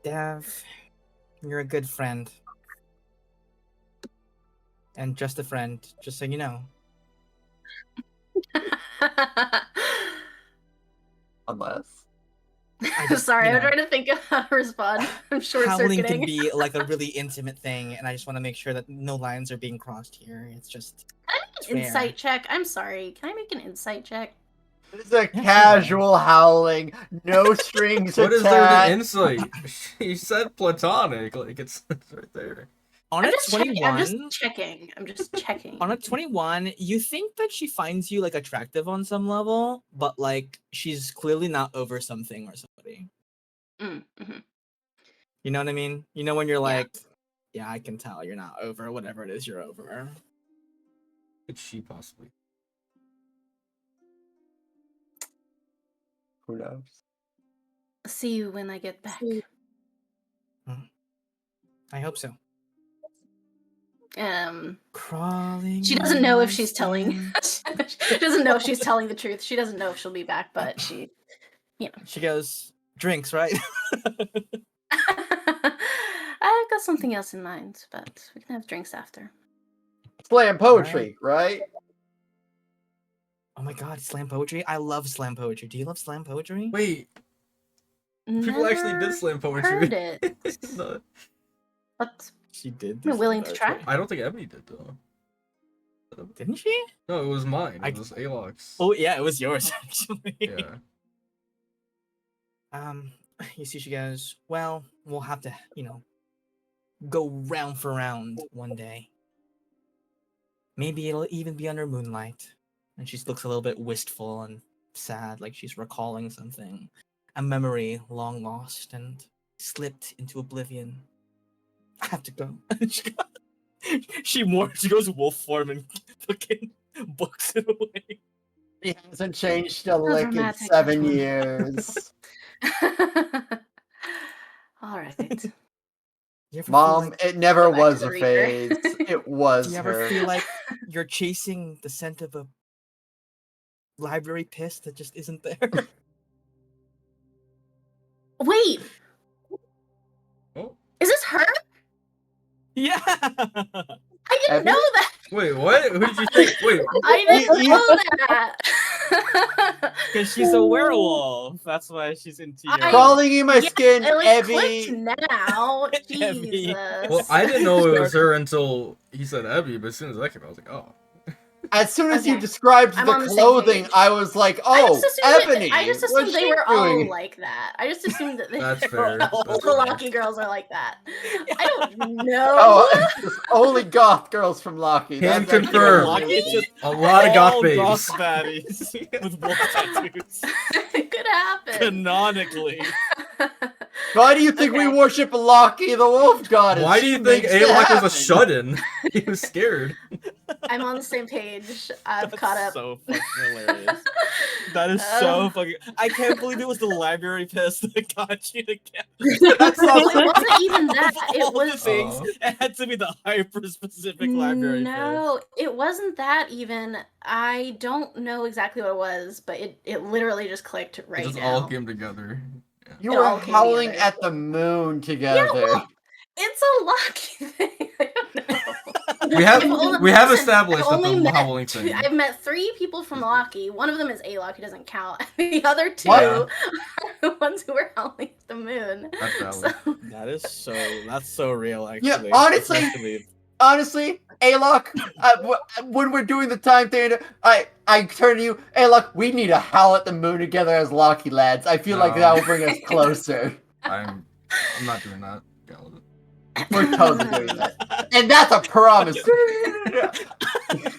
A: Dev, you're a good friend. And just a friend, just so you know.
C: Unless.
E: Sorry, I'm trying to think of how to respond. I'm short
A: Howling
E: circuiting.
A: can be like a really intimate thing, and I just want to make sure that no lines are being crossed here. It's just
E: Can I make an insight check? I'm sorry. Can I make an insight check?
C: It's a casual howling, no strings
D: What is there to
C: attached.
D: insight? She said platonic, like it's right there.
A: On a 21.
E: I'm just checking.
A: On a 21, you think that she finds you like attractive on some level, but like she's clearly not over something or somebody.
E: Mm-hmm.
A: You know what I mean? You know when you're like, yeah, I can tell you're not over whatever it is you're over.
D: Could she possibly?
C: Who knows?
E: See you when I get back.
A: I hope so.
E: Crawling. She doesn't know if she's telling. She doesn't know if she's telling the truth. She doesn't know if she'll be back, but she
A: She goes, drinks, right?
E: I've got something else in mind, but we can have drinks after.
C: Slam poetry, right?
A: Oh my god, slam poetry? I love slam poetry. Do you love slam poetry?
D: Wait, people actually did slam poetry.
E: Heard it.
D: No,
E: But
A: She did.
E: I'm willing to try.
D: I don't think Ebony did though.
A: Didn't she?
D: No, it was mine.
A: I-
D: It was Alox.
A: Oh yeah, it was yours actually.
D: Yeah.
A: You see, she goes, well, we'll have to, go round for round one day. Maybe it'll even be under moonlight. And she looks a little bit wistful and sad, like she's recalling something. A memory long lost and slipped into oblivion. I have to go. she goes wolf form and fucking books it away.
C: He hasn't changed a lick in
E: dramatic.
C: 7 years.
E: All right.
A: You ever feel
C: Mom,
A: like-
C: it never
E: Go back to
C: was
E: the
C: a
E: reader.
C: phase. It was
A: do you ever
C: her.
A: feel like you're chasing the scent of a library piss that just isn't there?
E: Wait,
D: Oh,
E: is this her?
A: Yeah.
E: I didn't
C: Abby?
E: know that.
D: wait, what? Who did you think? Wait,
E: I didn't
C: You-
E: know that.
A: Because she's a werewolf. That's why she's into your.
C: Crawling in my
E: Yeah,
C: skin,
E: it like
C: Evie.
E: clicked now.
A: Evie.
E: Jesus.
D: well, I didn't know it was her until he said Abby, but as soon as I came, I was like, oh.
C: As soon as you
E: Okay.
C: described
E: I'm
C: the the
E: on the same
C: clothing,
E: page.
C: I was like,
E: I
C: oh,
E: just assumed
C: Ebony.
E: I just
C: what's
E: assumed they
C: she
E: were
C: doing?
E: all like that. I just assumed that
D: That's fair.
E: all
D: That's
E: the
D: fair.
E: Locky girls are like that. I don't know.
C: Oh, only goth girls from Locky.
D: Can
C: That's actually
D: confirm.
C: what it
A: Lucky,
C: is.
A: it's just
D: A lot of goth
A: all
D: babes.
A: goth baddies with wolf tattoos.
E: It could happen.
A: Canonically.
C: Why do you think we
E: Okay.
C: worship Locky, the wolf goddess?
D: Why do
C: She
D: you think
C: makes it
D: Alox was
C: happen.
D: a shut-in? He was scared.
E: I'm on the same page. I've
A: That's
E: caught up.
A: so fucking hilarious. That is so fucking. I can't believe it was the library piss that got you again. That sounds
E: It wasn't even that.
A: Of
E: It
A: all the
E: was
A: things.
D: Oh.
A: It had to be the hyper specific library
E: No, it wasn't that even. I don't know exactly what it was, but it literally just clicked
D: It
E: right
D: just
E: now.
D: all came together. Yeah.
C: You
E: It
C: were
E: all came
C: howling
E: together.
C: at the moon together.
E: well, it's a lucky thing. I don't know.
D: We have
E: I've only-
D: we have
E: listen,
D: established
E: I've
D: that
E: only
D: the
E: met
D: howling
E: two-
D: thing.
E: I've met 3 people from Locky. One of them is Alok, who doesn't count. The other 2
C: What?
E: are the ones who were howling at the moon.
D: That's valid.
E: So,
A: That's so real, actually.
C: Yeah,
A: It's
C: honestly-
A: hard to believe.
C: Honestly, Alok, when we're doing the time thing, I turn to you, Alok, we need to howl at the moon together as Locky lads. I feel like
D: No.
C: that will bring us closer.
D: I'm not doing that. Got it.
C: We're totally doing that. And that's a promise.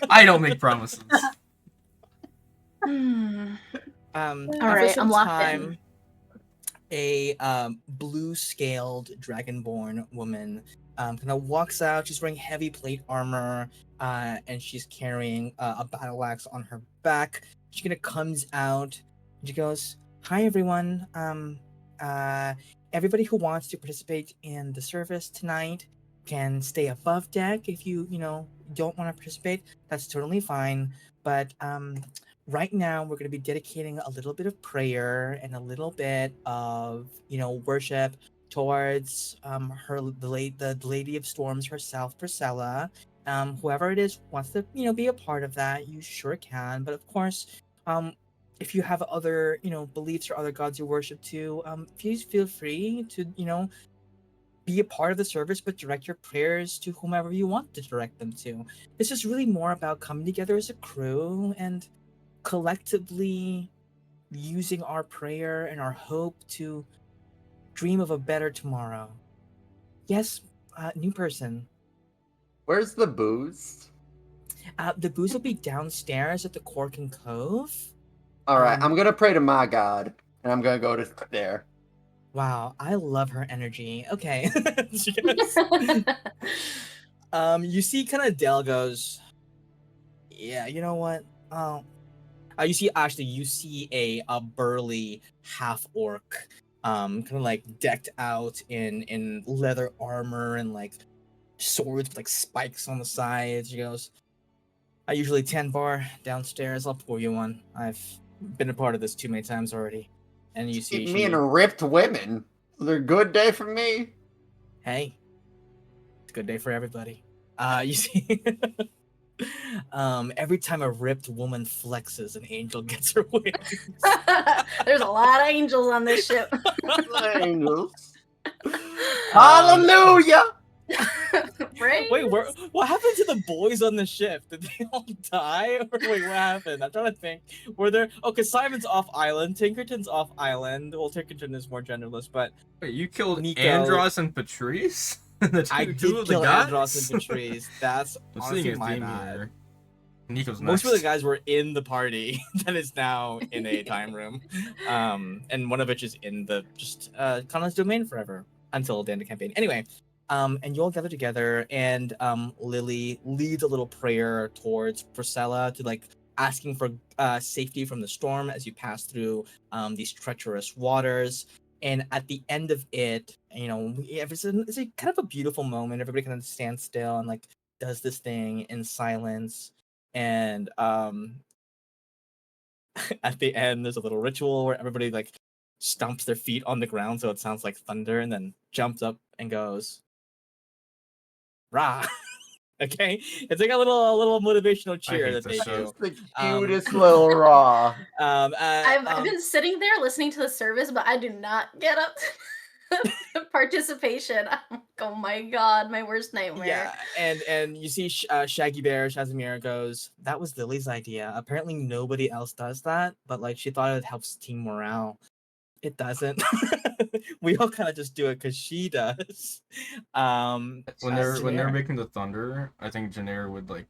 D: I don't make promises.
E: hmm.
A: All
E: right, I'm locked in.
A: A blue-scaled dragonborn woman kind of walks out. She's wearing heavy plate armor, and she's carrying a battle axe on her back. She kind of comes out. And she goes, "Hi, everyone. Everybody who wants to participate in the service tonight can stay above deck. If you don't want to participate, that's totally fine. But right now we're going to be dedicating a little bit of prayer and a little bit of worship towards the Lady of Storms herself, Priscilla. Whoever it is wants to be a part of that, you sure can. But of course, if you have other beliefs or other gods you worship too, please feel free to be a part of the service, but direct your prayers to whomever you want to direct them to. This is really more about coming together as a crew and collectively using our prayer and our hope to dream of a better tomorrow. Yes, new person.
C: Where's the booze?
A: The booze will be downstairs at the Cork and Cove.
C: All right,
A: Um,
C: I'm gonna pray to my god, and I'm gonna go to there.
A: Wow, I love her energy. Okay. She goes, you see kind of Dell goes, yeah, you know what? You see a burly half orc, kind of like decked out in leather armor and like swords with like spikes on the sides. She goes, I usually 10 bar downstairs. I'll pour you one. I've been a part of this too many times already. And you see
C: Me and ripped women. They're a good day for me.
A: Hey, it's a good day for everybody. You see, every time a ripped woman flexes, an angel gets her wings.
E: There's a lot of angels on this ship.
C: Angels. Hallelujah!
E: Praise.
A: Wait, what happened to the boys on the ship? Did they all die? Or wait, what happened? I'm trying to think. Were there? Oh, because Simon's off island, Tinkerton's off island. Well, Tinkerton is more genderless, but
D: Wait, you killed
A: Nico-
D: Andros and Patrice? The
A: I
D: two
A: did
D: of the
A: kill
D: guys?
A: Andros and Patrice. That's
D: I'm
A: honestly
D: seeing a
A: my
D: theme
A: bad.
D: here. Nico's
A: Most
D: next.
A: of the guys were in the party that is now in a time room, and one of which is in the Conan's domain forever until the end of the campaign. Anyway, and you all gather together, and Lily leads a little prayer towards Priscilla to like asking for safety from the storm as you pass through these treacherous waters. And at the end of it, you know, it's a kind of a beautiful moment. Everybody kind of stands still and like does this thing in silence. And at the end, there's a little ritual where everybody like stomps their feet on the ground so it sounds like thunder, and then jumps up and goes, "Rah!" Okay, it's like a little motivational cheer
D: hate
A: that
D: this
A: they
D: shit.
A: do.
C: The cutest little raw.
E: I've been sitting there listening to the service, but I do not get up to participation. I'm like, oh my god, my worst nightmare.
A: Yeah, and you see Shaggy Bear Shazamira goes, "That was Lily's idea. Apparently nobody else does that, but like she thought it helps team morale. It doesn't. We all kind of just do it because she does."
D: When they're
A: Janair.
D: making the thunder, I think Janair would like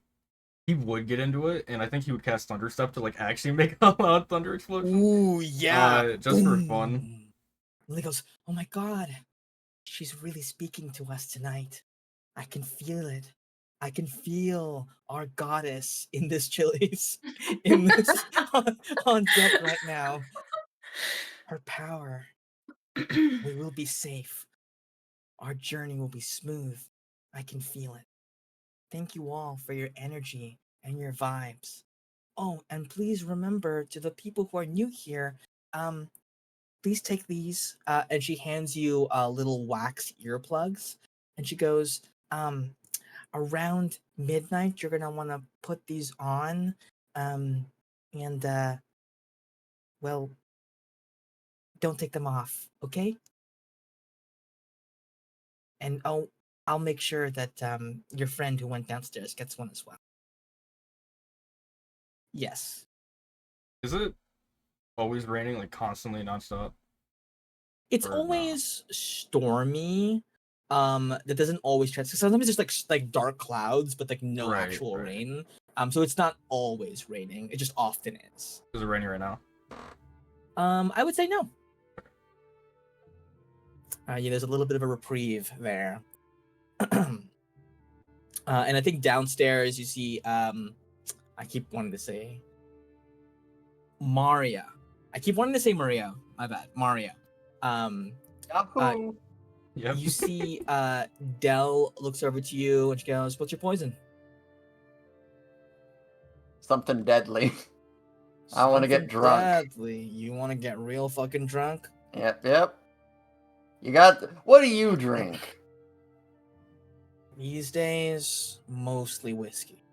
D: he would get into it, and I think he would cast Thunder Step to like actually make a loud thunder explosion.
A: Ooh, yeah.
D: Just for fun.
A: Lily goes, "Oh my god, she's really speaking to us tonight. I can feel it. I can feel our goddess in this Chili's, in this on deck right now. Her power. We will be safe. Our journey will be smooth. I can feel it. Thank you all for your energy and your vibes. Oh, and please remember to the people who are new here, please take these." And she hands you little wax earplugs, and she goes, "Around midnight, you're gonna want to put these on, and well, don't take them off, okay? And I'll make sure that your friend who went downstairs gets one as well." Yes.
D: Is it always raining like constantly nonstop?
A: It's
D: Or no?
A: always stormy. That doesn't always translate. Sometimes it's like dark clouds, but like no
D: Right,
A: actual
D: right.
A: rain. So it's not always raining. It just often is.
D: Is it raining right now?
A: I would say no. Yeah, there's a little bit of a reprieve there. And I think downstairs you see I keep wanting to say Maria. I keep wanting to say Maria. My bad. Maria.
C: Yahoo!
D: Yep.
A: You see Dell looks over to you and she goes, "What's your poison?"
C: Something deadly. I want to get
A: Something
C: drunk.
A: deadly. You want to get real fucking drunk?
C: Yep. You got. What do you drink?
A: These days, mostly whiskey.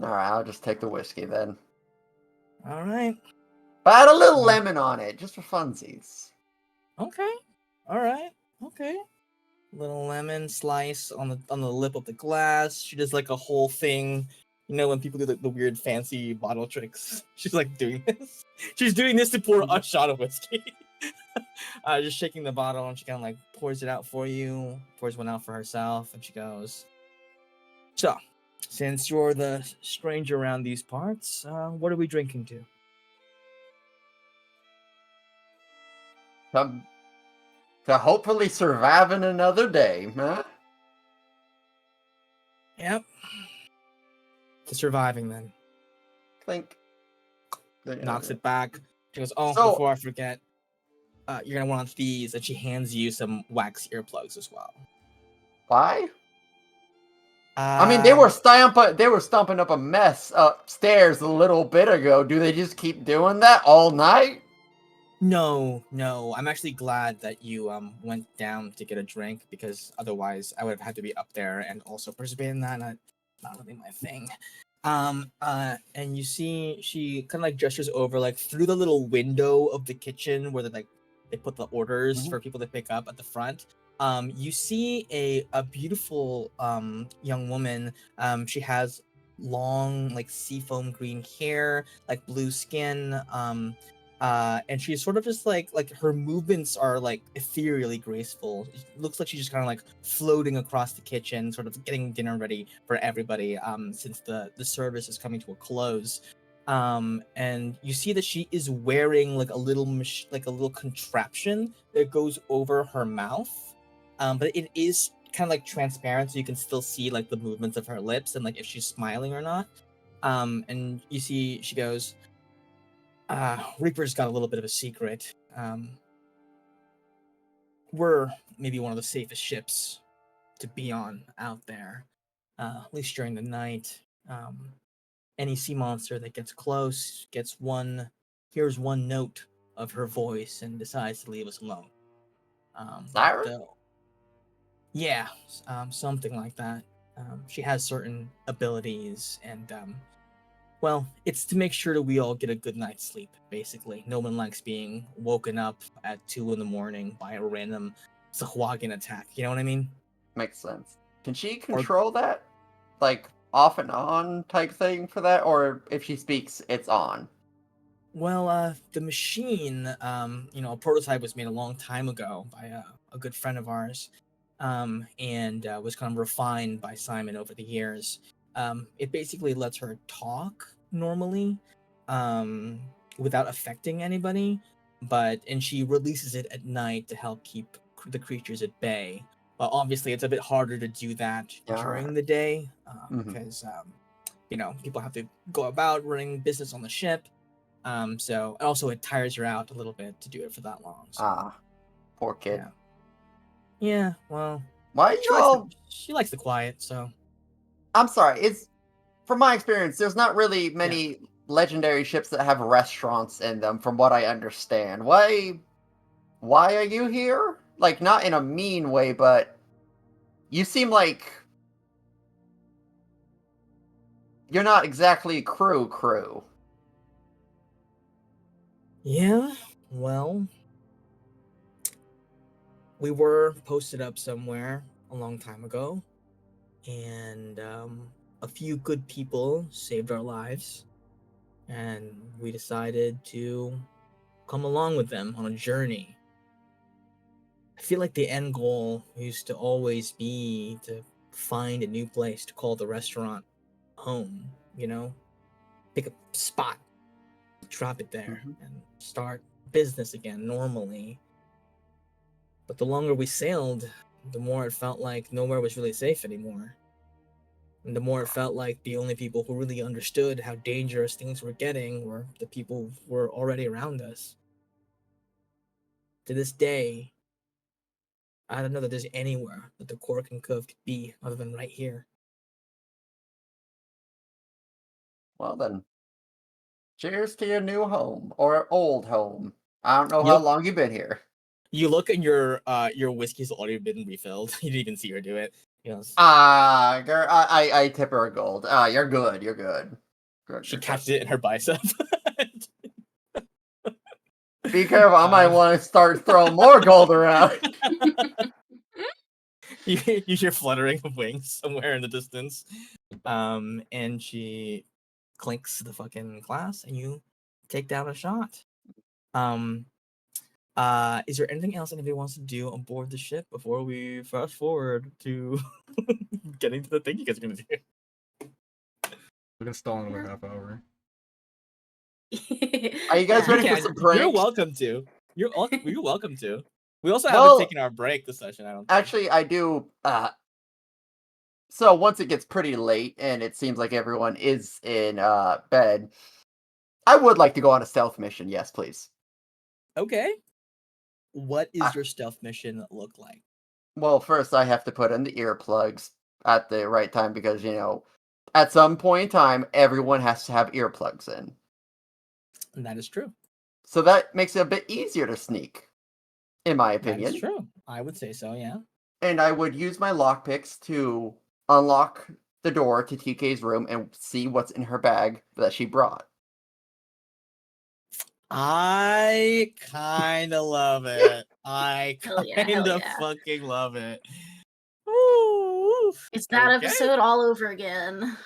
C: All right, I'll just take the whiskey then.
A: All right.
C: But add a little lemon on it, just for funsies.
A: Okay. All right. Okay. Little lemon slice on the lip of the glass. She does like a whole thing. You know when people do the weird fancy bottle tricks? She's like doing this. She's doing this to pour a shot of whiskey. Just shaking the bottle, and she kind of like pours it out for you. Pours one out for herself, and she goes, "So, since you're the stranger around these parts, what are we drinking to?"
C: To hopefully surviving another day, huh?
A: Yep. To surviving, then.
C: Clink.
A: Knocks it back. She goes, "Oh,
C: So-
A: before I forget, you're gonna want these," and she hands you some wax earplugs as well.
C: Why? I mean, they were stomping up a mess upstairs a little bit ago. Do they just keep doing that all night?
A: No. I'm actually glad that you went down to get a drink, because otherwise I would have had to be up there and also participate in that. Not really my thing. And you see she kind of like gestures over like through the little window of the kitchen where they put the orders for people to pick up at the front. You see a beautiful young woman. She has long like seafoam green hair, like blue skin. And she's sort of just like her movements are like ethereally graceful. It looks like she's just kind of like floating across the kitchen, sort of getting dinner ready for everybody. Since the service is coming to a close, and you see that she is wearing like a little like a little contraption that goes over her mouth, but it is kind of like transparent, so you can still see like the movements of her lips and like if she's smiling or not. And you see she goes, Reaper's got a little bit of a secret. We're maybe one of the safest ships to be on out there, at least during the night. Any sea monster that gets close hears one note of her voice and decides to leave us alone.
C: Siren?
A: Yeah, something like that. She has certain abilities, and well, it's to make sure that we all get a good night's sleep, basically. No one likes being woken up at 2 a.m. by a random Sahuagin attack, you know what I mean?
C: Makes sense. Can she control that? Like, off and on type thing for that? Or if she speaks, it's on?
A: Well, the machine, a prototype was made a long time ago by a good friend of ours, and was kind of refined by Simon over the years. It basically lets her talk normally, without affecting anybody, and she releases it at night to help keep the creatures at bay. But obviously, it's a bit harder to do that during the day, because people have to go about running business on the ship. So also it tires her out a little bit to do it for that long. So.
C: Poor kid.
A: Yeah. Well,
C: why y'all?
A: She likes the quiet, so.
C: I'm sorry. It's from my experience. There's not really many legendary ships that have restaurants in them, from what I understand. Why are you here? Like, not in a mean way, but you seem like you're not exactly crew.
A: Yeah, well, we were posted up somewhere a long time ago, and a few good people saved our lives, and we decided to come along with them on a journey. I feel like the end goal used to always be to find a new place to call the restaurant home, pick a spot, drop it there, and start business again normally. But the longer we sailed, the more it felt like nowhere was really safe anymore. And the more it felt like the only people who really understood how dangerous things were getting were the people who were already around us. To this day, I don't know that there's anywhere that the Cork and Cove could be other than right here.
C: Well then, cheers to your new home, or old home. I don't know how long you've been here.
A: You look and your whiskey's already been refilled. You didn't even see her do it.
C: Girl, I tip her a gold. You're good. Good,
A: she catches it in her bicep.
C: Be careful, I might want to start throwing more gold around.
A: You hear fluttering of wings somewhere in the distance. And she clinks the fucking glass, and you take down a shot. Is there anything else anybody wants to do on board the ship before we fast forward to getting to the thing you guys are gonna do?
D: We can stall another half hour.
C: Are you guys ready for some pranks?
A: You're welcome to. You're welcome to. We also haven't taken our break this session, I don't think.
C: Actually, I do. So once it gets pretty late and it seems like everyone is in bed, I would like to go on a stealth mission. Yes, please.
A: Okay. What is your stealth mission look like?
C: Well, first I have to put in the earplugs at the right time because, at some point in time, everyone has to have earplugs in.
A: And that is true.
C: So that makes it a bit easier to sneak, in my opinion.
A: That's true. I would say so, yeah.
C: And I would use my lockpicks to unlock the door to TK's room and see what's in her bag that she brought.
A: I kind of love it. I
E: Hell yeah,
A: kind
E: hell
A: of
E: yeah.
A: fucking love it. Ooh,
E: It's that
A: okay.
E: episode all over again.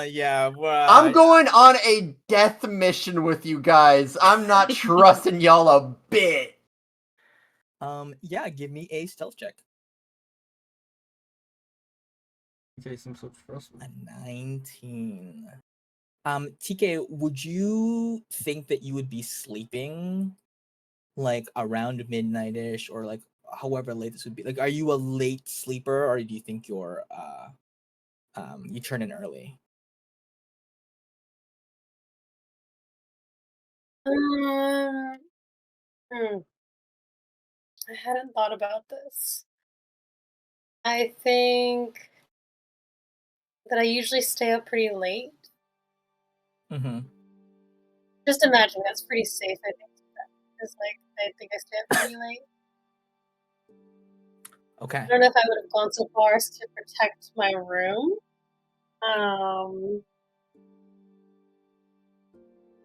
A: Yeah, well,
C: I'm going on a death mission with you guys. I'm not trusting y'all a bit.
A: Yeah, give me a stealth check.
D: Okay, seems so trustful.
A: A 19. TK, would you think that you would be sleeping like around midnight-ish or like however late this would be? Like, are you a late sleeper or do you think you're you turn in early?
B: I hadn't thought about this. I think that I usually stay up pretty late.
A: Mm-hmm.
B: Just imagine that's pretty safe, I think, because like I think I stay up pretty late.
A: Okay.
B: I don't know if I would have gone so far as to protect my room.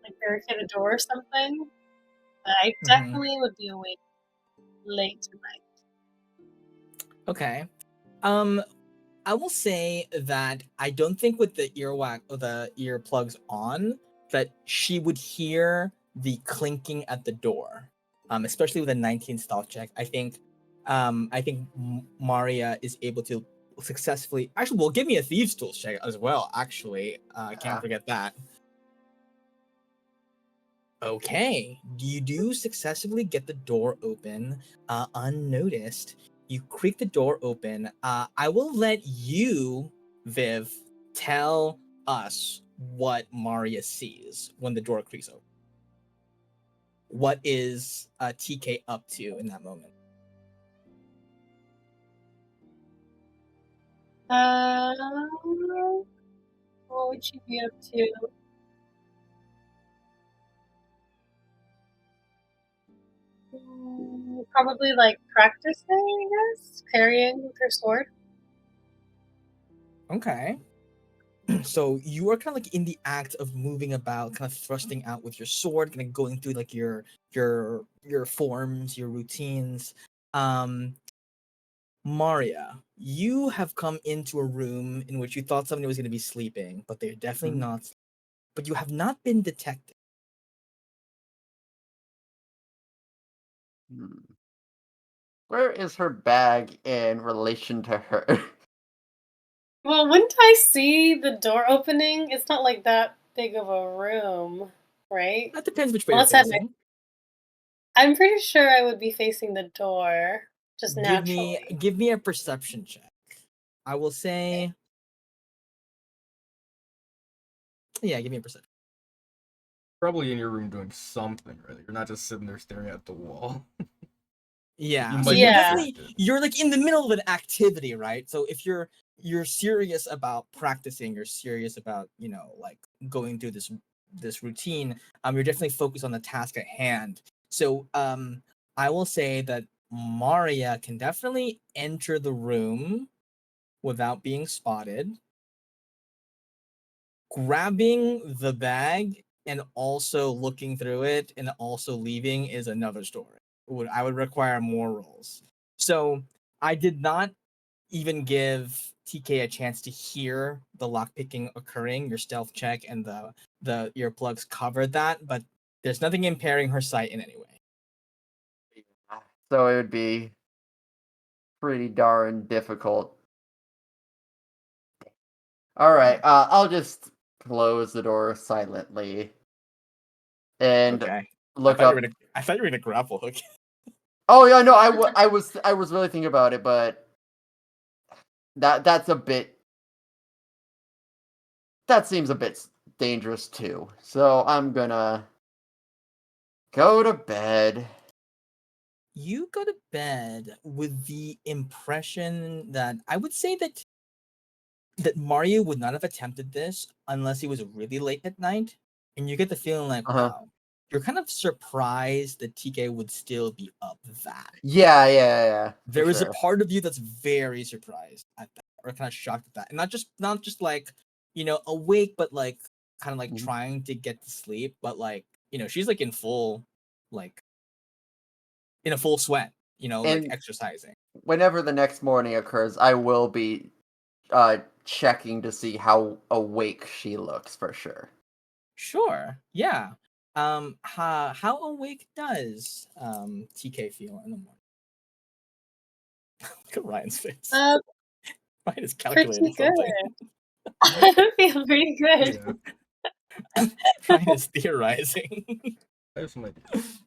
B: Like barricade a door or something. But I definitely would be awake late tonight.
A: Okay. I will say that I don't think with the earplugs on that she would hear the clinking at the door. Especially with a 19 stealth check. I think Maria is able to successfully actually well give me a thieves tools check as well, actually. I can't forget that. Okay, you do successfully get the door open unnoticed. You creak the door open. I will let you, Viv, tell us what Maria sees when the door creaks open. What is TK up to in that moment?
B: What would she be up to? Probably like practicing, I guess, carrying with her sword.
A: Okay. So you are kind of like in the act of moving about, kind of thrusting out with your sword, kind of going through like your forms, your routines. Maria, you have come into a room in which you thought somebody was going to be sleeping, but they're definitely not. But you have not been detected.
C: Where is her bag in relation to her?
B: Well, wouldn't I see the door opening? It's not like that big of a room, right?
A: That depends which way
B: Unless
A: you're facing.
B: I'm pretty sure I would be facing the door, just naturally.
A: Give me a perception check. I will say,
B: Okay.
A: yeah, give me a perception.
D: Probably in your room doing something, right? You're not just sitting there staring at the wall.
A: Yeah,
D: You
A: so
D: might
A: you're
D: be
A: definitely
D: distracted.
A: you're like in the middle of an activity, right? So if you're serious about practicing, you're serious about like going through this routine. You're definitely focused on the task at hand. So I will say that Maria can definitely enter the room without being spotted. Grabbing the bag and also looking through it and also leaving is another story. I would require more rolls. So I did not even give TK a chance to hear the lockpicking occurring. Your stealth check and the earplugs covered that, but there's nothing impairing her sight in any way.
C: So it would be pretty darn difficult. Alright, I'll just close the door silently. And
A: Okay.
C: look up.
A: I thought you were gonna grapple hook.
C: Oh yeah, no, I was really thinking about it, but that's a bit. That seems a bit dangerous too. So I'm gonna go to bed.
A: You go to bed with the impression that I would say that Mario would not have attempted this unless he was really late at night, and you get the feeling like,
C: Uh-huh.
A: wow, you're kind of surprised that TK would still be up that.
C: Yeah.
A: There is
C: sure.
A: a part of you that's very surprised at that, or kind of shocked at that, and not just like awake, but like kind of like
C: Mhm.
A: trying to get to sleep, but like she's like in full like in a full sweat, like
C: And
A: exercising.
C: whenever the next morning occurs, I will be checking to see how awake she looks for sure.
A: Sure, yeah. How awake does TK feel in the morning? Look at Ryan's face.
B: Um,
A: Ryan is calculating
B: pretty good.
A: something.
B: I feel pretty good.
D: Yeah,
A: Ryan is theorizing.
D: I have some ideas.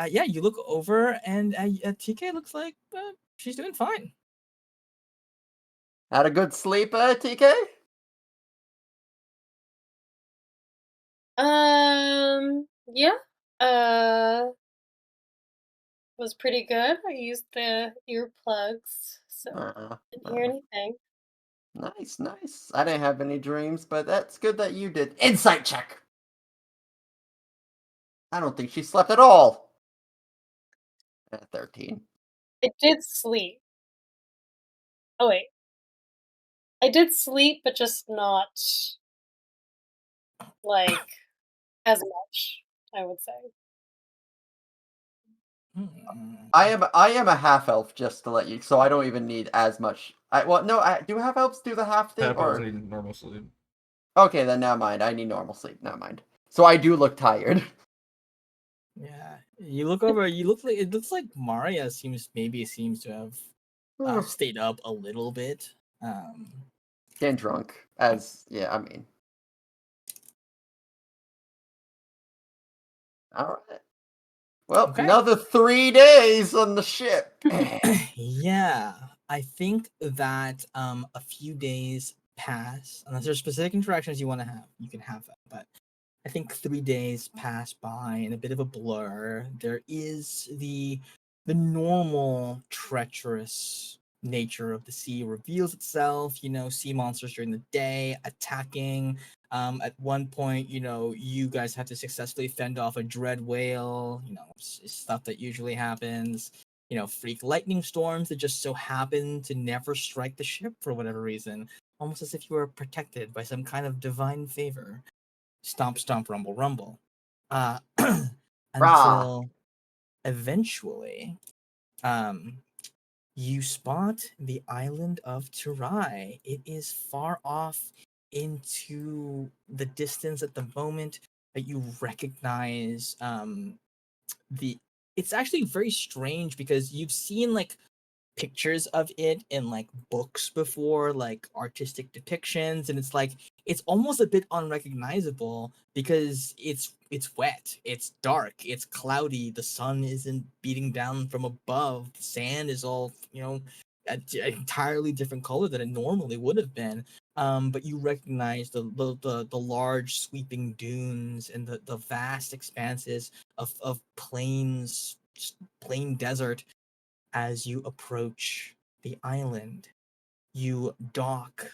A: Yeah, you look over and TK looks like she's doing fine.
C: Had a good sleep, TK?
B: Yeah. Uh, was pretty good. I used the earplugs, so didn't hear anything.
C: Nice. I didn't have any dreams, but that's good that you did. Insight check! I don't think she slept at all. 13.
B: I did sleep. Oh wait. I did sleep, but just not like as much, I would say.
C: I am a half elf, just to let you, so I don't even need as much. Do half elves do the half thing?
D: Half elves
C: Or
D: need normal sleep.
C: okay, then never mind. I need normal sleep. Never mind. So I do look tired.
A: Yeah, you look over. You look like it looks like Maria seems to have stayed up a little bit.
C: Getting drunk, as yeah. I mean, all right. Well,
A: Okay.
C: another 3 days on the ship.
A: Yeah, I think that a few days pass unless there's specific interactions you want to have. You can have that, but I think 3 days pass by in a bit of a blur. There is the normal treacherous nature of the sea reveals itself. Sea monsters during the day attacking. At one point, you guys have to successfully fend off a dread whale. Stuff that usually happens. Freak lightning storms that just so happen to never strike the ship for whatever reason, almost as if you were protected by some kind of divine favor. Stomp, stomp, rumble, rumble. Uh,
C: Rah.
A: until eventually, um, you spot the island of Turai. It is far off into the distance at the moment, but you recognize the. It's actually very strange because you've seen like pictures of it in like books before, like artistic depictions, and it's almost a bit unrecognizable because it's wet, it's dark, it's cloudy, the sun isn't beating down from above, the sand is all an entirely different color than it normally would have been. But you recognize the large sweeping dunes and the vast expanses of plain desert. As you approach the island, you dock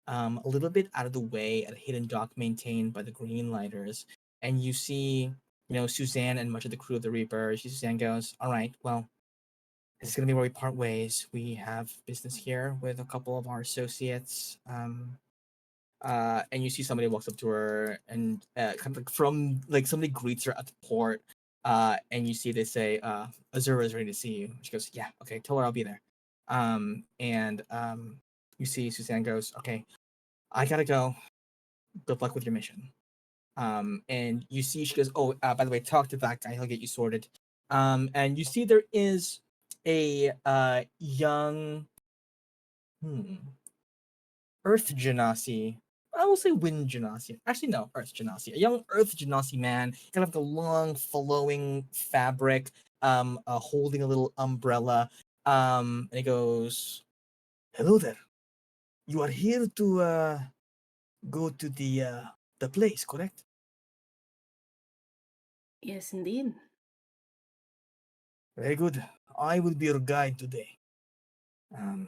A: a little bit out of the way at a hidden dock maintained by the Greenlighters, and you see, Suzanne and much of the crew of the Reaper. Suzanne goes, "All right, well, this is gonna be where we part ways. We have business here with a couple of our associates." And you see somebody walks up to her and kind of like from like somebody greets her at the port. And you see they say, Azura is ready to see you. She goes, "Yeah, okay, tell her I'll be there." And you see Suzanne goes, "Okay, I gotta go. Good luck with your mission." And you see she goes, "Oh, by the way, talk to that guy. He'll get you sorted." And you see there is a young Earth Genasi. I will say Wind Genasi. Actually, no, Earth Genasi. A young Earth Genasi man, kind of like a long, flowing fabric, holding a little umbrella. And he goes, "Hello there. You are here to go to the place, correct?"
E: Yes, indeed.
A: "Very good. I will be your guide today. Um,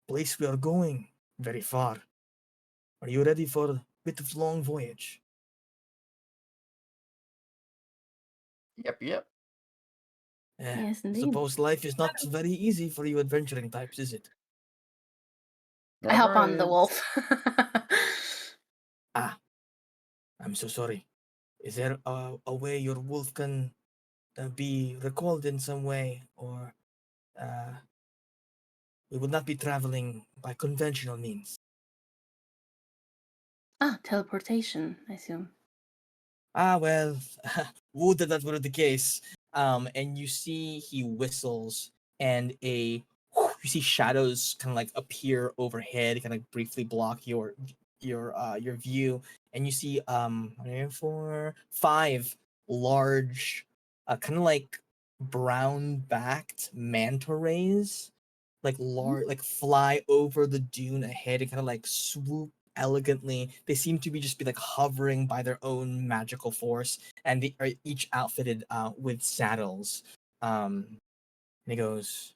A: place we are going very far. Are you ready for a bit of long voyage?"
C: Yep.
E: Yes,
A: I
E: indeed.
A: suppose life is not very easy for you adventuring types, is it?
E: I help
C: Never
E: on the
C: is.
E: wolf.
A: I'm so sorry. Is there a way your wolf can be recalled in some way, or uh, we would not be traveling by conventional means?
E: Teleportation, I assume.
A: Well, would that were the case. And you see he whistles, and you see shadows kind of like appear overhead, kind of briefly block your view, and you see 4, 5 large, kind of like brown backed manta rays, like large, like fly over the dune ahead and kind of like swoop elegantly. They seem to be like hovering by their own magical force, and they are each outfitted with saddles. And he goes,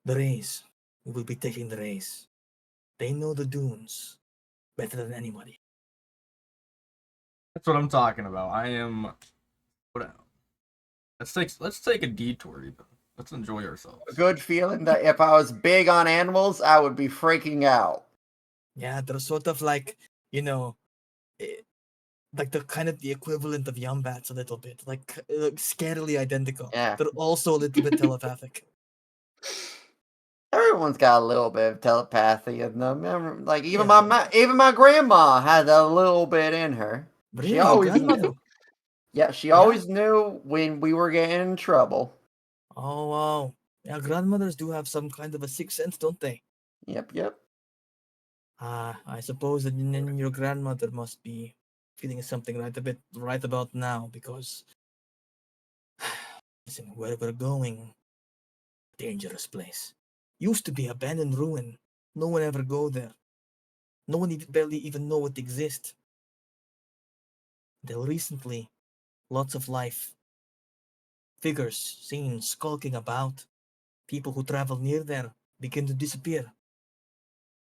A: "The rays. We will be taking the rays. They know the dunes better than anybody."
D: That's what I'm talking about. I am. What? Let's take a detour even. Let's enjoy
C: A
D: ourselves.
C: good feeling that if I was big on animals, I would be freaking out.
A: Yeah, they're sort of like, you know, like the kind of the equivalent of Yumbats a little bit, like scarily identical.
C: Yeah.
A: They're also a little bit telepathic.
C: Everyone's got a little bit of telepathy in them. Like even
A: Yeah.
C: even my grandma had a little bit in her. She
A: Really,
C: always
A: grandmother?
C: Yeah, she
A: Yeah?
C: always knew when we were getting in trouble.
A: Oh wow. Yeah, grandmothers do have some kind of a sixth sense, don't they?
C: Yep.
A: I suppose that then your grandmother must be feeling something right about now, because listen, where we're going, dangerous place. Used to be abandoned ruin. No one ever go there. No one barely even know it exists. Till recently, lots of life. Figures seen skulking about. People who travel near there begin to disappear.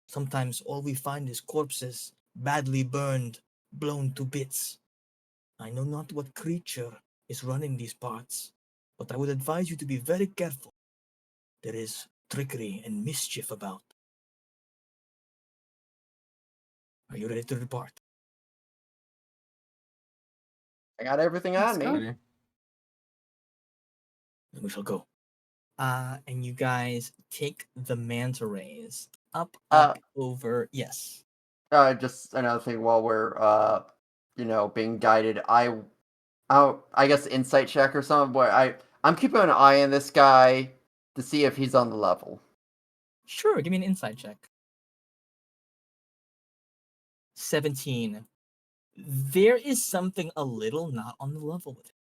A: Sometimes all we find is corpses, badly burned, blown to bits. I know not what creature is running these parts, but I would advise you to be very careful. There is trickery and mischief about. Are you ready to depart?
C: I got everything
E: Let's
C: on
E: go.
C: me.
D: Ready?
A: Then we shall go. And you guys take the manta rays up over. Yes.
C: Just another thing while we're being guided. I guess insight check or something. Where I'm keeping an eye on this guy to see if he's on the level.
A: Sure, give me an insight check. 17. There is something a little not on the level with it.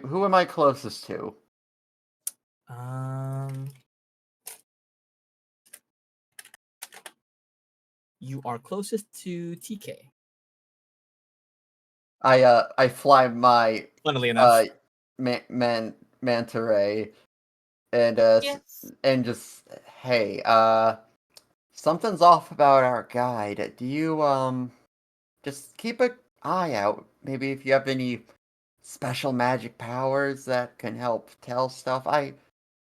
C: Who am I closest to?
A: You are closest to TK.
C: I fly my
A: Funnily enough.
C: manta ray and
B: Yes.
C: and just hey, something's off about our guide. Do you just keep an eye out? Maybe if you have any special magic powers that can help tell stuff.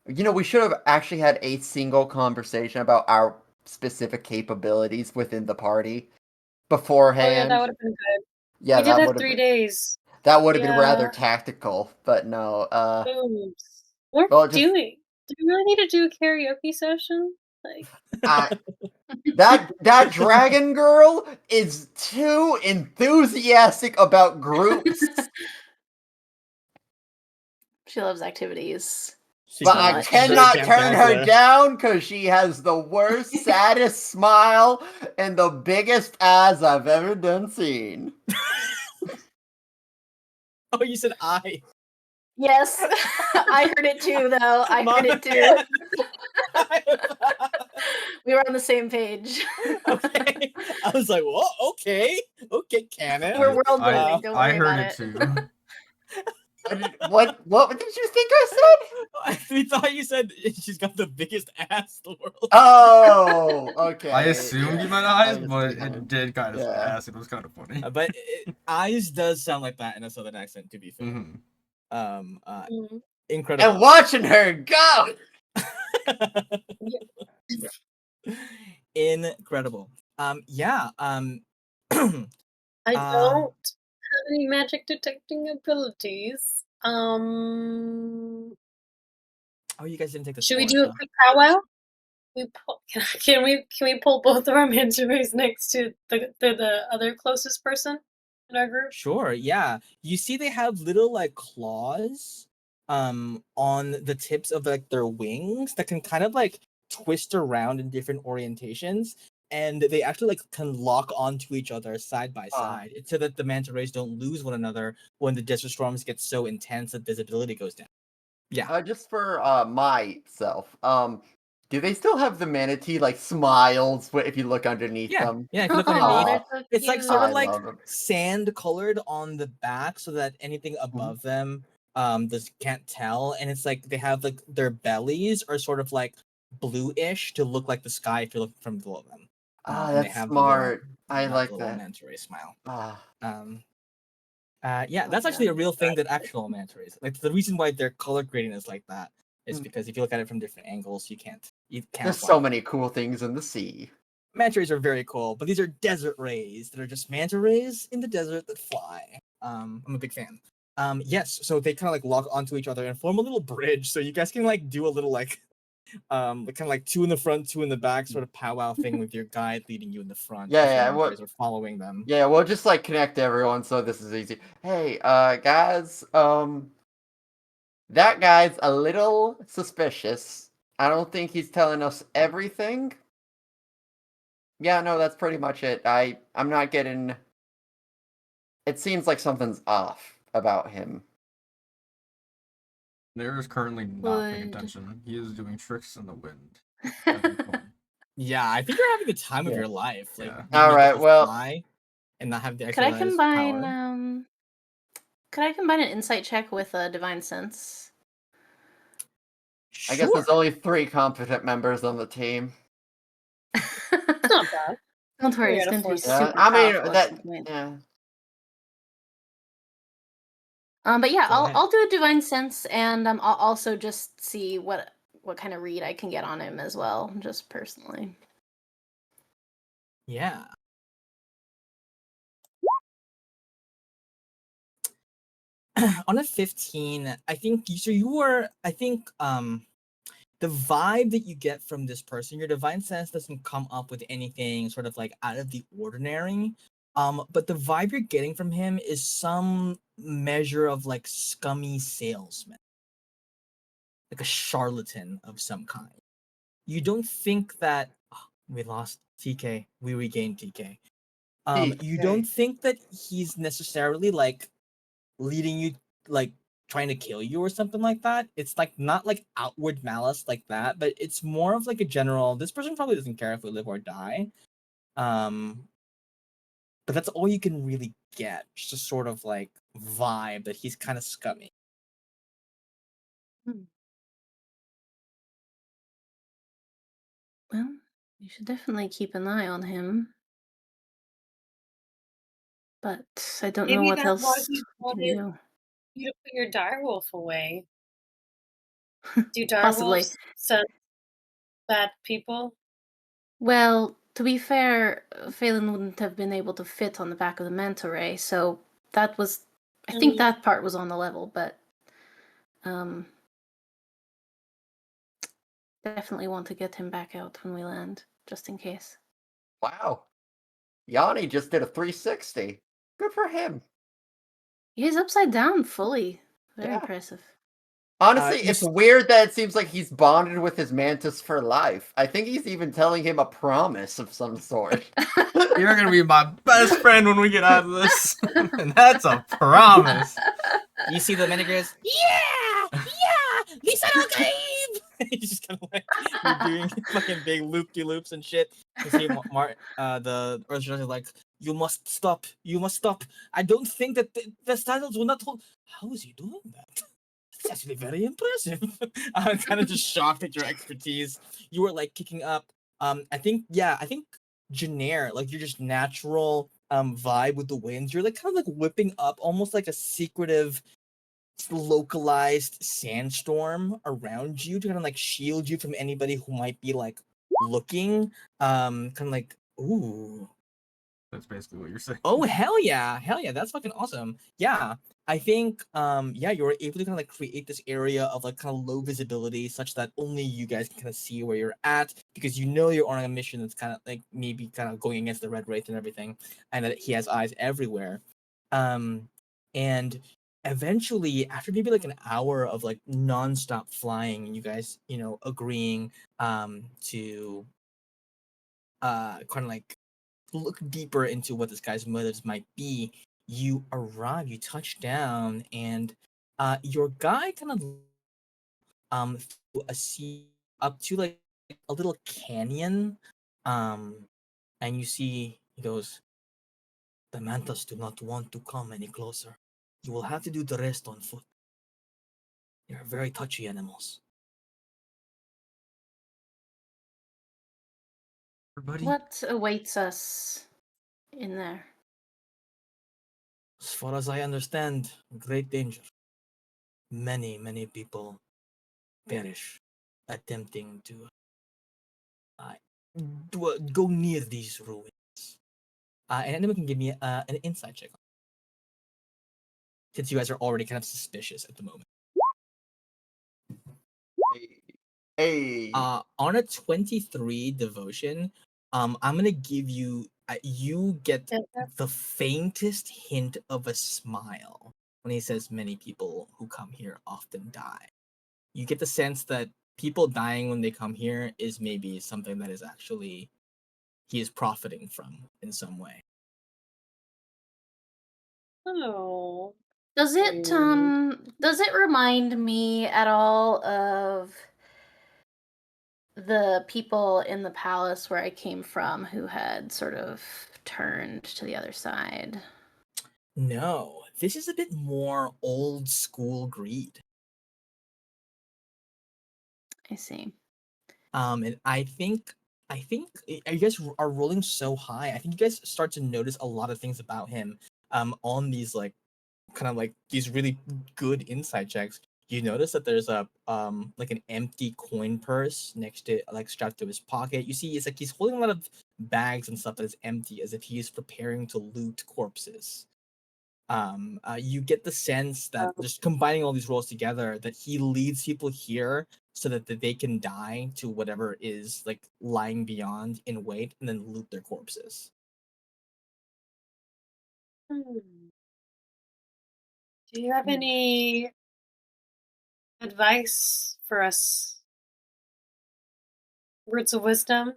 C: We should have actually had a single conversation about our specific capabilities within the party
B: Oh yeah, that
C: beforehand.
B: would have been good.
C: Yeah,
B: We did
C: that
B: have
C: would have
B: 3
C: been
B: days.
C: rather
B: Yeah.
C: tactical, but no.
B: Oops. What are
C: Well,
B: we doing? Do we really need to do a karaoke session? Like,
C: I, that dragon girl is too enthusiastic about groups.
E: She loves activities.
C: But
E: So
C: I
E: much.
C: cannot turn her down because she has the worst, saddest smile and the biggest ass I've ever done seen.
A: Oh, you said I.
E: Yes, I heard it too, though. I heard it too. We were on the same page.
A: Okay. I was like, well, okay, canon.
E: We're world building. Don't
D: I
E: worry
D: heard
E: about
D: it
E: it.
D: too.
C: What did you think I said?
A: We thought you said she's got the biggest ass in the world.
C: Oh, okay.
D: I assumed
C: yeah.
D: you meant
C: I
D: eyes, but
C: assumed.
D: it did kind of say
C: Yeah.
D: ass. It was kind of funny.
A: But eyes does sound like that in a southern accent, to be fair.
B: Mhm.
A: Incredible.
C: And watching her go.
A: Incredible. Yeah.
B: I
A: Uh,
B: don't have any magic detecting abilities.
A: oh, you guys didn't take the
B: Should we
A: spores,
B: do a
A: huh?
B: quick powwow? Can we pull both of our manta rays next to the other closest person in our group?
A: Sure, yeah. You see they have little like claws on the tips of like their wings that can kind of like twist around in different orientations, and they actually like can lock onto each other side by side. It's so that the manta rays don't lose one another when the desert storms get so intense that visibility goes down. Yeah.
C: Just for myself, do they still have the manatee like smiles if you look underneath
A: Yeah,
C: them?
A: yeah. If you look
E: Oh,
A: underneath,
E: they're so
A: it's like
E: cute.
A: sort of
C: I
A: like
C: love them.
A: sand colored on the back, so that anything above them just can't tell. And it's like they have like their bellies are sort of like bluish to look like the sky if you're looking from below them. And they
C: That's
A: have
C: smart. I
A: the
C: like
A: little
C: that.
A: manta ray smile.
C: Ah,
A: Yeah, that's actually a real thing that actual manta rays. Like the reason why their color grading is like that is because if you look at it from different angles, you can't
C: there's
A: fly
C: so
A: them.
C: many cool things in the sea.
A: Manta rays are very cool, but these are desert rays that are just manta rays in the desert that fly. I'm a big fan. Yes, so they kind of like lock onto each other and form a little bridge, so you guys can like do a little like kind of like two in the front, two in the back, sort of powwow thing with your guide leading you in the front.
C: Yeah,
A: as your
C: yeah.
A: manta rays are following them.
C: Yeah, we'll just like connect everyone so this is easy. Hey, guys, that guy's a little suspicious. I don't think he's telling us everything. Yeah, no, that's pretty much it. I'm not getting. It seems like something's off about him.
D: Nair is currently not paying
E: Would-
D: attention. He is doing tricks in the wind. Having fun.
A: Yeah, I think you're having the time of
C: Yeah.
A: your life. Like,
D: Yeah.
A: being
C: All
A: able
C: right,
A: to
C: well,
A: fly and not have the
E: Could I
A: exercise
E: combine
A: power.
E: could I combine an insight check with a divine sense?
C: I guess
A: Sure.
C: there's only 3 competent members on the team.
B: It's not bad.
E: Don't worry,
B: Three
E: it's
B: out of
E: going to be
B: four.
C: Yeah,
E: super
C: I mean
E: powerful at
C: that.
E: some point.
C: Yeah.
E: But yeah,
A: Go ahead.
E: I'll do a divine sense, and I'll also just see what kind of read I can get on him as well, just personally.
A: Yeah. On a 15, I think I think the vibe that you get from this person, your divine sense doesn't come up with anything sort of like out of the ordinary. But the vibe you're getting from him is some measure of like scummy salesman, like a charlatan of some kind. You don't think that we lost TK, we regained TK. You don't think that he's necessarily like leading you, like trying to kill you or something like that. It's like not like outward malice like that, but it's more of like a general, this person probably doesn't care if we live or die. But that's all you can really get. Just a sort of like vibe that he's kind of scummy.
E: Well, you should definitely keep an eye on him. But I don't know
B: Maybe
E: what
B: that's why
E: else
B: he
E: we can
B: wanted
E: do.
B: you to put your direwolf away. Do
E: Possibly.
B: direwolves sense bad people?
E: Well, to be fair, Phelan wouldn't have been able to fit on the back of the manta ray, so that was. I think that part was on the level, but definitely want to get him back out when we land, just in case.
C: Wow. Yanni just did a 360. Good for him.
E: He's upside down fully. Very impressive.
C: Honestly, it's weird that it seems like he's bonded with his mantis for life. I think he's even telling him a promise of some sort.
D: You're gonna be my best friend when we get out of this. And that's a promise.
A: You see the minigators? Yeah! Lisa Gabe! He's just kind of like, you're doing fucking big loop-de-loops and shit. You see the original is like, You must stop. You must stop. I don't think that the saddles will not hold. How is he doing that? It's actually very impressive. I'm kind of just shocked at your expertise. You were like kicking up. I think Janair, like your just natural vibe with the winds, you're like kind of like whipping up almost like a secretive localized sandstorm around you to kind of like shield you from anybody who might be like looking. Kind of like, ooh.
D: That's basically what you're saying.
A: Oh hell yeah, that's fucking awesome. Yeah, I think yeah, you were able to kind of like create this area of like kind of low visibility such that only you guys can kind of see where you're at because you know you're on a mission that's kind of like maybe kind of going against the red wraith and everything, and that he has eyes everywhere. And eventually after maybe like an hour of like nonstop flying and you guys, you know, agreeing to kind of like look deeper into what this guy's motives might be, you arrive, you touch down, and your guy kind of through a sea up to like a little canyon, um, and you see he goes, "The mantas do not want to come any closer. You will have to do the rest on foot. They're very touchy animals."
D: Everybody.
E: What awaits us in there?
A: As far as I understand, great danger. Many people perish attempting to uh, go near these ruins. And anyone can give me an insight check since you guys are already kind of suspicious at the moment.
C: Hey.
A: On a 23 devotion, I'm gonna give you you get the faintest hint of a smile when he says many people who come here often die. You get the sense that people dying when they come here is maybe something that is actually he is profiting from in some way.
B: Oh.
E: Does it remind me at all of the people in the palace where I came from who had sort of turned to the other side?
A: No, this is a bit more old school greed.
E: I see.
A: And I think you guys are rolling so high. I think you guys start to notice a lot of things about him on these like kind of like these really good insight checks. You notice that there's a like an empty coin purse next to like strapped to his pocket. You see it's like he's holding a lot of bags and stuff that is empty as if he's preparing to loot corpses. You get the sense that just combining all these roles together, that he leads people here so that they can die to whatever is like lying beyond in wait and then loot their corpses.
B: Do you have any advice for us? Words of wisdom?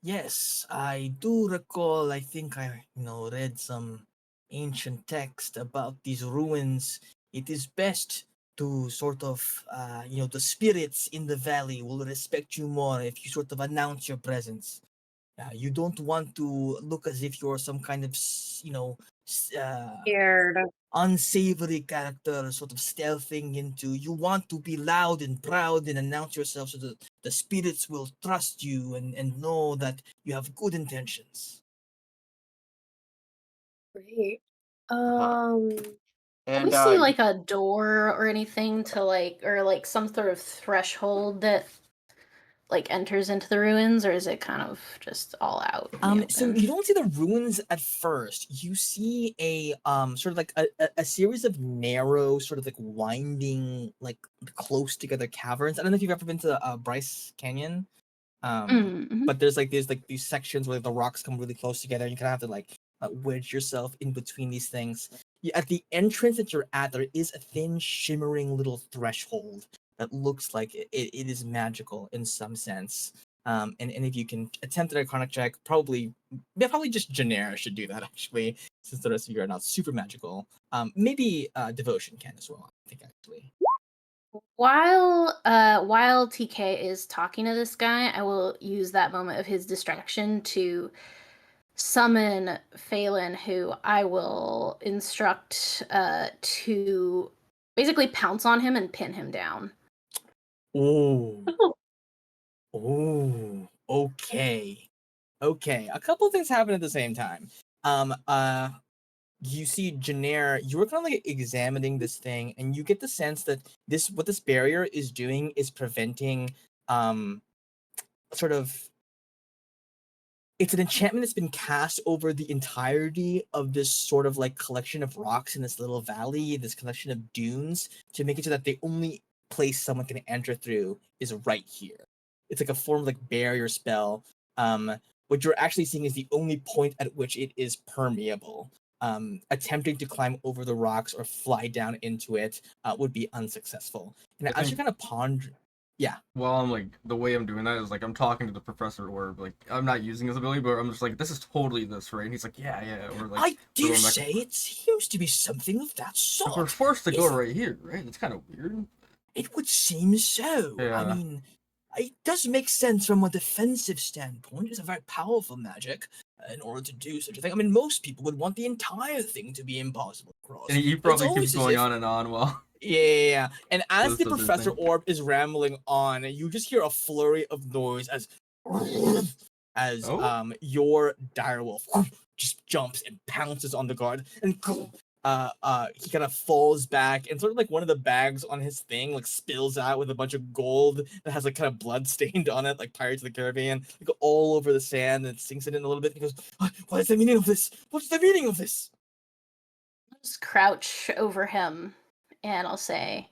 A: Yes, I do recall. I think I, read some ancient text about these ruins. It is best to sort of, the spirits in the valley will respect you more if you sort of announce your presence. You don't want to look as if you're some kind of,
B: Scared.
A: unsavory character sort of stealthing into. You want to be loud and proud and announce yourself so that the spirits will trust you and know that you have good intentions.
B: Great.
E: Can we
C: And
E: see like a door or anything to like, or like some sort of threshold that like enters into the ruins, or is it kind of just all out in the
A: So
E: open?
A: you don't see the ruins at first. You see a sort of like a series of narrow, sort of like winding, like close together caverns. I don't know if you've ever been to Bryce Canyon.
E: Mm-hmm.
A: But there's these sections where the rocks come really close together and you kind of have to like wedge yourself in between these things. At the entrance that you're at, there is a thin shimmering little threshold that looks like it is magical in some sense. And if you can attempt an Arcana check, probably just Genera should do that actually, since the rest of you are not super magical. Maybe Devotion can as well, I think actually.
E: While TK is talking to this guy, I will use that moment of his distraction to summon Phelan, who I will instruct to basically pounce on him and pin him down.
A: Ooh. Ooh. Okay. Okay. A couple things happen at the same time. You see Janair, you were kind of like examining this thing, and you get the sense that what this barrier is doing is preventing sort of, it's an enchantment that's been cast over the entirety of this sort of like collection of rocks in this little valley, this collection of dunes, to make it so that the only place someone can enter through is right here. It's like a form of like barrier spell. What you're actually seeing is the only point at which it is permeable. Attempting to climb over the rocks or fly down into it would be unsuccessful. And as you kind of ponder, yeah.
D: Well, I'm like, the way I'm doing that is like I'm talking to the professor, or like I'm not using his ability, but I'm just like, this is totally this, right? And he's like, yeah, or like,
A: I dare say it seems to be something of that sort.
D: we're forced to go right here, right? It's kind of weird.
A: It would seem so.
D: Yeah.
A: I mean, it does make sense from a defensive standpoint. It's a very powerful magic in order to do such a thing. I mean, most people would want the entire thing to be impossible to cross.
D: And he probably keeps going on and on while.
A: Yeah. And as the
D: Those
A: Professor
D: things.
A: Orb is rambling on, you just hear a flurry of noise as your direwolf just jumps and pounces on the guard, and he kind of falls back, and sort of like one of the bags on his thing like spills out with a bunch of gold that has like kind of blood stained on it, like Pirates of the Caribbean, like all over the sand, and sinks it in a little bit. And he goes, "What is the meaning of this? What's the meaning of this?"
E: I'll just crouch over him, and I'll say,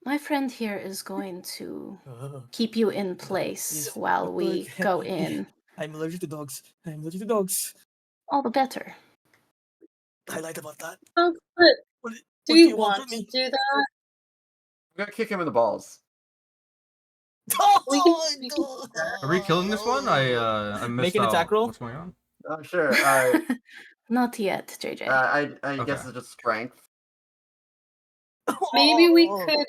E: "My friend here is going to keep you in place while we go in.
A: I'm allergic to dogs. I'm allergic to dogs.
E: All the better."
A: I lied about that.
B: Oh, good.
A: What
B: Do
A: do
B: you
A: you want
B: want
A: from me?
B: to do that?
C: I'm gonna kick him in the balls.
B: We can do that.
D: Are we killing this one? I missed
A: Make an
D: out.
A: attack roll.
D: What's going on?
C: Oh, sure.
E: Not yet, JJ.
C: I
D: Okay.
C: guess it's just strength.
B: Maybe we could.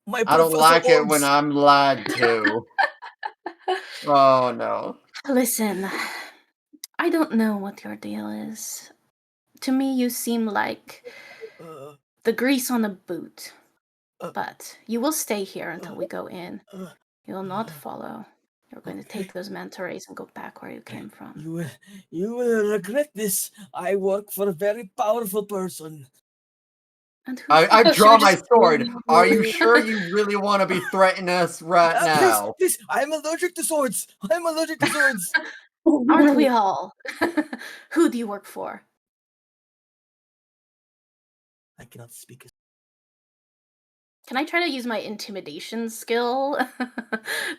A: My
C: I don't
A: Professor
C: like it when
A: Orbs.
C: I'm lied to. Oh no.
E: Listen, I don't know what your deal is. To me, you seem like
A: Uh,
E: the grease on a boot.
A: Uh,
E: But you will stay here until we go in. You will not follow. You're going to take those manta rays and go back where you came from.
A: You will regret this. I work for a very powerful person.
E: And who's
C: I
B: Should
C: draw
B: we
C: my
B: just
C: sword.
B: go-
C: Are you sure you really want to be threatening us right now?
A: Please, I'm allergic to swords. I'm allergic to swords.
E: Aren't we all? Who do you work for?
A: I cannot speak.
E: Can I try to use my intimidation skill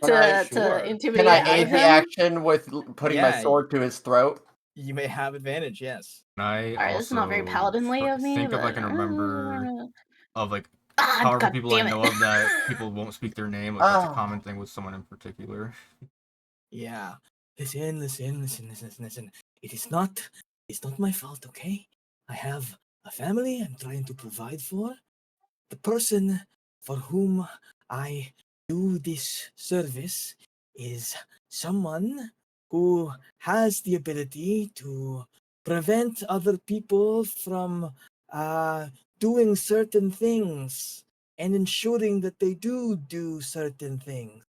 C: Alright,
E: to
A: sure.
E: intimidate
C: Can I
E: out of
C: aid the
E: him?
C: action with putting my
A: Yeah.
C: sword to his throat?
A: You may have advantage. Yes.
D: And I
E: All right, this is not very paladinly of me.
D: think if I
E: but-
D: can remember of like
E: Ah,
D: however
E: God
D: people I
E: damn it.
D: know of that people won't speak their name. Like that's a common thing with someone in particular.
A: Yeah. Listen. It's not my fault, okay? I have a family I'm trying to provide for. The person for whom I do this service is someone who has the ability to prevent other people from doing certain things and ensuring that they do certain things.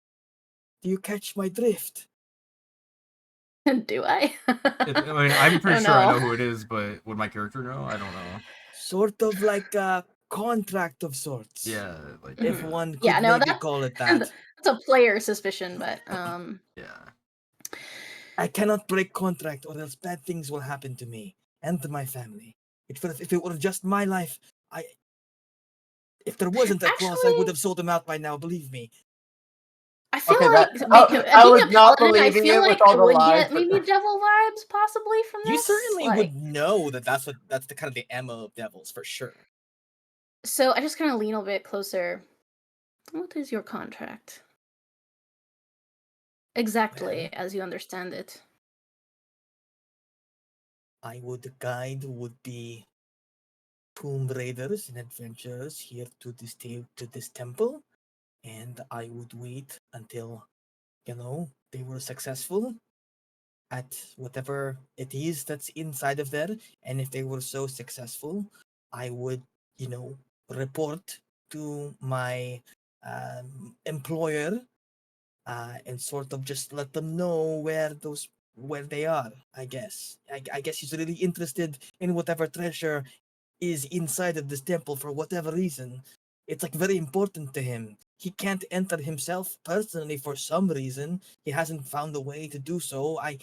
A: Do you catch my drift?
E: Do I?
D: I mean, I'm pretty
E: Oh,
D: sure I
E: no.
D: know who it is, but would my character know? I don't know.
A: Sort of like a contract of sorts.
D: Yeah, like
A: If one could
E: Yeah, no,
A: maybe
E: that's
A: call it that.
E: that's a player suspicion, but
D: yeah.
A: I cannot break contract or else bad things will happen to me and to my family. If it were just my life, if there wasn't a clause, I would
E: Actually-
A: have sold him out by now, believe me.
E: I feel
C: Okay,
E: like
C: I
E: being
C: was
E: a
C: not
E: paladin, I
C: believing
E: feel
C: it with
E: like
C: all
E: I
C: the
E: would
C: lies,
E: get maybe
C: but-
E: devil vibes possibly from this.
A: You certainly
E: like-
A: would know that's the kind of the MO of devils for sure.
E: So I just kind of lean a bit closer. What is your contract? Exactly, as you understand it.
A: I would guide would-be tomb raiders and adventurers here to this temple, and I would wait until they were successful at whatever it is that's inside of there. And if they were so successful, I would, report to my employer and sort of just let them know where they are. I guess. I guess he's really interested in whatever treasure is inside of this temple for whatever reason. It's like very important to him. He can't enter himself personally for some reason. He hasn't found a way to do so. I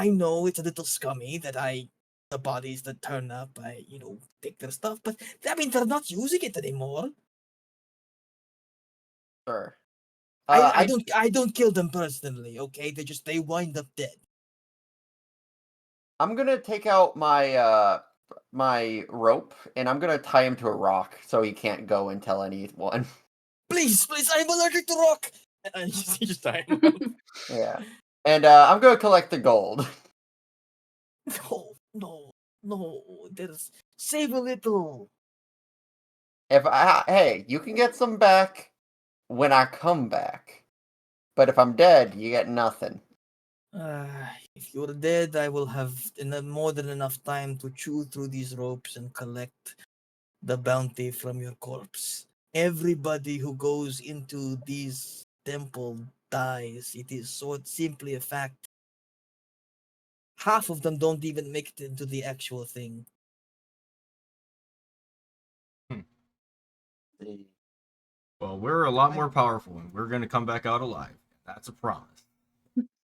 A: know it's a little scummy that the bodies that turn up, take their stuff, but I mean they're not using it anymore.
C: Sure.
A: I don't kill them personally, okay? They wind up dead.
C: I'm gonna take out my my rope and I'm gonna tie him to a rock so he can't go and tell anyone.
A: Please, I'm allergic to rock. And you just tie him up.
C: Yeah. And I'm gonna collect the gold.
A: No. Save a little.
C: Hey, you can get some back when I come back. But if I'm dead, you get nothing.
A: If you're dead, I will have more than enough time to chew through these ropes and collect the bounty from your corpse. Everybody who goes into these temple dies. It is so simply a fact. Half of them don't even make it into the actual thing.
D: Well, we're a lot more powerful, and we're gonna come back out alive. That's a promise.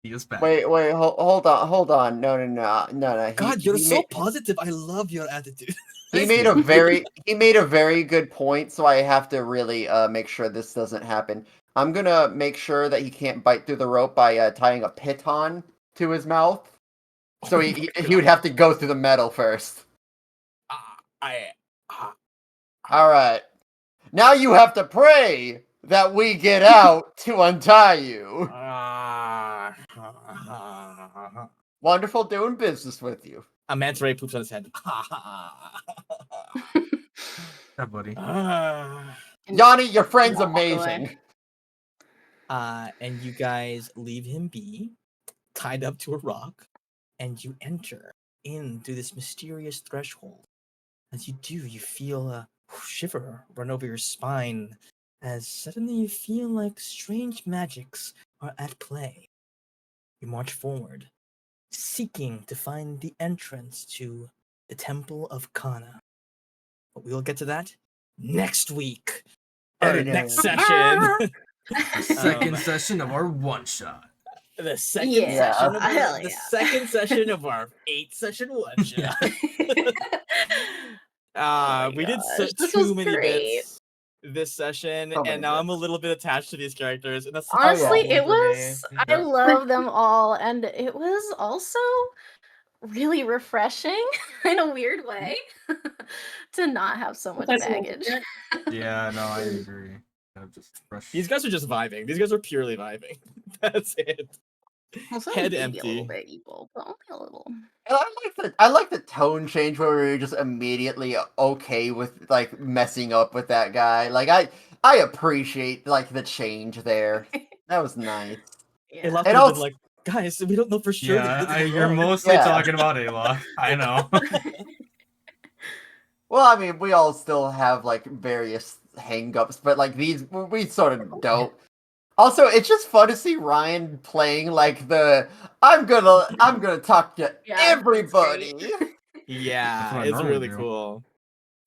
D: See us back.
C: Wait, hold on. No.
A: God, you're so positive. I love your attitude.
C: He made a very good point, so I have to really make sure this doesn't happen. I'm gonna make sure that he can't bite through the rope by tying a piton to his mouth. So he would have to go through the metal first. All right. Now you have to pray that we get out to untie you. Wonderful doing business with you.
A: A manta ray poops on his head.
D: Yeah, buddy.
C: Yanni, your friend's amazing.
A: And you guys leave him be, tied up to a rock, and you enter into this mysterious threshold. As you do, you feel a shiver run over your spine, as suddenly you feel like strange magics are at play. You march forward, seeking to find the entrance to the Temple of Kana. But we will get to that next week. Next session.
D: The second session of our one shot.
A: The second session of our 8-session one shot. We did too many bits this session, and now I'm a little bit attached to these characters. And that's
E: honestly, I love them all, and it was also really refreshing in a weird way to not have so much baggage.
D: Yeah, no, I agree. Just fresh.
A: These guys are just vibing. These guys are purely vibing. That's it.
E: Well,
A: head empty.
E: A little bit evil, but only a little.
C: And I like the tone change where we were just immediately okay with like messing up with that guy. Like I appreciate like the change there. That was nice.
A: Yeah. And also, like, guys, we don't know for sure.
D: Yeah, you're mostly talking about Ayla. I know.
C: Well, I mean, we all still have like various hang-ups, but like these we sort of don't. Also, it's just fun to see Ryan playing like the I'm gonna talk to everybody.
A: Yeah, it's really cool.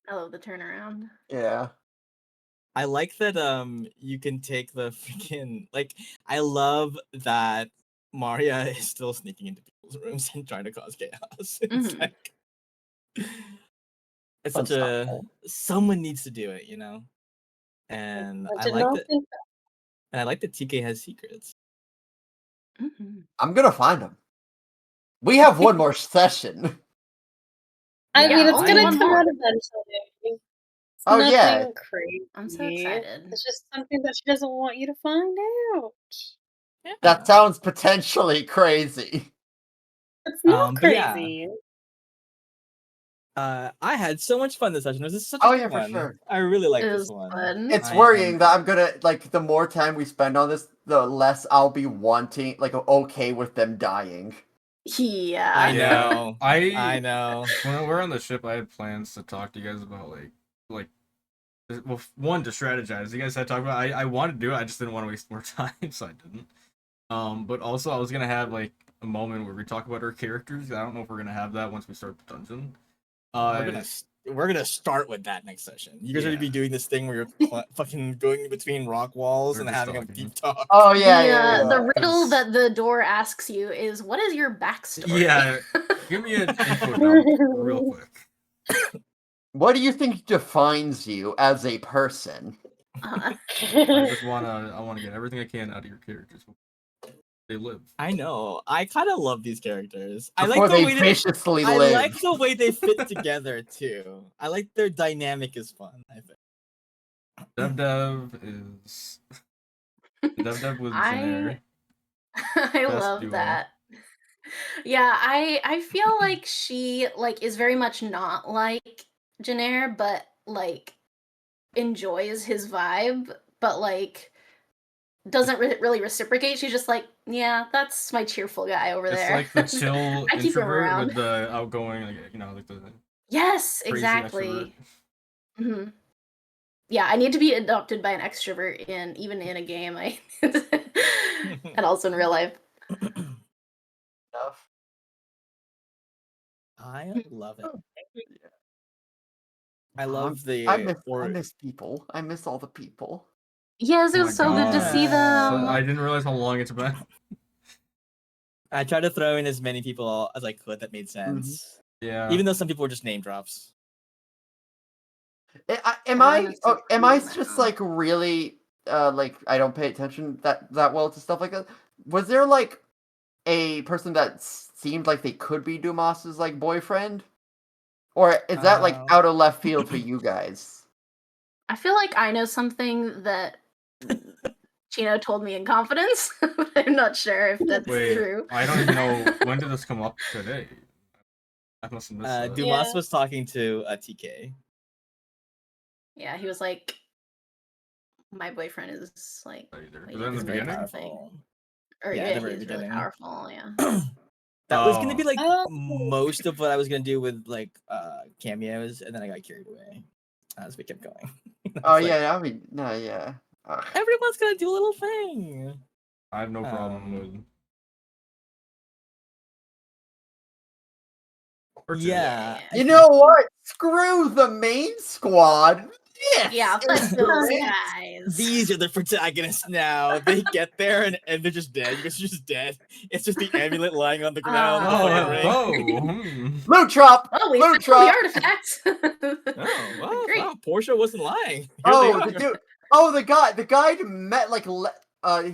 E: I love the turnaround.
C: Yeah.
A: I like that you can take the freaking I love that Maria is still sneaking into people's rooms and trying to cause chaos. It's like it's such a someone needs to do it, you know? And I like that. And I like that TK has secrets.
C: I'm gonna find them. We have one more session.
B: I mean, it's gonna come out eventually. Nothing crazy.
E: I'm so excited.
B: It's just something that she doesn't want you to find out.
C: Yeah. That sounds potentially crazy.
B: It's not crazy.
A: I had so much fun this session. This is such a
C: Oh
A: good
C: yeah, for
A: one.
C: sure.
A: I really like
E: It
A: this
E: was
A: one.
E: fun.
C: It's
A: I
C: worrying
A: am-
C: that I'm gonna like the more time we spend on this, the less I'll be wanting okay with them dying.
E: Yeah.
A: I
D: Yeah,
A: know. I
D: I
A: know.
D: when we're on the ship, I had plans to talk to you guys about like well, one to strategize. You guys had talked about. I wanted to do it. I just didn't want to waste more time, so I didn't. But also I was gonna have like a moment where we talk about our characters. I don't know if we're gonna have that once we start the dungeon.
A: We're gonna start with that next session. You guys are
D: Yeah.
A: gonna be doing this thing where you're fucking going between rock walls
D: We're
A: and
D: just
A: having a
D: talking.
A: deep talk.
C: Oh yeah,
E: the
C: yeah.
E: riddle that the door asks you is, what is your backstory?
D: Yeah, give me an info dump real quick.
C: What do you think defines you as a person?
E: Uh,
D: I wanna get everything I can out of your characters. They live.
A: I know. I kind of love these characters. I
C: Before
A: like the
C: they
A: way
C: viciously
A: I
C: live.
A: like the way they fit together too. I like their dynamic is fun. I think.
D: Dev is Dev with Janair.
E: I love
D: duo.
E: that. Yeah, I feel like she like is very much not like Janair, but like enjoys his vibe, but like doesn't really reciprocate. She's just like, yeah, that's my cheerful guy over
D: It's
E: there.
D: like the chill
E: I keep him
D: introvert
E: around.
D: with the outgoing, like like the
E: Yes,
D: crazy
E: exactly.
D: extrovert.
E: hmm Yeah, I need to be adopted by an extrovert even in a game. And also in real life.
C: Stuff.
A: I love it.
C: Oh,
A: I love the
C: I miss people. I miss all the people.
E: Yes, it
D: Oh
E: was
D: my
E: so good to see
A: God.
E: them.
D: I didn't realize how long it's been.
A: I tried to throw in as many people as I could that made sense.
D: Yeah.
A: Even though some people were just name drops.
C: Am
E: Everyone
C: I
E: is
C: am I
E: so
C: just
E: cool.
C: like really like I don't pay attention that well to stuff like that? Was there like a person that seemed like they could be Dumas's like boyfriend? Or is that like out of left field for you guys?
E: I feel like I know something that Chino told me in confidence, but I'm not sure if that's
D: Wait,
E: true.
D: I don't even know when did this come up today. I must have missed that.
A: Dumas
B: Yeah.
A: was talking to TK.
E: Yeah, he was like, my boyfriend is like,
D: Either.
E: like,
D: Was that in the
A: He's very
D: beginning?
A: powerful.
E: Or
A: Yeah,
E: yeah,
A: at the very
E: he's really
A: beginning.
E: powerful. Yeah.
A: That was gonna be like
B: Oh.
A: most of what I was gonna do with like cameos, and then I got carried away as we kept going.
C: Oh
A: It's like,
C: yeah, I mean no, yeah.
A: everyone's gonna do a little thing.
D: I have no problem with. Or two.
A: Yeah.
C: You know what? Screw the main squad. Yes,
E: Yeah,
C: is
E: fuck those
C: great.
E: guys.
A: These are the protagonists now. They get there and they're just dead. You guys are just dead. It's just the amulet lying on the ground.
E: Oh,
A: the fucking ring.
C: Loot drop.
E: Oh, we
C: Loot
E: found
C: drop.
E: the artifact.
A: Oh, well,
E: Great.
A: wow, Portia wasn't lying. Here
C: Oh,
A: they
C: the
A: are.
C: dude. Oh, the guy met like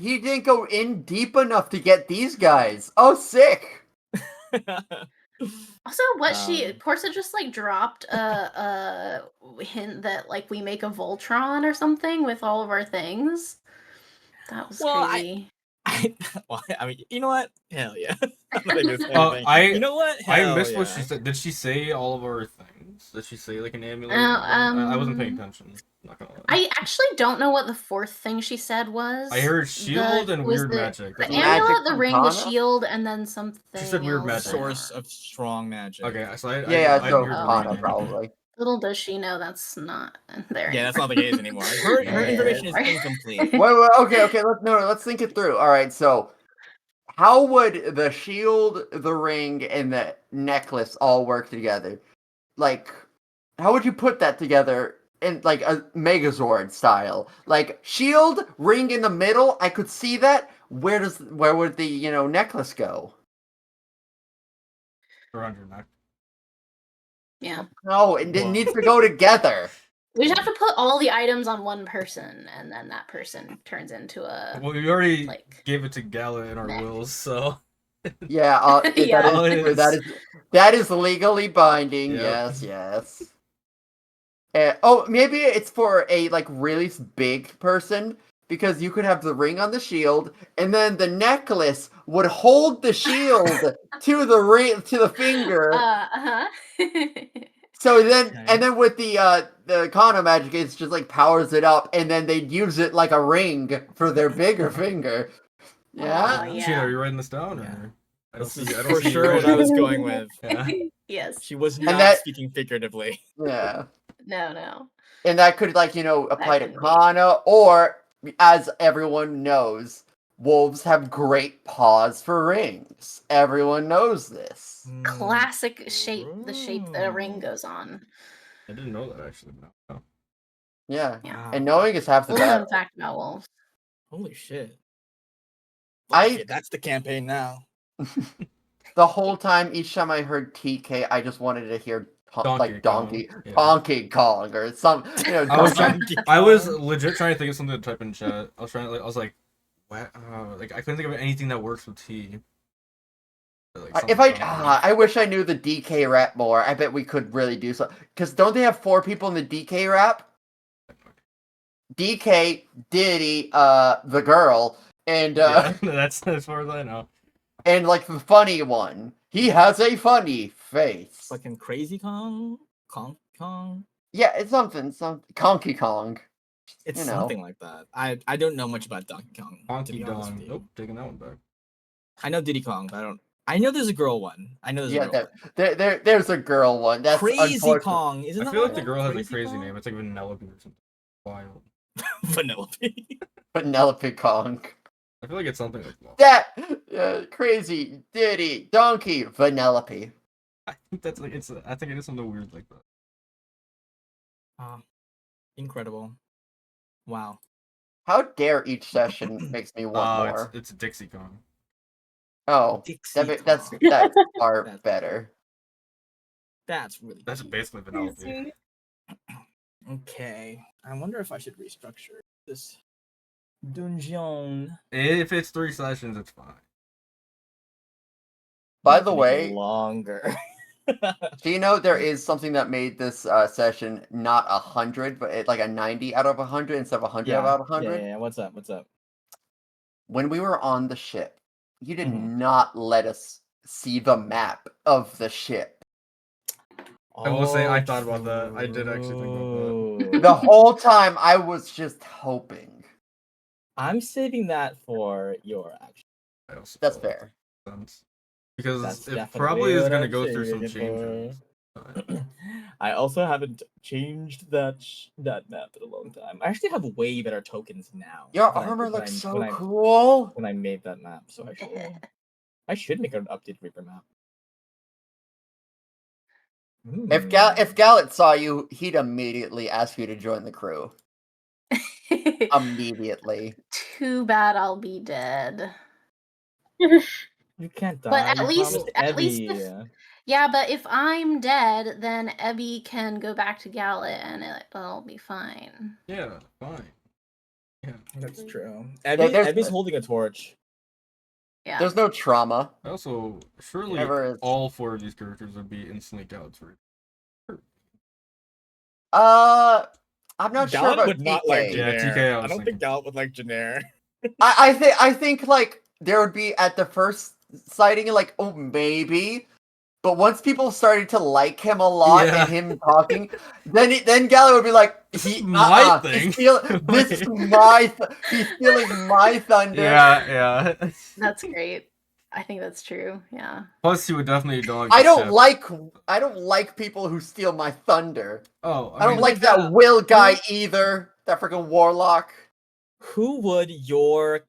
C: he didn't go in deep enough to get these guys. Oh, sick.
E: Also,
A: Um,
E: Portia just like dropped a hint that like we make a Voltron or something with all of our things. That was
A: Well,
E: crazy.
A: I mean, you know what? Hell yeah. I'm not gonna say
D: Oh,
A: anything. You know what?
D: I
A: Hell
D: missed what
A: yeah.
D: she said. Did she say all of our things? Did she say like an amulet? I wasn't paying attention. Not gonna lie.
E: I actually don't know what the fourth thing she said was.
D: I heard shield and weird magic.
E: The
D: That's all I
C: Magic
E: amulet, the
C: from
E: ring, the
C: Kana?
E: shield, and then something.
D: She said weird
E: else.
D: magic.
A: Source of strong magic.
D: Okay, so I
C: So
D: heard
C: Kana
D: weird
C: probably.
E: Little does she know that's not there.
A: Yeah, that's not the case anymore. Her information is incomplete.
C: Wait, okay. Let's think it through. All right, so how would the shield, the ring, and the necklace all work together? Like, how would you put that together in like a Megazord style? Like shield, ring in the middle. I could see that. Where would the necklace go?
D: around your neck.
E: Yeah.
C: No, it
A: Well.
C: needs to go together.
E: We just have to put all the items on one person, and then that person turns into a.
D: Well, we already
E: like,
D: gave it to Gala in our
E: meh.
D: wills, so
C: Yeah,
E: Yeah.
C: that is legally binding.
D: Yep.
C: Yes. Maybe it's for a like really big person because you could have the ring on the shield, and then the necklace would hold the shield to the ring to the finger. So then,
A: Okay.
C: and then with the Kano magic, it's just like powers it up, and then they use it like a ring for their bigger finger. Yeah.
E: Oh, yeah.
D: Shane, are you writing this down?
A: Yeah.
D: Or? I
A: This
D: don't
A: is
D: see. I don't
A: for
D: see you
A: sure what
D: writing
A: I was
D: it.
A: going with.
D: Yeah.
E: Yes.
A: She was
C: And
A: not
C: that-
A: speaking figuratively.
C: Yeah.
E: No.
C: And that could, like, apply to
E: couldn't be.
C: Kana, or, as everyone knows, wolves have great paws for rings. Everyone knows this.
E: Classic shape, the shape that a ring goes on.
D: I didn't know that actually. No.
C: Yeah.
E: Yeah.
C: And knowing is half the
E: Little
C: battle.
E: known fact about wolves.
A: Holy shit.
C: I-
A: Okay, that's the campaign now.
C: The whole time, each time I heard TK, I just wanted to hear
D: Donkey
C: Donkey
D: Kong, yeah.
C: Donkey Kong or some,
D: I was legit trying to think of something to type in chat. I was like, what? Like I couldn't think of anything that works with T. Like,
C: if I wish I knew the DK rap more. I bet we could really do so. Because don't they have 4 people in the DK rap? DK, Diddy, the girl, and
D: yeah, that's as far as I know.
C: and like the funny one. He has a funny face.
A: Fucking Crazy Kong? Kong?
C: Yeah, it's something. Conky Kong.
A: It's
C: You know.
A: something like that. I don't know much about Donkey Kong. to
D: Donkey
A: be honest
D: Kong.
A: with you.
D: Nope, taking that one back.
A: I know Diddy Kong, but I don't. I know there's a girl one. I know there's a girl one.
C: There's a girl one. That's
A: Crazy
C: unfortunate.
A: Kong. Isn't
D: I
A: that
D: feel like
A: one?
D: the girl has a
A: Crazy
D: crazy
A: Kong?
D: name. It's like Vanellope or something. Wild.
A: Penelope.
C: Penelope Kong.
D: I feel like it's something like that.
C: That crazy Diddy Donkey Vanellope.
D: I think that's like it's. I think it is something weird like that.
A: Incredible. Wow.
C: How dare each session makes me want more.
D: It's Dixie Kong.
C: Oh,
A: Dixie
C: that's
A: Kong.
C: far
A: That's-
C: better.
A: That's really
D: That's
A: cute.
D: basically Vanellope.
B: Crazy.
A: Okay. I wonder if I should restructure this dungeon.
D: If it's 3 sessions, it's fine.
C: By the
A: Make it
C: way,
A: longer.
C: do you know there is something that made this session not 100, but like a 90 out of 100 instead of 100 out of 100?
A: Yeah. What's up?
C: When we were on the ship, you did
A: Mhm.
C: not let us see the map of the ship.
D: I will say I thought about that. I did actually think about
A: that.
C: The whole time I was just hoping.
A: I'm saving that for your action.
D: I also
C: That's
D: felt like
C: fair.
D: that makes sense. Because
A: That's
D: it
A: definitely
D: probably is
A: what
D: going to
A: I'm
D: go through some
A: saving it
D: changes.
A: I also haven't changed that map in a long time. I actually have way better tokens now.
C: Your
A: than I
C: armor
A: did when
C: looks
A: I-
C: so
A: when I-
C: cool.
A: when I made that map, so I should make an updated Reaper map.
C: If Gallet saw you, he'd immediately ask you to join the crew. Immediately.
E: Too bad I'll be dead.
A: You can't die.
E: But at
A: you
E: least-
A: promised
E: at least
A: Evie.
E: Yeah, but if I'm dead, then Ebby can go back to Gallet and it'll be fine.
D: Yeah, fine. Yeah.
A: That's true.
C: there's-
A: Evie's holding a torch.
E: Yeah.
C: There's no trauma.
D: Also, surely
C: Never is.
D: all 4 of these characters would be instantly Gallets for
C: I'm not sure
A: Gallet
C: about
A: would not
C: TK.
A: like
D: Yeah,
A: Janair.
D: TK, I was
A: I don't
D: thinking.
A: think Gallet would like Janair.
C: I think like there would be at the first sighting like, oh, maybe, but once people started to like him a lot
D: Yeah.
C: and him talking, then Gallo would be like,
D: This is my thing.
C: He's stealing my thunder.
D: Yeah.
E: That's great. I think that's true. Yeah.
D: Plus, he would definitely dog.
C: I
D: the
C: don't
D: ship.
C: like people who steal my thunder.
D: Oh,
C: I don't
D: mean,
C: like that Will guy either. That freaking warlock.
A: Who would your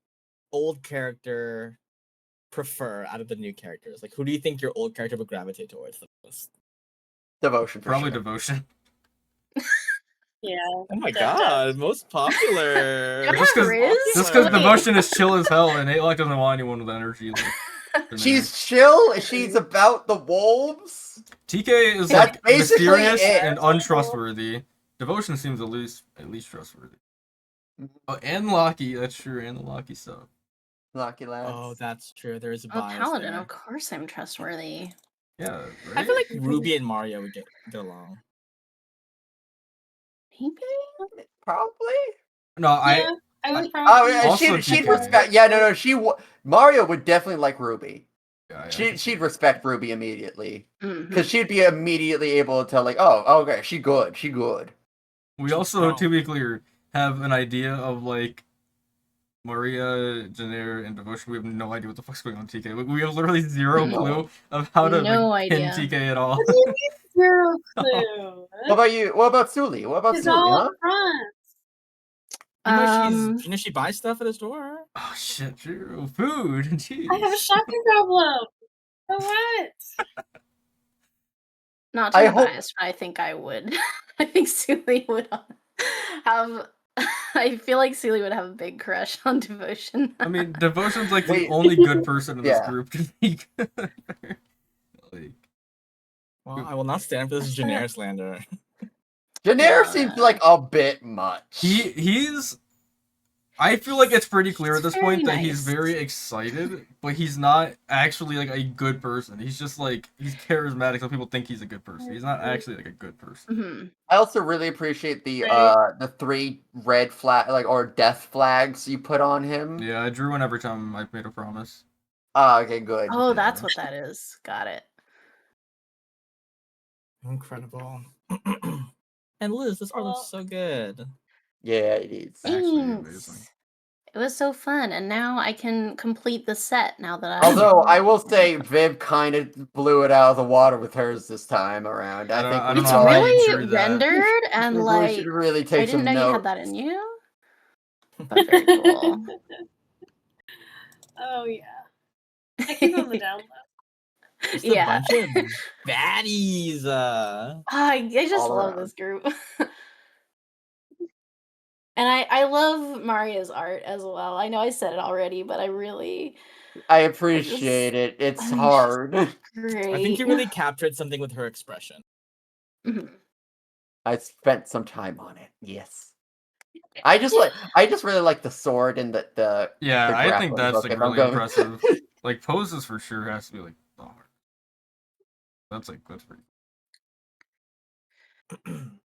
A: old character prefer out of the new characters? Like, who do you think your old character would gravitate towards the most?
C: Devotion, for
D: probably
C: sure.
D: devotion.
B: Yeah.
A: Oh my
B: That
A: god, most popular.
E: Yeah,
D: Just 'cause-
E: Riz?
D: Just because
E: Wait.
D: devotion is chill as hell, and Aloy doesn't want anyone with energy. Like,
C: She's chill. She's about the wolves.
D: TK is
C: That's
D: like
C: basically
D: mysterious
C: it.
D: and untrustworthy. Devotion seems at least trustworthy. Oh, and Locky, that's true, and the Locky stuff.
C: Lucky lads.
A: Oh, that's true. There is a
E: Oh,
A: bias
E: Paladin,
A: there.
E: of course I'm trustworthy.
D: Yeah, right?
A: I feel like Ruby and Mario would get along.
E: Maybe?
C: Probably.
D: No,
B: Yeah, I would
C: Oh,
B: probably.
C: yeah,
D: Also
C: she'd
D: TK.
C: respect. Yeah, no. Mario would definitely like Ruby.
D: Yeah,
C: She'd respect Ruby immediately.
E: Mhm.
C: Because she'd be immediately able to tell, like, oh, okay, she good.
D: We
A: She's
D: also, to
A: strong.
D: be clear, have an idea of like Maria, Janair, and Devotion. We have no idea what the fuck's going on with TK. We have literally zero
E: No.
D: clue of how to
E: No
D: pin
E: idea.
D: TK at all.
B: What do you mean zero clue?
C: What about you? What about Suli? What about
B: It's
C: Suli,
B: all
C: huh?
B: up front.
A: She buys stuff at the store.
D: Oh shit, true. Food. Jeez.
B: I have a shopping problem. So what?
E: Not to
C: I
E: be
C: hope-
E: biased, but I think I would. I think Suli would have. I feel like Suli would have a big crush on Devotion.
D: I mean, Devotion's like the
C: Wait.
D: only good person in this
C: Yeah.
D: group. To be like,
A: Well, I will not stand for this generic slander.
C: Janair
E: No,
C: seems
E: no.
C: like a bit much.
D: he's. I feel like it's pretty clear at this
E: He's
D: point
E: very
D: that he's
E: nice.
D: very excited, but he's not actually like a good person. He's just like he's charismatic, so people think he's a good person. He's not actually like a good person.
E: Mhm.
C: I also really appreciate the
B: Right.
C: the 3 red flag or death flags you put on him.
D: Yeah, I drew one every time I made a promise.
C: Oh, okay, good.
E: Oh, that's what that is. Got it.
A: Incredible. And Liz, this art
B: Well-
A: looks so good.
C: Yeah, it is.
D: Actually
E: Thanks.
D: amazing.
E: It was so fun, and now I can complete the set. Now that I.
C: Although I will say, Viv kind of blew it out of the water with hers this time around.
D: I
C: I
D: don't
C: think
D: know
C: we
E: it's
D: how you
E: really
D: drew that.
E: rendered, and
C: we
E: like
C: should really
E: I
C: take
E: didn't
C: some
E: know you
C: note.
E: had that in you. But very cool.
B: Oh yeah. I keep on the down low.
A: Just
E: Yeah.
A: a bunch of baddies.
E: I just
C: All
E: love
C: around.
E: this group. And I love Maria's art as well. I know I said it already, but I really
C: I appreciate it. It's
E: I'm just-
C: hard.
E: great.
A: I think you really captured something with her expression.
E: Mhm.
C: I spent some time on it. Yes. I just really like the sword and the
D: Yeah,
C: the
D: I think
C: grappling
D: that's
C: hook,
D: like
C: if I'm
D: really
C: going-
D: impressive. Like poses for sure has to be like the hard. That's pretty.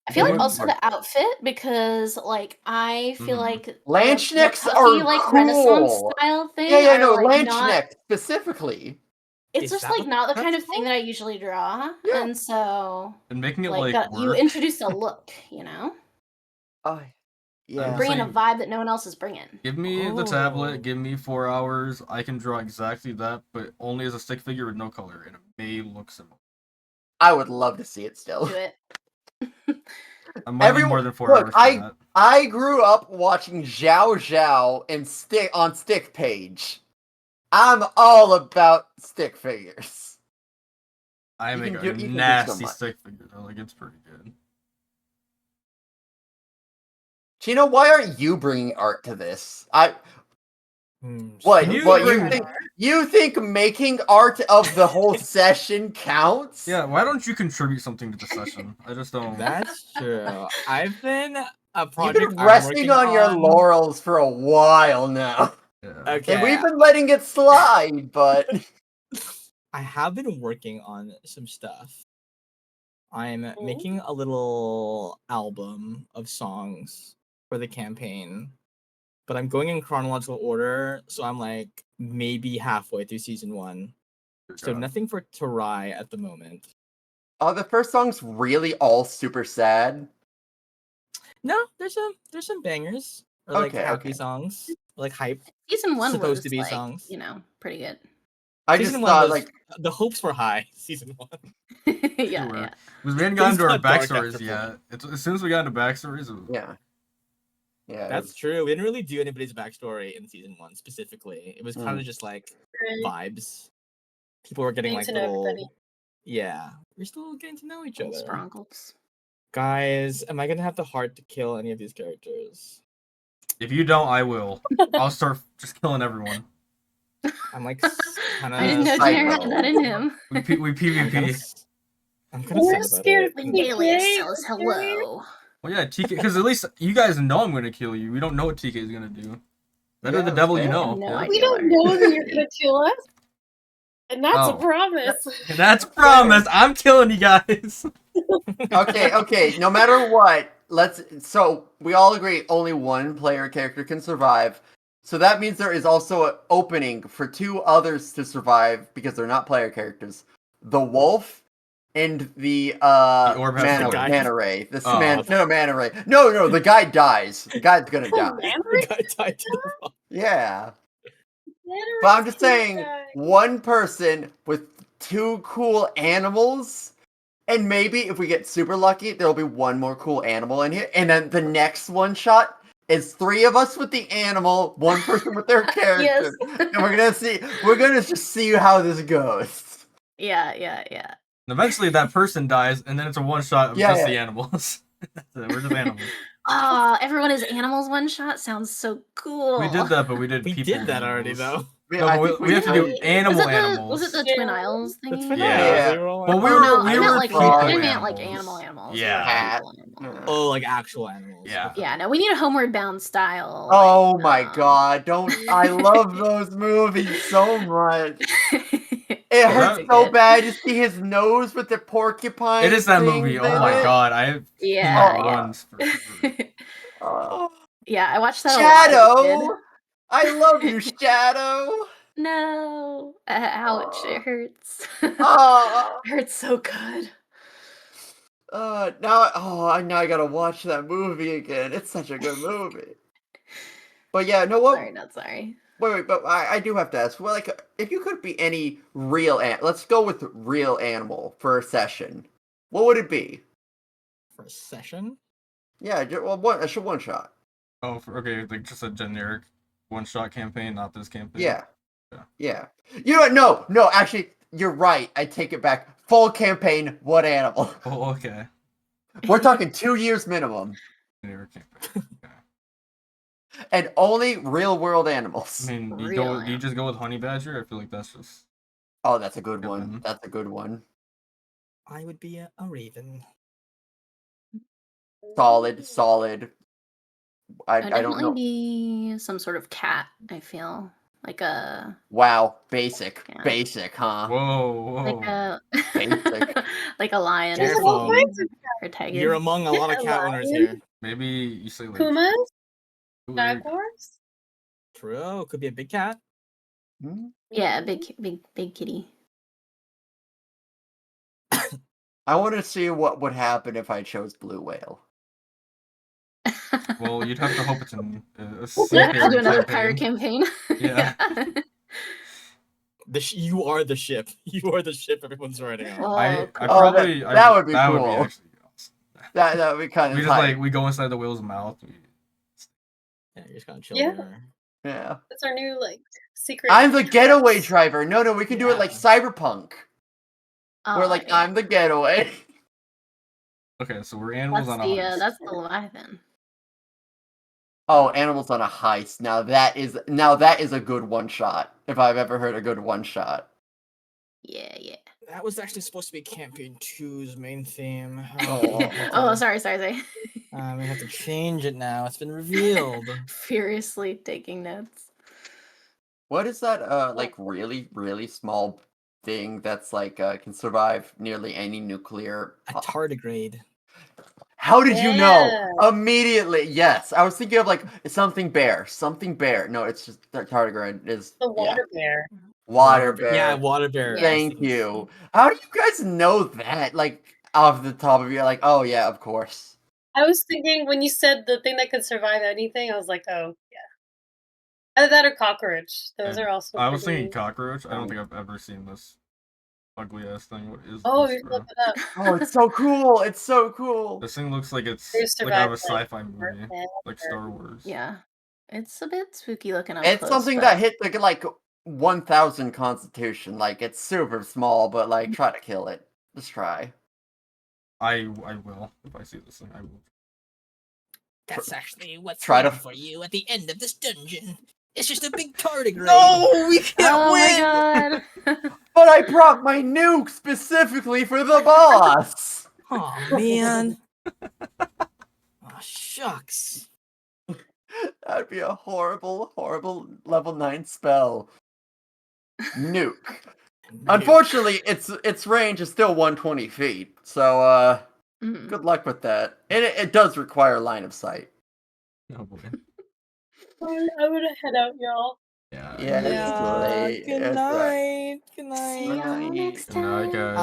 E: I feel like
C: Good
E: also
C: work.
E: the outfit because like I feel
D: Mhm.
E: like the
C: Lanchnecks
E: puffy,
C: are
E: like Renaissance
C: cool.
E: style thing.
C: Yeah,
E: are,
C: no,
E: like, not.
C: Lanchneck specifically.
E: It's
A: Is
E: just
A: that
E: like
A: what
E: not the kind
A: that's
E: of thing
A: called?
E: that I usually draw,
C: Yeah.
E: and so
D: And making it
E: like
D: like
E: you
D: work.
E: introduce a look, you know,
C: Yeah.
E: bringing a
D: like-
E: vibe that no one else is bringing.
D: Give me the
A: Oh.
D: tablet, give me 4 hours, I can draw exactly that, but only as a stick figure with no color, and it may look similar.
C: I would love to see it still.
E: Do it.
D: I might need
C: Everyone-
D: more than 4
C: look,
D: hours for that.
C: I grew up watching Zhao Zhao and Stick Page. I'm all about stick figures.
D: I
C: you
D: make
C: can
D: a
C: do- you can do so
D: nasty
C: much.
D: stick figure though, like it's pretty good.
C: Chino, why aren't you bringing art to this?
A: What?
D: Can you
C: What
D: bring-
C: you think? You think making art of the whole session counts?
D: Yeah, why don't you contribute something to the session? I just don't.
A: That's true. I've been a
C: You've
A: project
C: been
A: I'm
C: resting
A: working
C: on your laurels for a while now,
D: Yeah.
A: Okay,
C: and we've been letting it slide. But
A: I have been working on some stuff. I'm
B: Cool.
A: making a little album of songs for the campaign, but I'm going in chronological order, so I'm like maybe halfway through season 1. So
D: God.
A: nothing for Tarai at the moment.
C: the first song's really all super sad.
A: No, there's some bangers or like
C: Okay,
A: happy
C: okay.
A: songs, or like hype.
E: Season 1
A: Supposed
E: was
A: to be
E: like,
A: songs.
E: you know, pretty good.
C: I
A: Season
C: just
A: 1
C: thought
A: was
C: like
A: the hopes were high. Season 1.
E: Yeah,
D: Sure.
E: yeah.
D: Because we hadn't gotten
A: Things
D: to our
A: got dark
D: backstories
A: after
D: yet. As soon as we got into backstories, it was...
C: yeah.
A: That's true. We didn't really do anybody's backstory in season 1 specifically. It was kind of just like vibes. People were getting
B: Getting
A: like
B: to know
A: little.
B: everybody.
A: Yeah, we're still getting to know each other.
E: Spronkles.
A: Guys, am I gonna have the heart to kill any of these characters?
D: If you don't, I will. I'll start just killing everyone.
A: I'm like kind
E: I didn't know
A: of.
E: Jared had that in him.
D: We PvP.
A: I'm kind
B: We're
A: of sad
B: scared
A: about
B: of
A: it.
B: TK.
E: Alias says hello.
D: Well, yeah, TK. Because at least you guys know I'm gonna kill you. We don't know what TK is gonna do. Better
C: Yeah,
D: the devil you
C: fair.
D: know.
E: No
D: yeah.
E: idea.
B: We don't know that you're gonna kill us. And that's
D: Oh.
B: a promise.
D: That's promise. I'm killing you guys.
C: Okay. No matter what, so we all agree only one player character can survive. So that means there is also an opening for 2 others to survive because they're not player characters. The wolf and the
D: orb has
A: to live.
C: manta ray. This
D: Oh.
C: manta ray. No, the guy dies. The guy's gonna
B: Oh,
C: die.
B: man,
A: The guy tied to the rock.
C: Yeah.
B: man,
C: But I'm just
B: cute
C: saying,
B: guy.
C: one person with 2 cool animals, and maybe if we get super lucky, there'll be one more cool animal in here. And then the next one shot is 3 of us with the animal, 1 person with their character. And we're gonna just see how this goes.
E: Yeah.
D: And eventually that person dies, and then it's a one-shot of just the animals. We're just animals.
E: Oh, everyone is animals one shot sounds so cool.
D: We did that, but we did
A: We
D: people
A: did that already,
D: animals.
A: though.
D: No, but we have to do animals.
E: Was it the
B: Yeah.
E: Twin Isles
A: The
E: thing?
A: Twin
D: Yeah.
A: Isles, they were all
D: But we
A: animals.
D: were-
E: no,
D: we
E: I meant
D: were
E: like
C: people
E: I meant like
D: animals.
E: animals.
D: Yeah.
E: People animals.
A: Oh, like actual animals.
D: Yeah.
E: Yeah, no, we need a Homeward Bound style.
C: Oh
E: like,
C: my god, I love those movies so much. It hurts
E: Very
C: so
E: good.
C: bad to see his nose with the porcupine.
D: It is that
C: things
D: movie.
C: in
D: Oh my
C: it.
D: god. I have
E: Yeah,
C: Oh.
D: ones for sure.
C: Oh,
E: yeah, I watched that a lot as a kid.
C: Shadow! I love you, Shadow!
E: No, ouch! It hurts.
C: Oh,
E: It hurts so good.
C: now I gotta watch that movie again. It's such a good movie. But yeah, no, what?
E: Sorry, not sorry.
C: Wait, but I do have to ask. Well, like, if you could be any real let's go with real animal for a session. What would it be?
A: For a session?
C: Yeah, one shot.
D: Oh, okay, like just a generic one-shot campaign, not this campaign.
C: Yeah. You know what? No, actually, you're right. I take it back. Full campaign, one animal.
D: Oh, okay.
C: We're talking 2 years minimum.
D: Generic campaign. Okay.
C: And only real world animals.
D: I mean, do
E: Real
D: you just go with honey badger? I feel like that's just.
C: Oh, that's a good one.
D: Mhm.
C: That's a good one.
A: I would be a raven.
C: Solid. I
E: I'd
C: don't
E: definitely
C: know.
E: be some sort of cat. I feel like a
C: Wow, basic,
E: Yeah.
C: huh?
D: Whoa.
E: like a
C: Basic.
E: like a lion
B: There's
A: Careful.
B: all kinds of
E: or tiger.
A: You're among a lot of cat owners here.
D: Maybe you say like.
B: pumas,
D: Ooh, there you go.
B: jaguars.
A: True. Could be a big cat.
C: Hmm?
E: Yeah, big kitty.
C: I want to see what would happen if I chose blue whale.
D: Well, you'd have to hope it's in a
E: We'll
D: seafaring
E: do another
D: campaign.
E: pirate campaign.
D: Yeah.
A: You are the ship. You are the ship everyone's riding on.
E: Oh,
D: I
E: cool.
D: probably
C: that would be
D: that
C: cool.
D: Would be actually awesome.
C: That would be kind of
D: We just like we go inside the whale's mouth.
A: Yeah, you're just gonna chill
B: Yeah.
A: there.
C: yeah.
B: That's our new secret.
C: I'm the getaway driver. No, we can do it like
A: Yeah.
C: Cyberpunk.
E: Oh,
C: Where like
E: yeah.
C: I'm the getaway.
D: Okay, so we're animals on a heist.
E: That's the Leviathan.
C: Oh, animals on a heist. Now that is a good one shot. If I've ever heard a good one shot.
E: Yeah.
A: That was actually supposed to be Campaign 2's main theme.
E: Oh, sorry.
A: We have to change it now. It's been revealed.
E: Furiously taking notes.
C: What is that like really, really small thing that's like can survive nearly any nuclear
A: A tardigrade.
C: How did you know?
B: Yeah.
C: Immediately, yes. I was thinking of like something bear. No, it's just the tardigrade is
B: The water bear.
C: water bear.
A: Yeah, water bear.
E: Yeah.
C: Thank you. How do you guys know that? Like off the top of your like, oh yeah, of course.
B: I was thinking when you said the thing that could survive anything, I was like, oh yeah. Either that or cockroach. Those
D: And
B: are also.
D: I was
B: pretty-
D: thinking cockroach. I don't think I've ever seen this ugly ass thing. What is
B: Oh,
D: this,
B: you
D: bro?
B: look it up.
C: Oh, it's so cool. It's so cool.
D: This thing looks like it's
B: They
D: like out of a
B: survived,
D: sci-fi movie,
B: Yeah.
D: like Star Wars.
E: Yeah. It's a bit spooky looking up
C: It's
E: close,
C: something
E: but-
C: that hit like 1,000 constitution. Like it's super small, but like try to kill it. Just try.
D: I will if I see this thing. I will.
A: That's actually what's
C: Try to-
A: waiting for you at the end of this dungeon. It's just a big tardigrade.
C: No, we can't
E: Oh
C: win.
E: my god.
C: But I brought my nuke specifically for the boss.
A: Oh man. Oh shucks.
C: That'd be a horrible, horrible level 9 spell. Nuke. Unfortunately, its range is still 120 feet. So
E: Mhm.
C: good luck with that. And it does require line of sight.
D: Oh boy.
B: I'm gonna head out, y'all.
D: Yeah.
C: Yeah, it's
F: Yeah.
C: late.
F: Good
C: It's all right.
F: night. Good night.
E: See y'all next
D: Good night,
E: time.
D: guys.